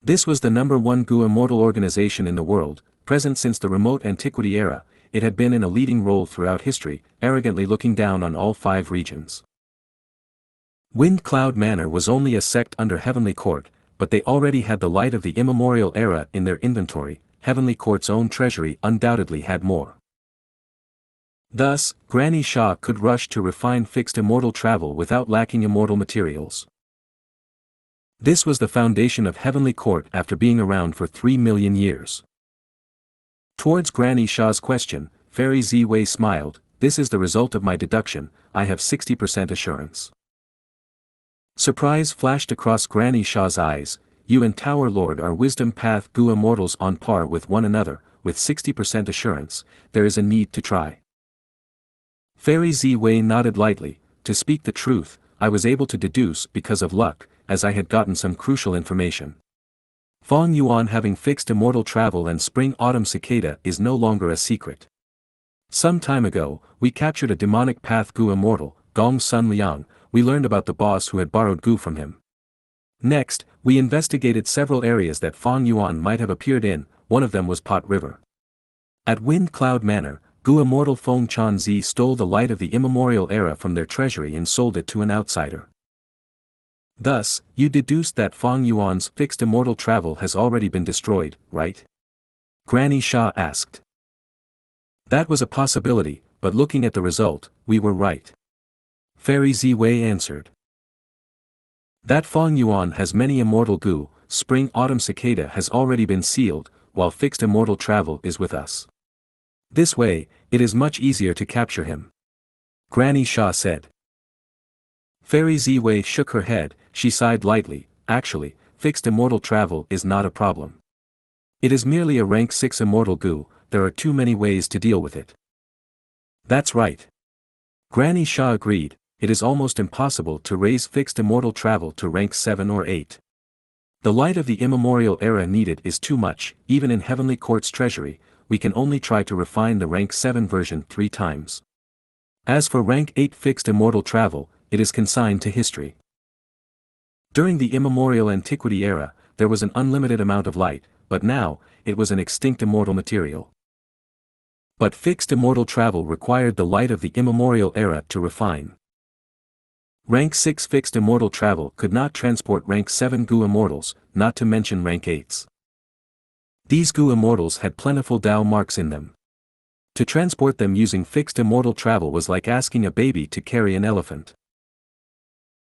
This was the #1 Gu immortal organization in the world, present since the remote antiquity era. it had been in a leading role throughout history, arrogantly looking down on all 5 regions. Wind Cloud Manor was only a sect under Heavenly Court, but they already had the light of the immemorial era in their inventory. Heavenly Court's own treasury undoubtedly had more. Thus, Granny Xia could rush to refine fixed immortal travel without lacking immortal materials. This was the foundation of Heavenly Court after being around for 3 million years. Towards Granny Xia's question, Fairy Ziwei smiled, "This is the result of my deduction, I have 60% assurance." Surprise flashed across Granny Xia's eyes. "You and Tower Lord are Wisdom Path Gu immortals on par with one another, with 60% assurance, there is a need to try." Fairy Ziwei nodded lightly. "To speak the truth, I was able to deduce because of luck, as I had gotten some crucial information. Fang Yuan having fixed immortal travel and spring-autumn cicada is no longer a secret. Some time ago, we captured a demonic path Gu immortal, Gong Sun Liang. We learned about the boss who had borrowed Gu from him. Next, we investigated several areas that Fang Yuan might have appeared in, one of them was Pot River. At Wind Cloud Manor, Gu immortal Feng Chanzi stole the light of the immemorial era from their treasury and sold it to an outsider. Thus, you deduced that Fang Yuan's fixed immortal travel has already been destroyed, right?" Granny Xia asked. "That was a possibility, but looking at the result, we were right," Fairy Ziwei answered. "That Fang Yuan has many immortal Gu, spring-autumn cicada has already been sealed, while fixed immortal travel is with us. This way, it is much easier to capture him," Granny Xia said. Fairy Ziwei shook her head. She sighed lightly. "Actually, fixed immortal travel is not a problem. It is merely a rank 6 immortal Gu, there are too many ways to deal with it." "That's right," Granny Xia agreed. "It is almost impossible to raise fixed immortal travel to rank 7 or 8. The light of the immemorial era needed is too much. Even in Heavenly Court's treasury, we can only try to refine the rank 7 version 3 times. As for rank 8 fixed immortal travel, it is consigned to history. During the immemorial antiquity era, there was an unlimited amount of light, but now, it was an extinct immortal material. But fixed immortal travel required the light of the immemorial era to refine. Rank 6 fixed immortal travel could not transport rank 7 Gu immortals, not to mention rank 8s. These Gu immortals had plentiful Dao marks in them. To transport them using fixed immortal travel was like asking a baby to carry an elephant.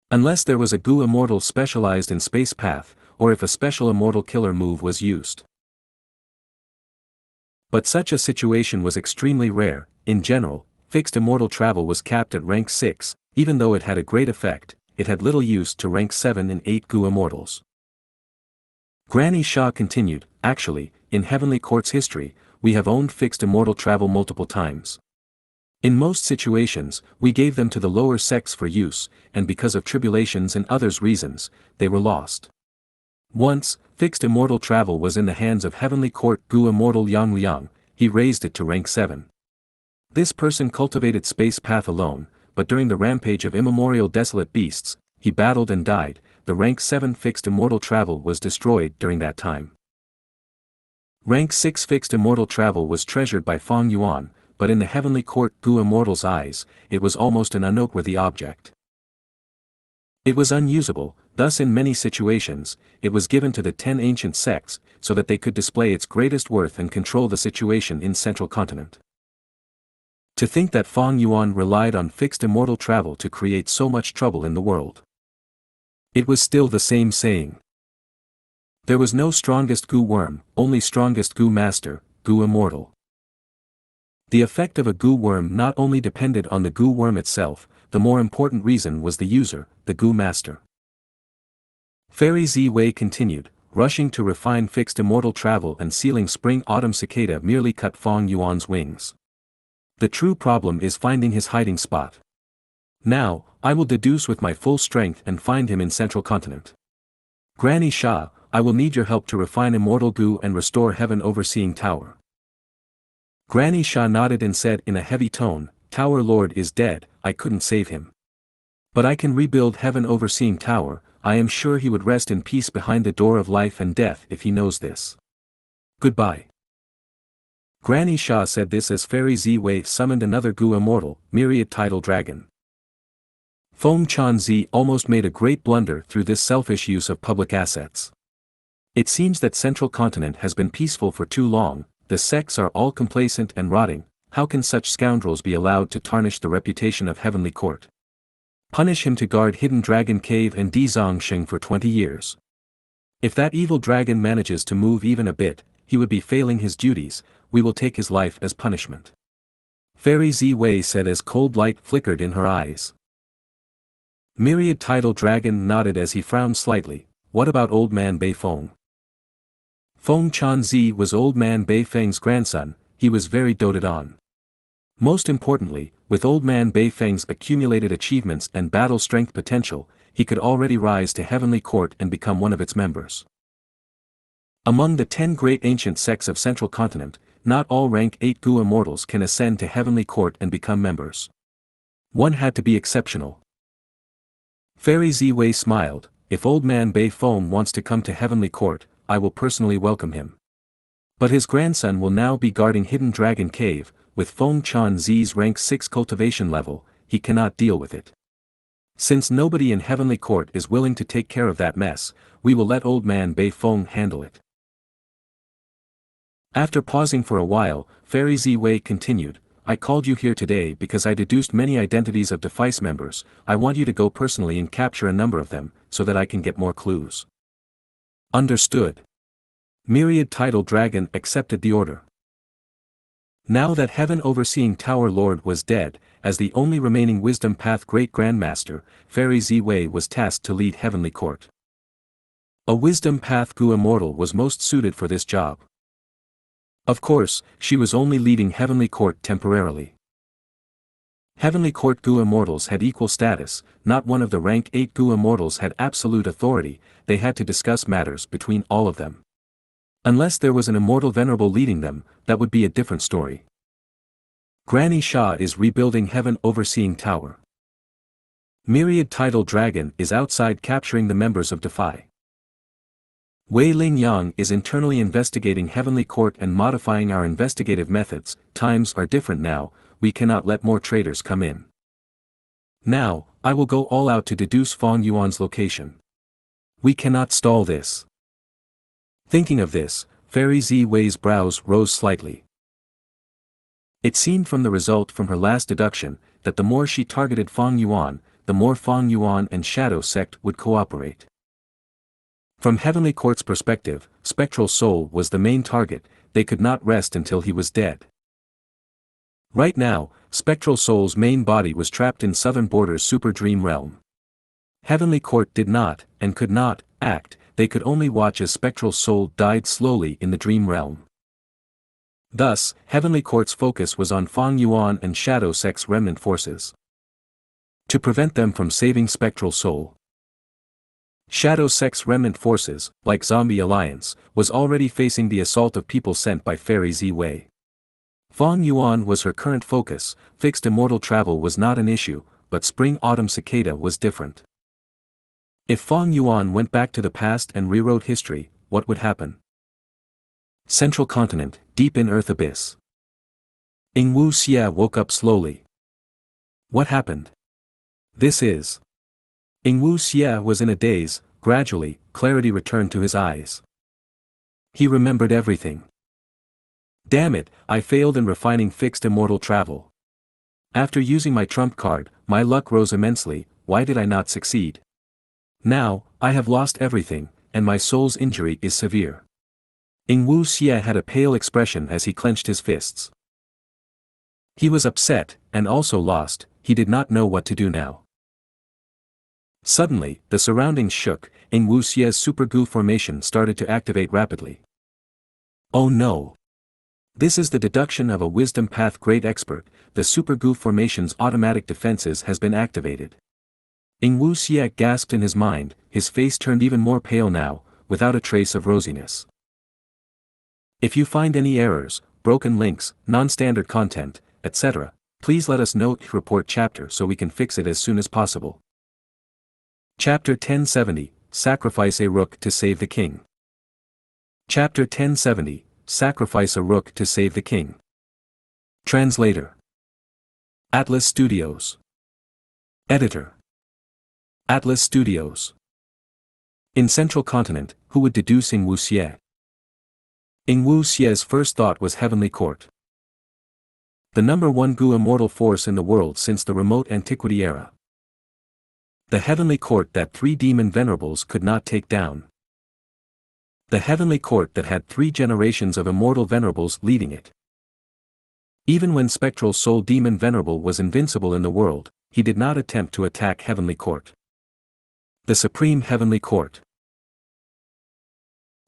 Unless there was a Gu immortal specialized in space path, or if a special immortal killer move was used. But such a situation was extremely rare. In general, fixed immortal travel was capped at rank 6, even though it had a great effect, it had little use to rank 7 and 8 Gu immortals. Granny Xia continued, "Actually, in Heavenly Court's history, we have owned fixed immortal travel multiple times. In most situations, we gave them to the lower sects for use, and because of tribulations and others reasons, they were lost. Once, fixed immortal travel was in the hands of Heavenly Court Gu immortal Yang Liang, he raised it to rank 7. This person cultivated space path alone, but during the rampage of immemorial desolate beasts, he battled and died. The rank 7 fixed immortal travel was destroyed during that time. Rank 6 fixed immortal travel was treasured by Fang Yuan, but in the Heavenly Court Gu immortal's eyes, it was almost an unnoteworthy object. It was unusable, thus in many situations, it was given to the 10 ancient sects, so that they could display its greatest worth and control the situation in Central Continent. To think that Fang Yuan relied on fixed immortal travel to create so much trouble in the world. It was still the same saying. There was no strongest Gu worm, only strongest Gu master, Gu immortal. The effect of a Gu worm not only depended on the Gu worm itself, the more important reason was the user, the Gu master. Fairy Ziwei continued, rushing to refine fixed immortal travel and sealing spring-autumn cicada merely cut Fang Yuan's wings. The true problem is finding his hiding spot. Now, I will deduce with my full strength and find him in Central Continent. Granny Xia, I will need your help to refine immortal Gu and restore Heaven Overseeing Tower. Granny Xia nodded and said in a heavy tone, Tower Lord is dead, I couldn't save him. But I can rebuild Heaven Overseeing Tower, I am sure he would rest in peace behind the door of life and death if he knows this. Goodbye. Granny Xia said this as Fairy Ziwei summoned another Gu immortal, Myriad Tidal Dragon. Feng Chanzi almost made a great blunder through this selfish use of public assets. It seems that Central Continent has been peaceful for too long, the sects are all complacent and rotting, how can such scoundrels be allowed to tarnish the reputation of Heavenly Court? Punish him to guard Hidden Dragon Cave and Dizongsheng for 20 years. If that evil dragon manages to move even a bit, he would be failing his duties, we will take his life as punishment. Fairy Ziwei said as cold light flickered in her eyes. Myriad Tidal Dragon nodded as he frowned slightly. What about Old Man Bei Feng? Feng Chanzi was Old Man Bei Feng's grandson, he was very doted on. Most importantly, with Old Man Bei Feng's accumulated achievements and battle strength potential, he could already rise to Heavenly Court and become one of its members. Among the 10 great ancient sects of Central Continent, not all rank 8 Gu immortals can ascend to Heavenly Court and become members. One had to be exceptional. Fairy Ziwei smiled, if Old Man Bei Feng wants to come to Heavenly Court, I will personally welcome him. But his grandson will now be guarding Hidden Dragon Cave, with Feng Chanzi's rank 6 cultivation level, he cannot deal with it. Since nobody in Heavenly Court is willing to take care of that mess, we will let Old Man Bei Feng handle it. After pausing for a while, Fairy Ziwei continued, I called you here today because I deduced many identities of Defice members, I want you to go personally and capture a number of them, so that I can get more clues. Understood. Myriad Tidal Dragon accepted the order. Now that Heaven Overseeing Tower Lord was dead, as the only remaining Wisdom Path Great Grandmaster, Fairy Ziwei was tasked to lead Heavenly Court. A Wisdom Path Gu immortal was most suited for this job. Of course, she was only leading Heavenly Court temporarily. Heavenly Court Gu immortals had equal status, not one of the rank 8 Gu immortals had absolute authority, they had to discuss matters between all of them. Unless there was an immortal venerable leading them, that would be a different story. Granny Xia is rebuilding Heaven Overseeing Tower. Myriad Tidal Dragon is outside capturing the members of Defy. Wei Lingyang is internally investigating Heavenly Court and modifying our investigative methods, times are different now, we cannot let more traitors come in. Now, I will go all out to deduce Fang Yuan's location. We cannot stall this. Thinking of this, Fairy Ziwei's brows rose slightly. It seemed from the result from her last deduction, that the more she targeted Fang Yuan, the more Fang Yuan and Shadow Sect would cooperate. From Heavenly Court's perspective, Spectral Soul was the main target, they could not rest until he was dead. Right now, Spectral Soul's main body was trapped in Southern Border's Super Dream Realm. Heavenly Court did not, and could not, act, they could only watch as Spectral Soul died slowly in the Dream Realm. Thus, Heavenly Court's focus was on Fang Yuan and Shadow Sect's remnant forces. To prevent them from saving Spectral Soul. Shadow Sect's remnant forces, like Zombie Alliance, was already facing the assault of people sent by Fairy Ziwei. Fang Yuan was her current focus, fixed immortal travel was not an issue, but Spring-Autumn Cicada was different. If Fang Yuan went back to the past and rewrote history, what would happen? Central Continent, deep in Earth Abyss. Xianxia woke up slowly. What happened? This is... Xianxia was in a daze, gradually, clarity returned to his eyes. He remembered everything. Damn it, I failed in refining fixed immortal travel. After using my trump card, my luck rose immensely, why did I not succeed? Now, I have lost everything, and my soul's injury is severe. Xianxia had a pale expression as he clenched his fists. He was upset, and also lost, he did not know what to do now. Suddenly, the surroundings shook, Xianxia's Super Gu formation started to activate rapidly. Oh no! This is the deduction of a Wisdom Path Great Expert, the Super Gu formation's automatic defenses has been activated. Xianxia gasped in his mind, his face turned even more pale now, without a trace of rosiness. If you find any errors, broken links, non-standard content, etc., please let us know to report chapter so we can fix it as soon as possible. Chapter 1070, Sacrifice a Rook to Save the King. Chapter 1070, sacrifice a rook to save the king. Translator. Atlas Studios. Editor. Atlas Studios. In Central Continent, who would deduce Xianxia? Xianxia's first thought was Heavenly Court. The number one Gu immortal force in the world since the remote antiquity era. The Heavenly Court that 3 demon venerables could not take down. The Heavenly Court that had 3 generations of immortal venerables leading it. Even when Spectral Soul Demon Venerable was invincible in the world, he did not attempt to attack Heavenly Court. The Supreme Heavenly Court.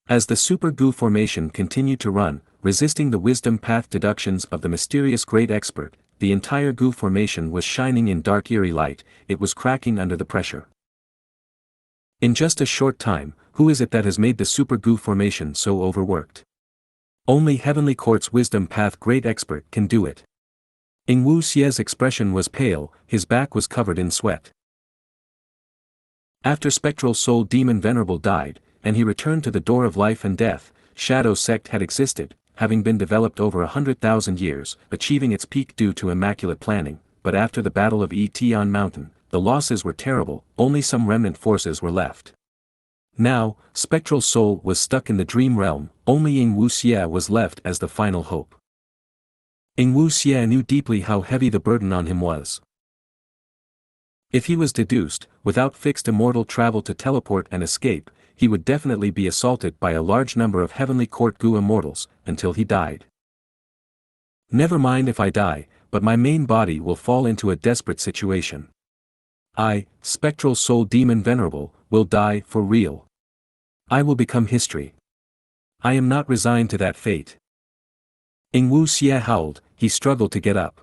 As the Super Gu formation continued to run, resisting the wisdom path deductions of the mysterious great expert, the entire Gu formation was shining in dark eerie light, it was cracking under the pressure. In just a short time, who is it that has made the Super Gu formation so overworked? Only Heavenly Court's wisdom path great expert can do it. Xia's expression was pale, his back was covered in sweat. After Spectral Soul Demon Venerable died, and he returned to the door of life and death, Shadow Sect had existed, having been developed over 100,000 years, achieving its peak due to immaculate planning, but after the Battle of Etion Mountain, the losses were terrible, only some remnant forces were left. Now, Spectral Soul was stuck in the dream realm, only Xia was left as the final hope. Xia knew deeply how heavy the burden on him was. If he was deduced, without fixed immortal travel to teleport and escape, he would definitely be assaulted by a large number of Heavenly Court Gu immortals, until he died. Never mind if I die, but my main body will fall into a desperate situation. I, Spectral Soul Demon Venerable, will die for real. I will become history. I am not resigned to that fate. Xia howled, he struggled to get up.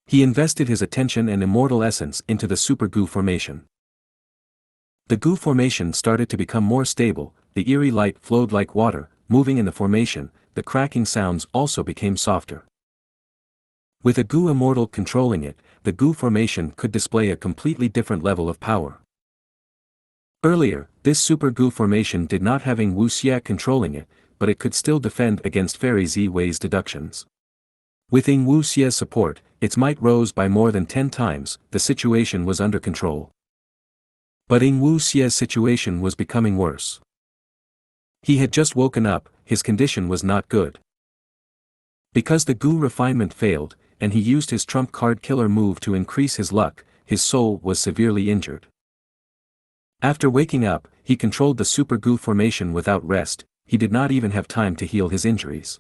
He invested his attention and immortal essence into the Super Gu formation. The Gu formation started to become more stable, the eerie light flowed like water, moving in the formation, the cracking sounds also became softer. With a Gu immortal controlling it, the Gu formation could display a completely different level of power. Earlier, this Super Gu formation did not have Xia controlling it, but it could still defend against Fairy Ziwei's deductions. With Xia's support, its might rose by more than 10 times, the situation was under control. But Xia's situation was becoming worse. He had just woken up, his condition was not good. Because the Gu refinement failed, and he used his trump card killer move to increase his luck, his soul was severely injured. After waking up, he controlled the Super Gu formation without rest, he did not even have time to heal his injuries.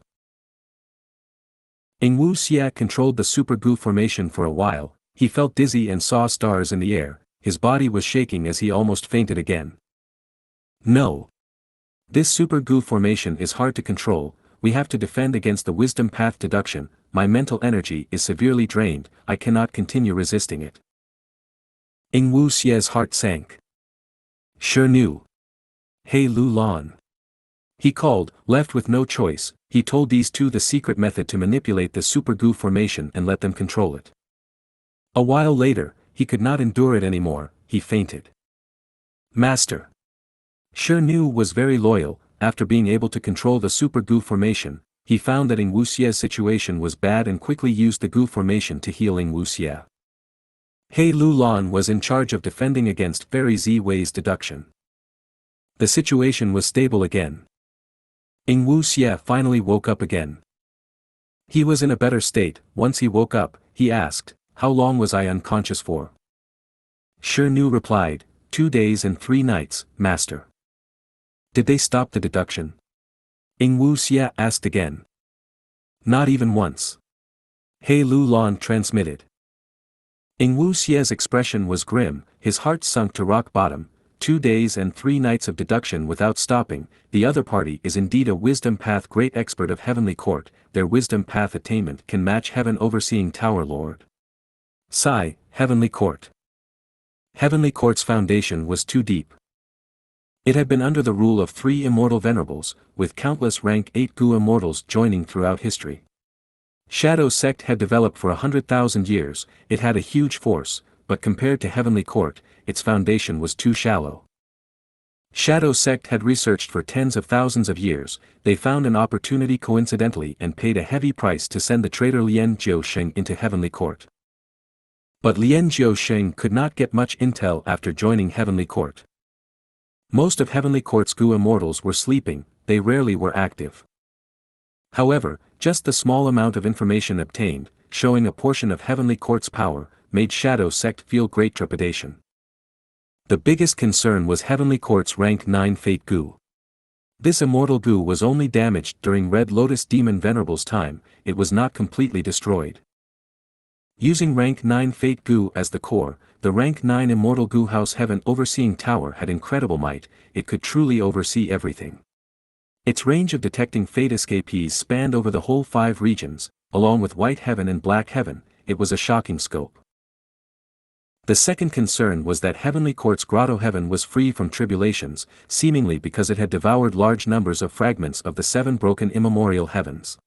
Xia controlled the Super Gu formation for a while, he felt dizzy and saw stars in the air, his body was shaking as he almost fainted again. No. This Super Gu formation is hard to control, we have to defend against the wisdom path deduction, my mental energy is severely drained, I cannot continue resisting it. Xia's heart sank. Sure knew. Hey Lu Lan. He called, left with no choice, he told these two the secret method to manipulate the Super Gu formation and let them control it. A while later, he could not endure it anymore, he fainted. Master. Sure knew was very loyal, after being able to control the Super Gu formation, he found that Xia's situation was bad and quickly used the Gu formation to heal Xia. He Lu Lan was in charge of defending against Fairy Ziwei's deduction. The situation was stable again. Xia finally woke up again. He was in a better state. Once he woke up, he asked, "How long was I unconscious for?" Sure Nu replied, 2 days and 3 nights, master. Did they stop the deduction? Xia asked again. Not even once. He Lu Lan transmitted. Xia's expression was grim, his heart sunk to rock bottom. 2 days and 3 nights of deduction without stopping, the other party is indeed a wisdom path great expert of Heavenly Court, their wisdom path attainment can match Heaven overseeing Tower Lord. Sigh, Heavenly Court. Heavenly Court's foundation was too deep. It had been under the rule of 3 immortal venerables, with countless rank 8 Gu immortals joining throughout history. Shadow Sect had developed for 100,000 years, it had a huge force, but compared to Heavenly Court, its foundation was too shallow. Shadow Sect had researched for tens of thousands of years. They found an opportunity coincidentally and paid a heavy price to send the traitor Lian Jiusheng into Heavenly Court. But Lian Jiusheng could not get much intel after joining Heavenly Court. Most of Heavenly Court's Gu immortals were sleeping, they rarely were active. However, just the small amount of information obtained, showing a portion of Heavenly Court's power, made Shadow Sect feel great trepidation. The biggest concern was Heavenly Court's rank 9 Fate Gu. This immortal Gu was only damaged during Red Lotus Demon Venerable's time, it was not completely destroyed. Using rank 9 Fate Gu as the core, the rank 9 immortal Gu House Heaven Overseeing Tower had incredible might, it could truly oversee everything. Its range of detecting fate escapees spanned over the whole 5 regions, along with White Heaven and Black Heaven, it was a shocking scope. The second concern was that Heavenly Court's Grotto Heaven was free from tribulations, seemingly because it had devoured large numbers of fragments of the 7 broken immemorial heavens.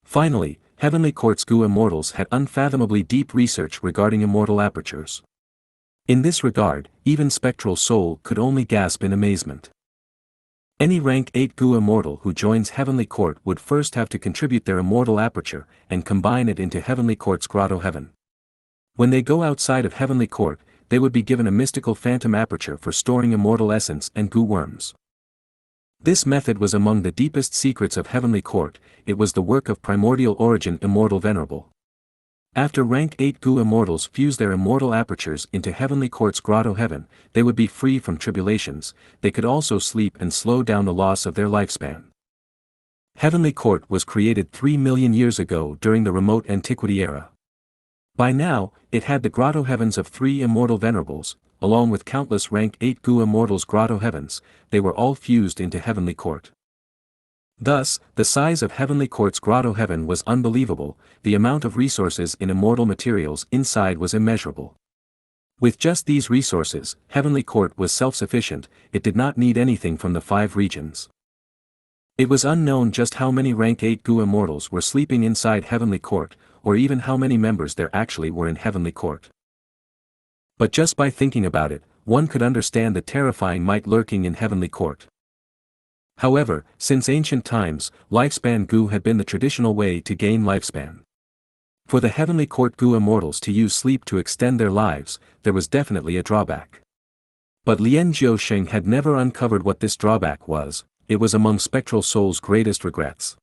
Finally, Heavenly Court's Gu immortals had unfathomably deep research regarding immortal apertures. In this regard, even Spectral Soul could only gasp in amazement. Any rank 8 Gu immortal who joins Heavenly Court would first have to contribute their immortal aperture and combine it into Heavenly Court's Grotto Heaven. When they go outside of Heavenly Court, they would be given a mystical phantom aperture for storing immortal essence and Gu worms. This method was among the deepest secrets of Heavenly Court, it was the work of Primordial Origin Immortal Venerable. After rank 8 Gu immortals fuse their immortal apertures into Heavenly Court's Grotto Heaven, they would be free from tribulations, they could also sleep and slow down the loss of their lifespan. Heavenly Court was created 3 million years ago during the remote Antiquity era. By now, it had the Grotto Heavens of 3 immortal venerables, along with countless rank 8 Gu immortals' Grotto Heavens, they were all fused into Heavenly Court. Thus, the size of Heavenly Court's Grotto Heaven was unbelievable, the amount of resources in immortal materials inside was immeasurable. With just these resources, Heavenly Court was self-sufficient, it did not need anything from the 5 regions. It was unknown just how many rank 8 Gu immortals were sleeping inside Heavenly Court, or even how many members there actually were in Heavenly Court. But just by thinking about it, one could understand the terrifying might lurking in Heavenly Court. However, since ancient times, lifespan Gu had been the traditional way to gain lifespan. For the Heavenly Court Gu immortals to use sleep to extend their lives, there was definitely a drawback. But Lian Jiusheng had never uncovered what this drawback was, it was among Spectral Soul's greatest regrets.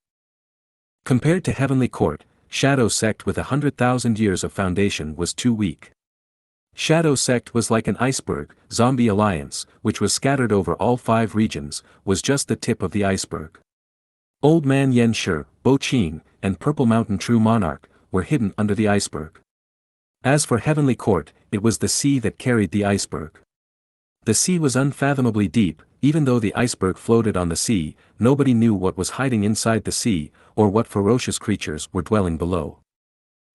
Compared to Heavenly Court, Shadow Sect with 100,000 years of foundation was too weak. Shadow Sect was like an iceberg, Zombie Alliance, which was scattered over all 5 regions, was just the tip of the iceberg. Old Man Yen Shi, Bo Qing, and Purple Mountain True Monarch, were hidden under the iceberg. As for Heavenly Court, it was the sea that carried the iceberg. The sea was unfathomably deep, even though the iceberg floated on the sea, nobody knew what was hiding inside the sea, or what ferocious creatures were dwelling below.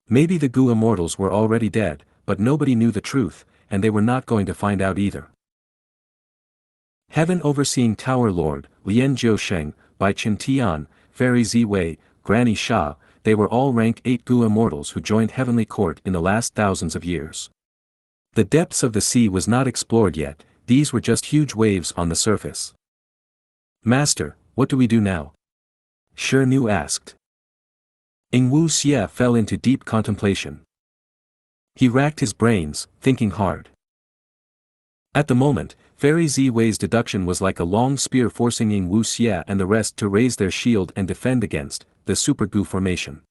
Maybe the Gu immortals were already dead, but nobody knew the truth, and they were not going to find out either. Heaven Overseeing Tower Lord, Lian Jiusheng, Bai Chen Tian, Fairy Ziwei, Granny Sha, they were all rank 8 Gu immortals who joined Heavenly Court in the last thousands of years. The depths of the sea was not explored yet, these were just huge waves on the surface. Master, what do we do now? Shi Nu asked. Wu Xie fell into deep contemplation. He racked his brains, thinking hard. At the moment, Fairy Ziwei's deduction was like a long spear forcing Wu Xie and the rest to raise their shield and defend against the Super Gu formation.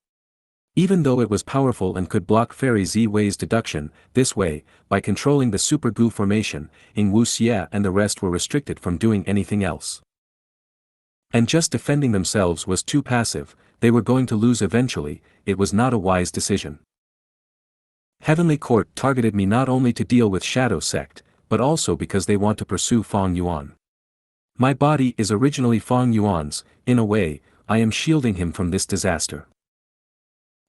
Even though it was powerful and could block Fairy Ziwei's deduction, this way, by controlling the Super Gu formation, Wu Xie and the rest were restricted from doing anything else. And just defending themselves was too passive, they were going to lose eventually, it was not a wise decision. Heavenly Court targeted me not only to deal with Shadow Sect, but also because they want to pursue Feng Yuan. My body is originally Feng Yuan's, in a way, I am shielding him from this disaster.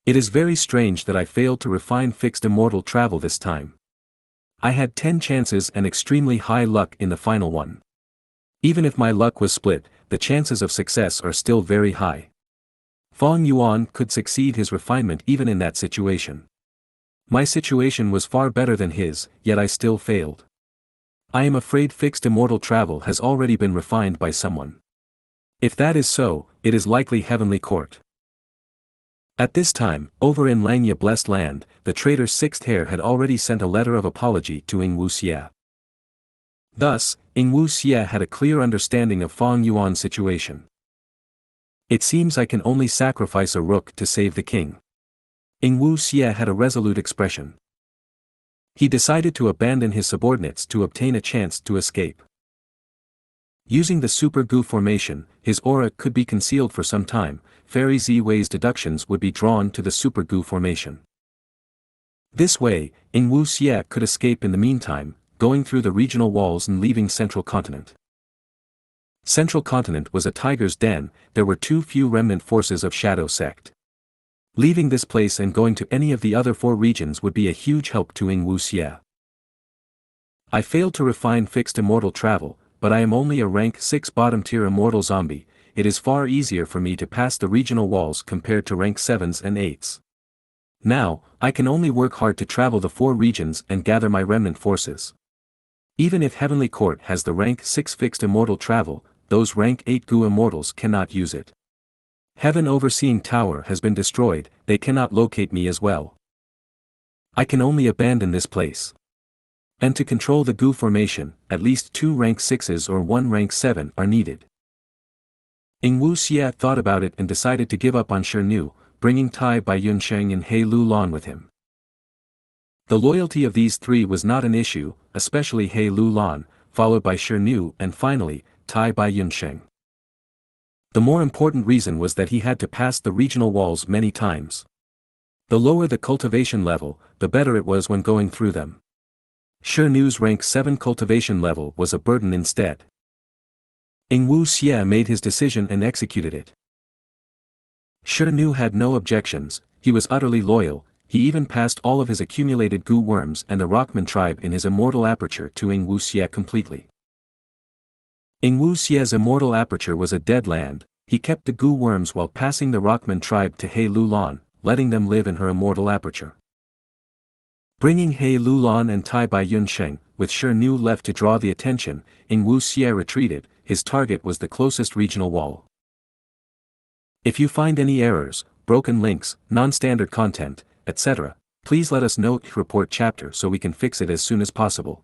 It is very strange that I failed to refine fixed immortal travel this time. I had 10 chances and extremely high luck in the final one. Even if my luck was split, the chances of success are still very high. Feng Yuan could succeed his refinement even in that situation. My situation was far better than his, yet I still failed. I am afraid fixed immortal travel has already been refined by someone. If that is so, it is likely Heavenly Court. At this time, over in Langya Blessed Land, the traitor's sixth heir had already sent a letter of apology to Yingwu. Thus, Yingwu had a clear understanding of Fang Yuan's situation. It seems I can only sacrifice a rook to save the king. Yingwu had a resolute expression. He decided to abandon his subordinates to obtain a chance to escape. Using the Super Gu formation, his aura could be concealed for some time. Fairy Z-Wei's deductions would be drawn to the Super Gu formation. This way, Yingwu could escape in the meantime, going through the regional walls and leaving Central Continent. Central Continent was a tiger's den. There were too few remnant forces of Shadow Sect. Leaving this place and going to any of the other 4 regions would be a huge help to Yingwu. I failed to refine fixed immortal travel, but I am only a rank 6 bottom-tier immortal zombie. It is far easier for me to pass the regional walls compared to rank 7s and 8s. Now, I can only work hard to travel the 4 regions and gather my remnant forces. Even if Heavenly Court has the rank 6 fixed immortal travel, those rank 8 Gu immortals cannot use it. Heaven Overseeing Tower has been destroyed, they cannot locate me as well. I can only abandon this place. And to control the Gu formation, at least 2 rank 6s or 1 rank 7 are needed. Yingwu thought about it and decided to give up on Xianxia, bringing Tai Bai Yunsheng and He Lu Lan with him. The loyalty of these 3 was not an issue, especially He Lu Lan, followed by Xianxia and finally, Tai Bai Yunsheng. The more important reason was that he had to pass the regional walls many times. The lower the cultivation level, the better it was when going through them. Xianxia's rank 7 cultivation level was a burden instead. Yingwu made his decision and executed it. Xianxia had no objections, he was utterly loyal, he even passed all of his accumulated Gu worms and the Rockman tribe in his immortal aperture to Yingwu completely. Yingwu immortal aperture was a dead land. He kept the Gu worms while passing the Rockman tribe to He Lu Lan, letting them live in her immortal aperture. Bringing He Lu Lan and Tai Bai Yunsheng, with Xianxia left to draw the attention, Yingwu retreated. His target was the closest regional wall. If you find any errors, broken links, non-standard content, etc., please let us know. Report chapter so we can fix it as soon as possible.